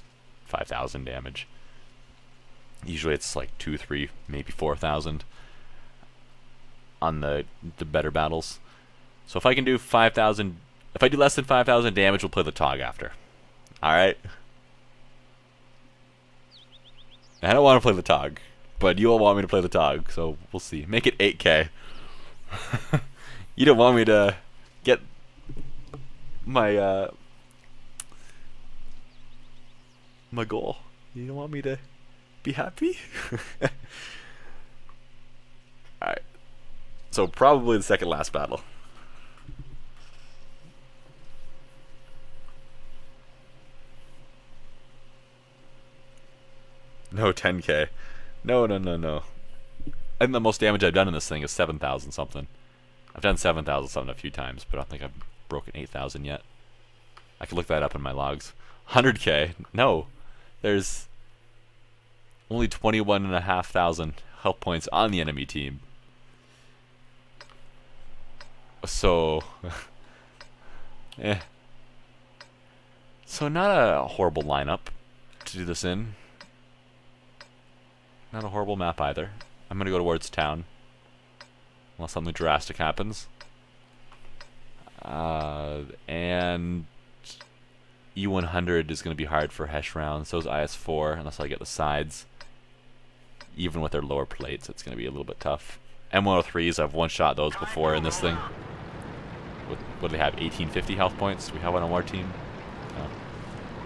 5,000 damage. Usually it's like 2, 3, maybe 4,000 on the better battles. So if I can do 5,000, if I do less than 5,000 damage, we'll play the Tog after. Alright? I don't want to play the Tog, but you all want me to play the Tog, so we'll see. Make it 8K. You don't want me to get my my goal. You don't want me to be happy? Alright. So probably the second last battle. No 10K. No. I think the most damage I've done in this thing is 7,000 something. I've done 7,000 something a few times, but I don't think I've broken 8,000 yet. I could look that up in my logs. 100K? No. There's only 21,500 health points on the enemy team. So, So not a horrible lineup to do this in. Not a horrible map either. I'm gonna go towards town. Unless something drastic happens. And E100 is gonna be hard for HESH rounds. So is IS4, unless I get the sides. Even with their lower plates, it's gonna be a little bit tough. M103s, I've one-shot those before in this thing. What do they have? 1850 health points? Do we have one on our team? No.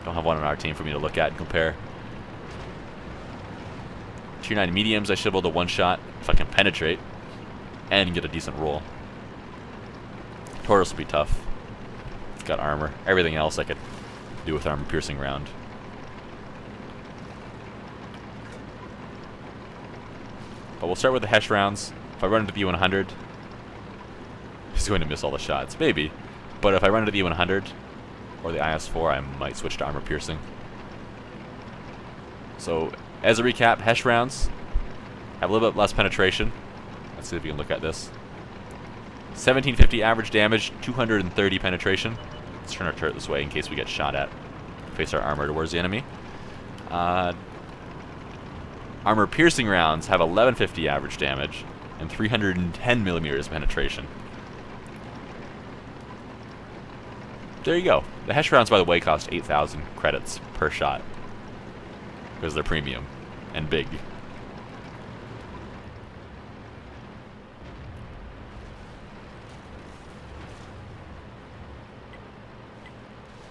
Don't have one on our team for me to look at and compare. Tier 9 mediums, I should be able to one-shot if I can penetrate and get a decent roll. Taurus will be tough. It's got armor. Everything else I could do with armor-piercing round. But we'll start with the HESH rounds. If I run into the E100, he's going to miss all the shots. Maybe. But if I run into the E100 or the IS4, I might switch to armor-piercing. So, as a recap, HESH rounds have a little bit less penetration. Let's see if we can look at this. 1750 average damage, 230 penetration. Let's turn our turret this way in case we get shot at. Face our armor towards the enemy. Armor-piercing rounds have 1150 average damage and 310 millimeters penetration. There you go. The HESH rounds, by the way, cost 8,000 credits per shot. Because they're premium and big.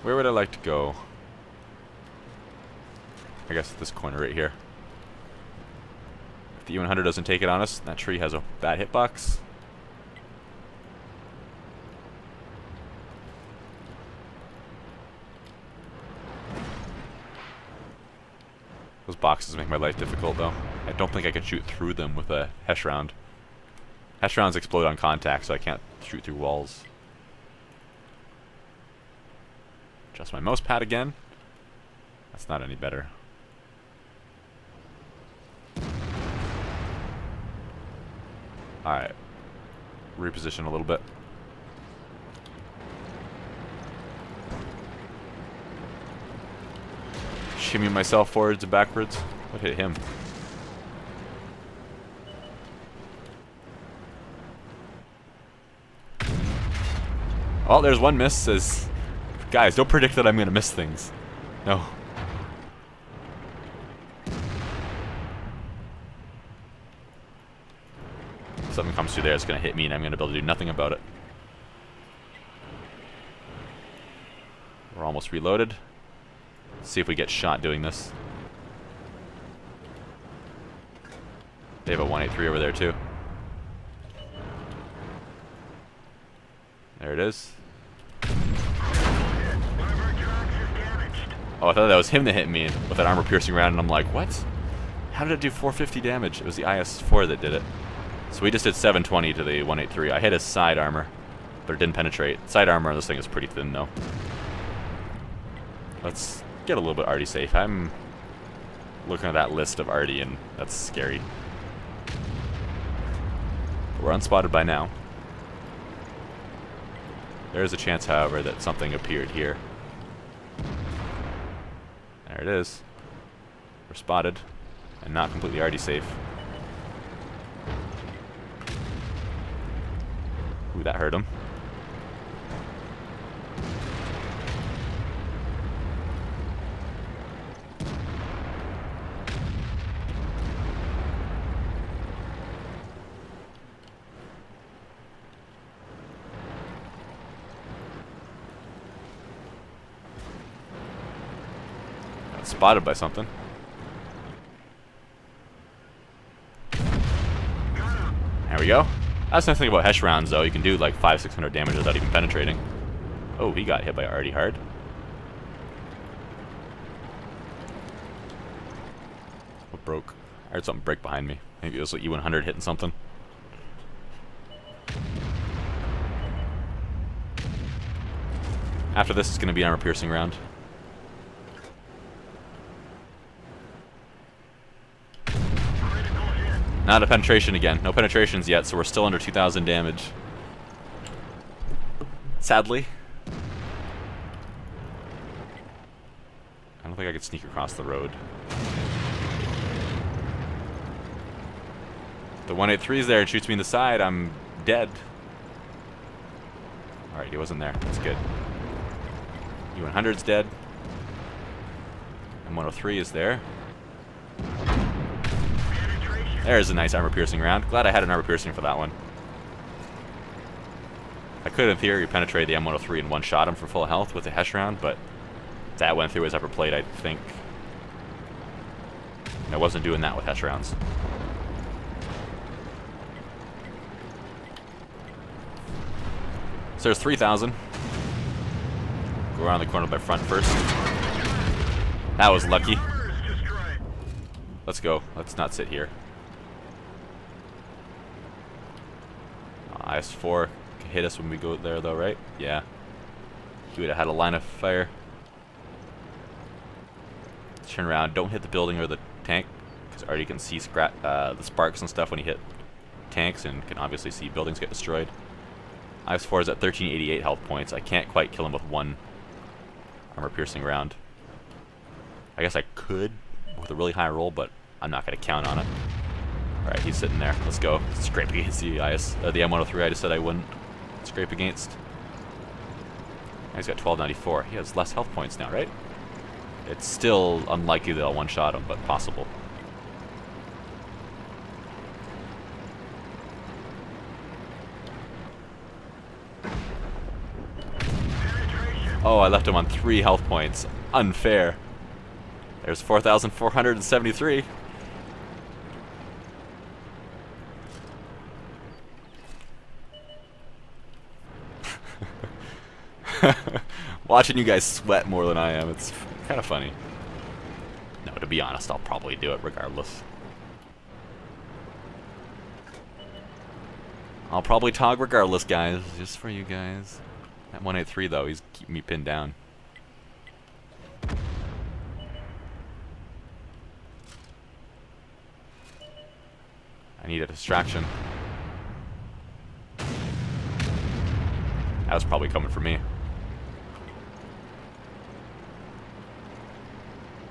Where would I like to go? I guess at this corner right here. If the E100 doesn't take it on us, that tree has a bad hitbox. Those boxes make my life difficult, though. I don't think I can shoot through them with a HESH round. HESH rounds explode on contact, so I can't shoot through walls. Adjust my mouse pad again. That's not any better. Alright. Reposition a little bit. Shimmy myself forwards and backwards. What hit him? Oh, there's one miss. Says, guys, don't predict that I'm gonna miss things. No. If something comes through there, it's gonna hit me, and I'm gonna be able to do nothing about it. We're almost reloaded. Let's see if we get shot doing this. They have a 183 over there too. There it is. Oh, I thought that was him that hit me with that armor-piercing round, and I'm like, what? How did it do 450 damage? It was the IS-4 that did it. So we just did 720 to the 183. I hit his side armor, but it didn't penetrate. Side armor on this thing is pretty thin, though. Let's get a little bit arty safe. I'm looking at that list of arty, and that's scary. But we're unspotted by now. There is a chance, however, that something appeared here. There it is. We're spotted, and not completely arty safe. Ooh, that hurt him. Got spotted by something. There we go. That's the nice thing about HESH rounds, though. You can do like 500-600 damage without even penetrating. Oh, he got hit by arty hard. What broke? I heard something break behind me. Maybe it was like E100 hitting something. After this, it's going to be an armor-piercing round. Not a penetration again. No penetrations yet, so we're still under 2,000 damage. Sadly. I don't think I could sneak across the road. The 183 is there and shoots me in the side, I'm dead. Alright, he wasn't there. That's good. U-100's dead. M103 is there. There's a nice armor-piercing round. Glad I had an armor-piercing for that one. I could, in theory, penetrate the M103 and one-shot him for full health with a HESH round, but that went through his upper plate, I think. And I wasn't doing that with HESH rounds. So there's 3,000. Go around the corner by front first. That was lucky. Let's go. Let's not sit here. IS-4 can hit us when we go there, though, right? Yeah. He would have had a line of fire. Turn around. Don't hit the building or the tank, because already can see the sparks and stuff when you hit tanks, and can obviously see buildings get destroyed. IS-4 is at 1388 health points. I can't quite kill him with one armor-piercing round. I guess I could with a really high roll, but I'm not going to count on it. Alright, he's sitting there. Let's go. Scrape against the M103 I just said I wouldn't scrape against. He's got 1294. He has less health points now, right? It's still unlikely that I'll one-shot him, but possible. Oh, I left him on 3 health points. Unfair. There's 4,473. Watching you guys sweat more than I am, it's kind of funny. No, to be honest, I'll probably do it regardless. I'll probably tog regardless, guys, just for you guys. That 183, though, he's keeping me pinned down. I need a distraction. That was probably coming for me.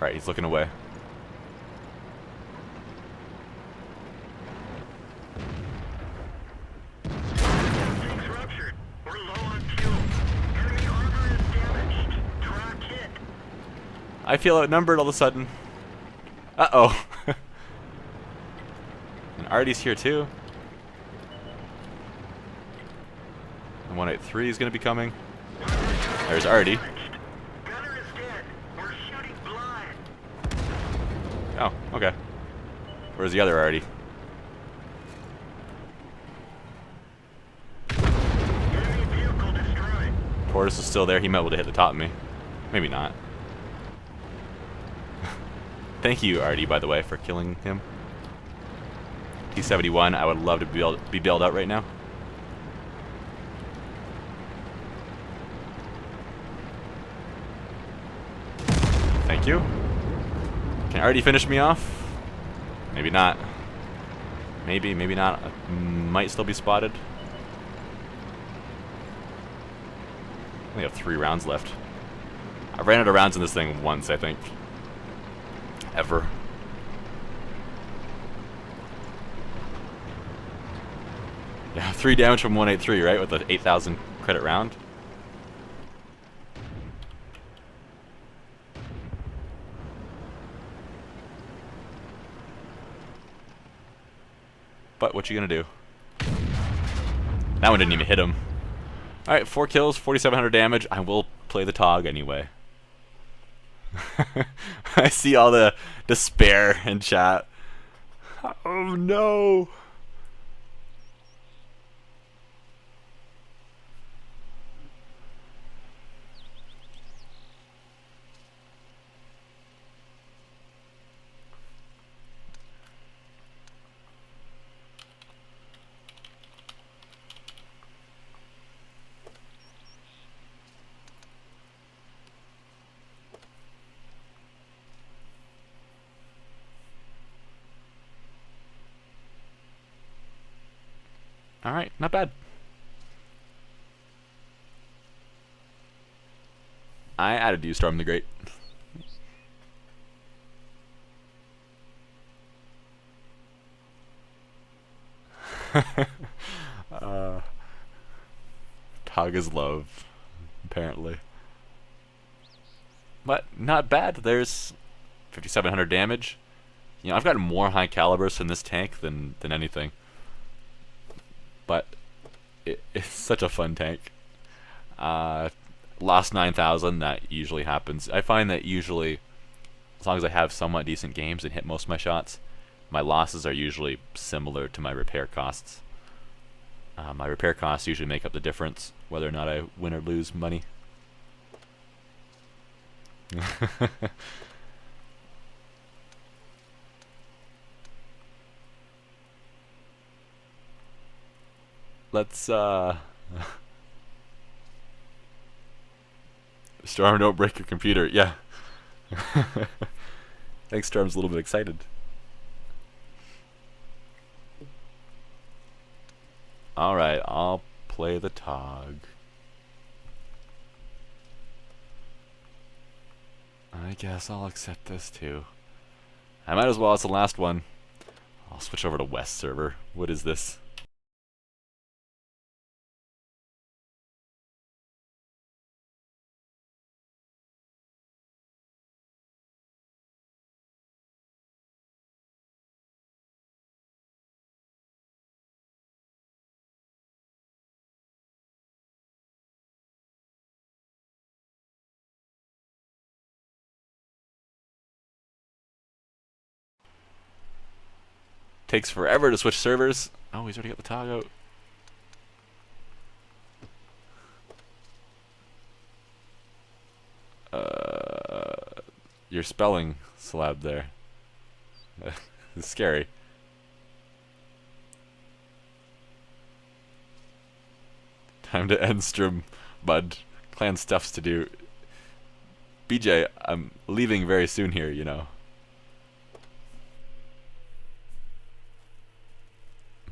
Alright, he's looking away. Things ruptured. We're low on fuel. Enemy armor is damaged. Track hit. I feel outnumbered all of a sudden. Uh-oh. And Artie's here too. And 183 is going to be coming. There's Artie. Gunner is dead. We're shooting blind. Oh, okay. Where's the other Artie? Enemy vehicle destroyed. Portis is still there. He might be able to hit the top of me. Maybe not. Thank you, Artie, by the way, for killing him. T-71, I would love to be bailed out right now. Thank you. Can Artie finish me off? Maybe not. Maybe, maybe not. Might still be spotted. I only have 3 rounds left. I ran out of rounds in this thing once, I think. Ever. Yeah, 3 damage from 183, right? With an 8,000 credit round. But what you gonna do? That one didn't even hit him. Alright, 4 kills, 4,700 damage. I will play the Tog anyway. I see all the despair in chat. Oh no! Alright, not bad. I added you, Storm the Great. uh, Tog is love, apparently. But not bad. There's 5,700 damage. You know, I've gotten more high calibers in this tank than anything. But it's such a fun tank. Lost 9,000. That usually happens. I find that usually, as long as I have somewhat decent games and hit most of my shots, my losses are usually similar to my repair costs. My repair costs usually make up the difference, whether or not I win or lose money. Let's, Storm, don't break your computer. Yeah. I think Storm's a little bit excited. Alright, I'll play the Tog. I guess I'll accept this too. I might as well, it's the last one. I'll switch over to West server. What is this? Takes forever to switch servers. Oh, he's already got the Tog out. Your spelling slab there. It's scary. Time to end stream, bud. Clan stuffs to do. BJ, I'm leaving very soon here, you know.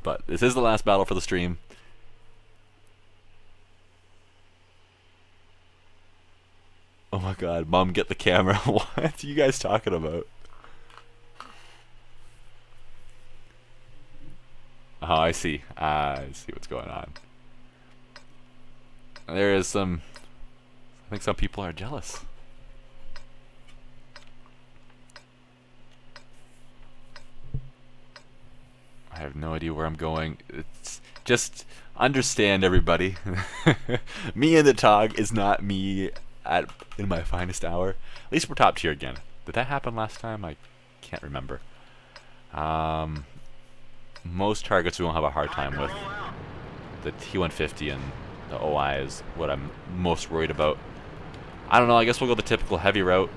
But this is the last battle for the stream. Oh my god, Mom, get the camera. What are you guys talking about? Oh, I see. I see what's going on. There is some... I think some people are jealous. I have no idea where I'm going. It's just understand, everybody. Me in the Tog is not me in my finest hour. At least we're top tier again. Did that happen last time? I can't remember. Most targets we won't have a hard time with. The T150 and the OI is what I'm most worried about. I don't know, I guess we'll go the typical heavy route.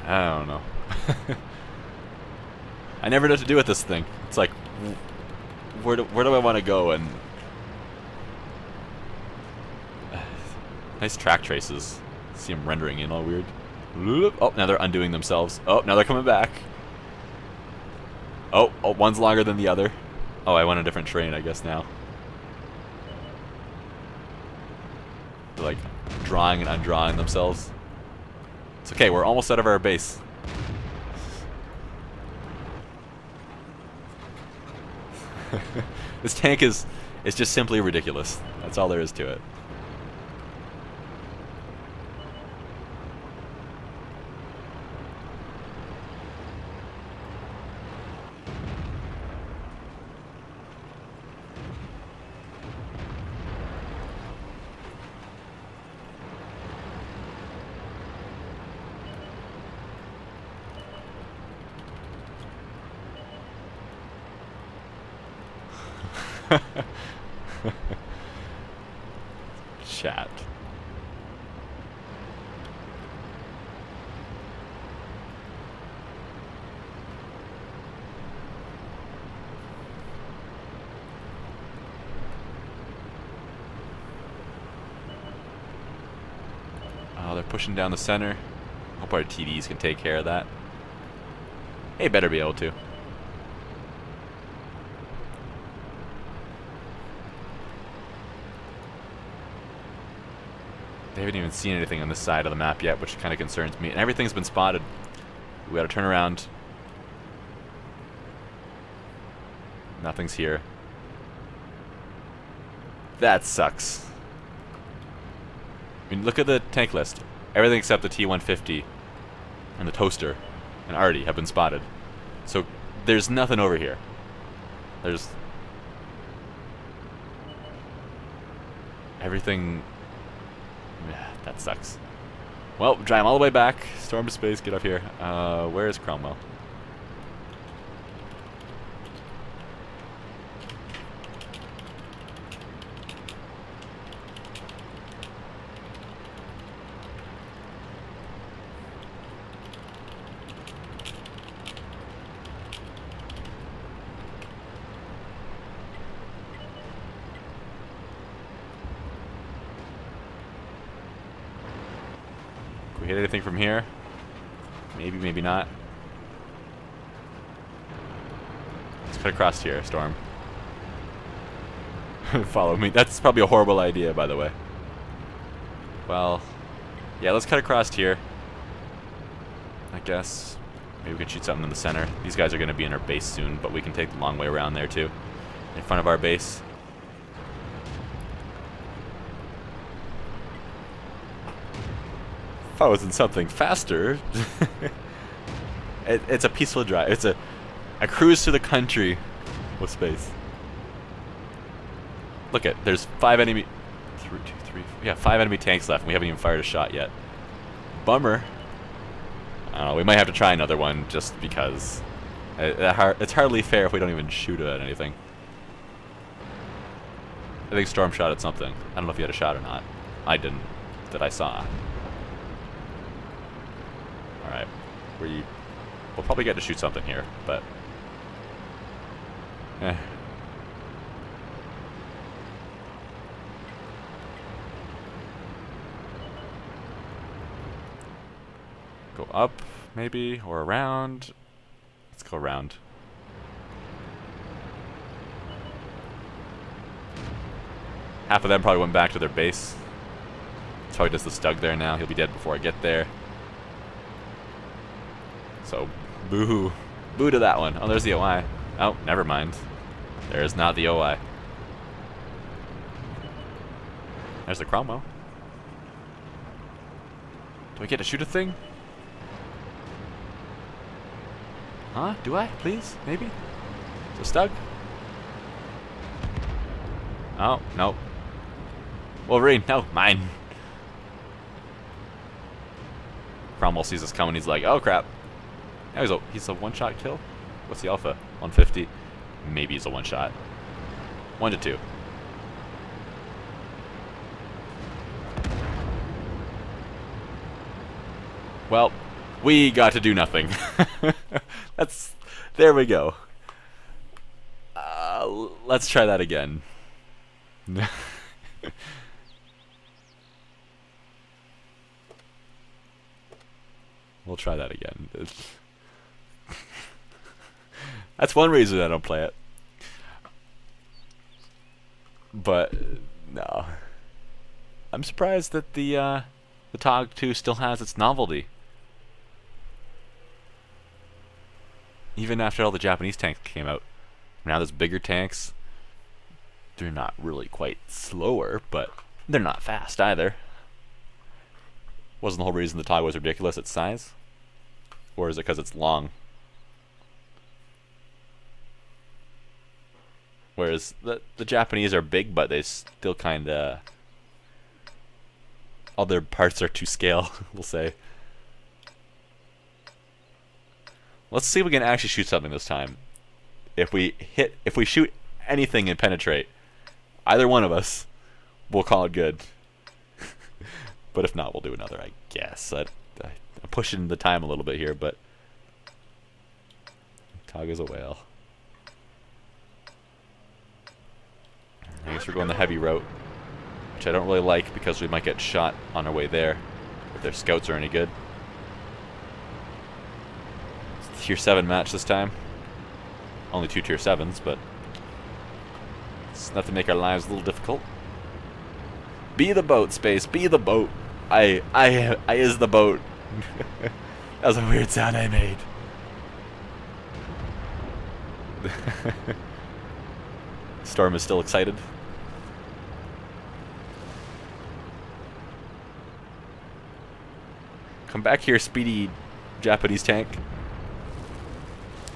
I don't know. I never know what to do with this thing. It's like, where do I want to go? And nice track traces. See them rendering in all weird. Oh, now they're undoing themselves. Oh, now they're coming back. Oh, one's longer than the other. Oh, I went a different train, I guess now. They're like drawing and undrawing themselves. It's okay, we're almost out of our base. This tank is just simply ridiculous. That's all there is to it. Chat. Oh, they're pushing down the center. Hope our TDs can take care of that. They better be able to. They haven't even seen anything on this side of the map yet, which kind of concerns me. And everything's been spotted. We gotta turn around. Nothing's here. That sucks. I mean, look at the tank list. Everything except the T-150 and the toaster and Artie have been spotted. So there's nothing over here. There's everything. Yeah, that sucks. Well, drive all the way back. Storm to space. Get up here. Where is Cromwell? Can we hit anything from here? Maybe, maybe not. Let's cut across here, Storm. Follow me. That's probably a horrible idea, by the way. Well, yeah, let's cut across here. I guess. Maybe we can shoot something in the center. These guys are going to be in our base soon, but we can take the long way around there, too. In front of our base. If I was in something faster. It's a peaceful drive. It's a cruise through the country with space. Look at, there's 5 enemy, 5 enemy tanks left, and we haven't even fired a shot yet. Bummer. I don't know, we might have to try another one just because it's hardly fair if we don't even shoot at anything. I think Storm shot at something. I don't know if he had a shot or not. I didn't, that I saw. Alright, we'll probably get to shoot something here, but go up, maybe, or around. Let's go around. Half of them probably went back to their base. It's probably just the Stug there now. He'll be dead before I get there. So, boo. Boo to that one. Oh, there's the OI. Oh, never mind. There is not the OI. There's the Cromwell. Do I get to shoot a thing? Huh? Do I? Please? Maybe? Is it Stug? Oh, no. Wolverine, no, mine. Cromwell sees us coming, he's like, oh crap. Now he's a one-shot kill? What's the alpha? 150? Maybe he's a one-shot. 1 to 2. Well, we got to do nothing. There we go. Let's try that again. We'll try that again. That's one reason I don't play it. But no, I'm surprised that the TOG 2 still has its novelty, even after all the Japanese tanks came out. Now there's bigger tanks. They're not really quite slower, but they're not fast either. Wasn't the whole reason the TOG was ridiculous its size? Or is it because it's long? Whereas the Japanese are big, but they still kind of... all their parts are to scale, we'll say. Let's see if we can actually shoot something this time. If we shoot anything and penetrate, either one of us, we'll call it good. But if not, we'll do another, I guess. I'm pushing the time a little bit here, but TOG is a whale. I guess we're going the heavy route, which I don't really like because we might get shot on our way there if their scouts are any good. It's a tier 7 match this time. Only 2 tier 7s, but it's enough to make our lives a little difficult. Be the boat, Space. Be the boat. I is the boat. That was a weird sound I made. Storm is still excited. Come back here, speedy Japanese tank.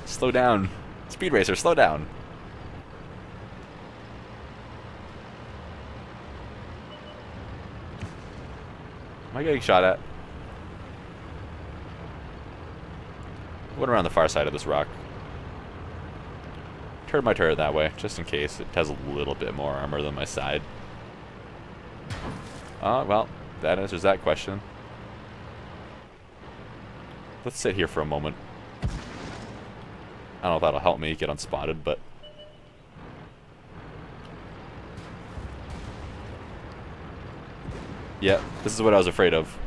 Slow down. Speed Racer, slow down. Am I getting shot at? Went around the far side of this rock. Turn my turret that way, just in case. It has a little bit more armor than my side. Well, that answers that question. Let's sit here for a moment. I don't know if that'll help me get unspotted, but... yeah, this is what I was afraid of.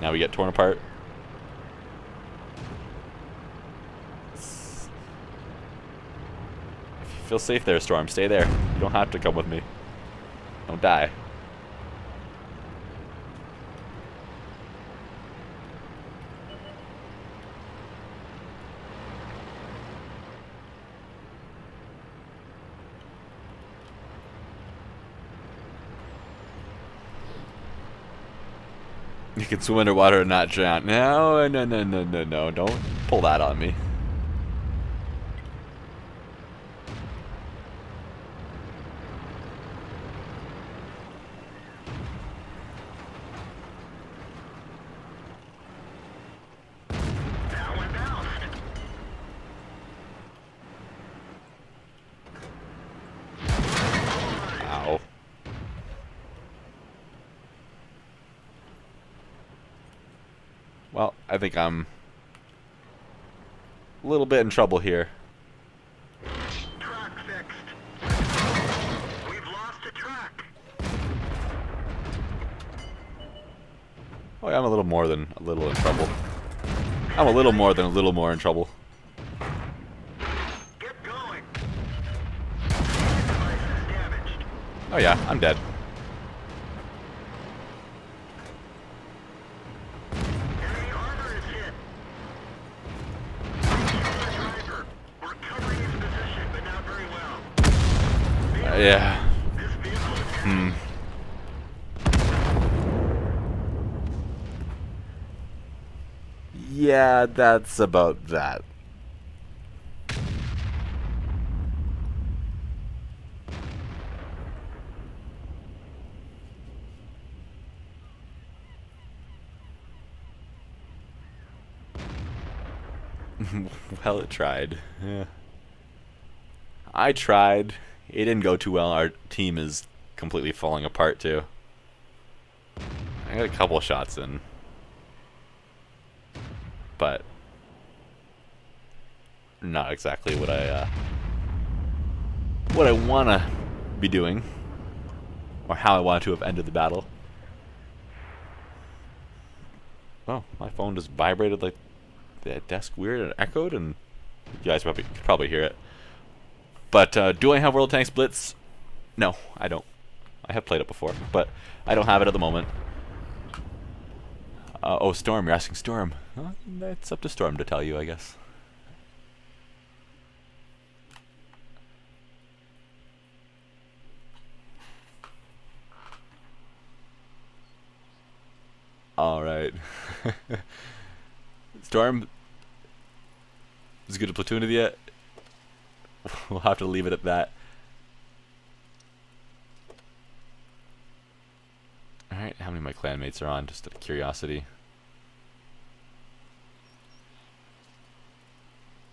Now we get torn apart. If you feel safe there, Storm, stay there. You don't have to come with me. Don't die. You can swim underwater and not drown. No, no, no, no, no, no. Don't pull that on me. That one bounced. Ow. Well, I think I'm a little bit in trouble here. Track fixed. We've lost a track. Oh, yeah, I'm a little more than a little in trouble. I'm a little more than a little more in trouble. Get going. Device is damaged. Oh yeah, I'm dead. Enemy armor is hit. Driver. We're covering his position, but not very well. Yeah. This vehicle is hit. Yeah, that's about that. Well, it tried. Yeah. I tried. It didn't go too well. Our team is completely falling apart, too. I got a couple shots in. But not exactly what I want to be doing, or how I want to have ended the battle. Oh, my phone just vibrated like the desk weird and echoed, and you guys could probably hear it. But do I have World Tanks Blitz? No, I don't. I have played it before, but I don't have it at the moment. Oh, Storm, you're asking Storm. Well, it's up to Storm to tell you, I guess. Alright. Storm, is it good to platoon with yet? We'll have to leave it at that. Alright, how many of my clanmates are on, just out of curiosity?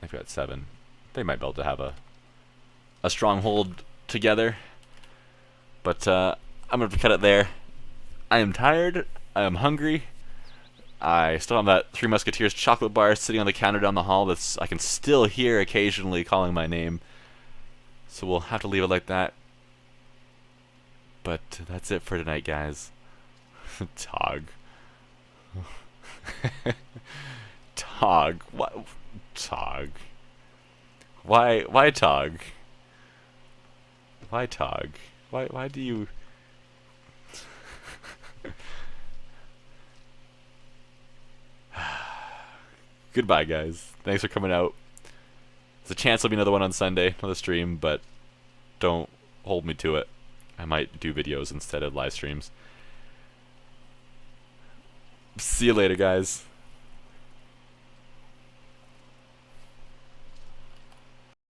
I've got 7. They might be able to have a stronghold together. But I'm going to cut it there. I am tired. I am hungry. I still have that Three Musketeers chocolate bar sitting on the counter down the hall that's I can still hear occasionally calling my name. So we'll have to leave it like that. But that's it for tonight, guys. Tog. Tog. What? Tog. Why Tog? Why Tog? Why do you... Goodbye, guys. Thanks for coming out. There's a chance there'll be another one on Sunday, another stream, but don't hold me to it. I might do videos instead of live streams. See you later, guys.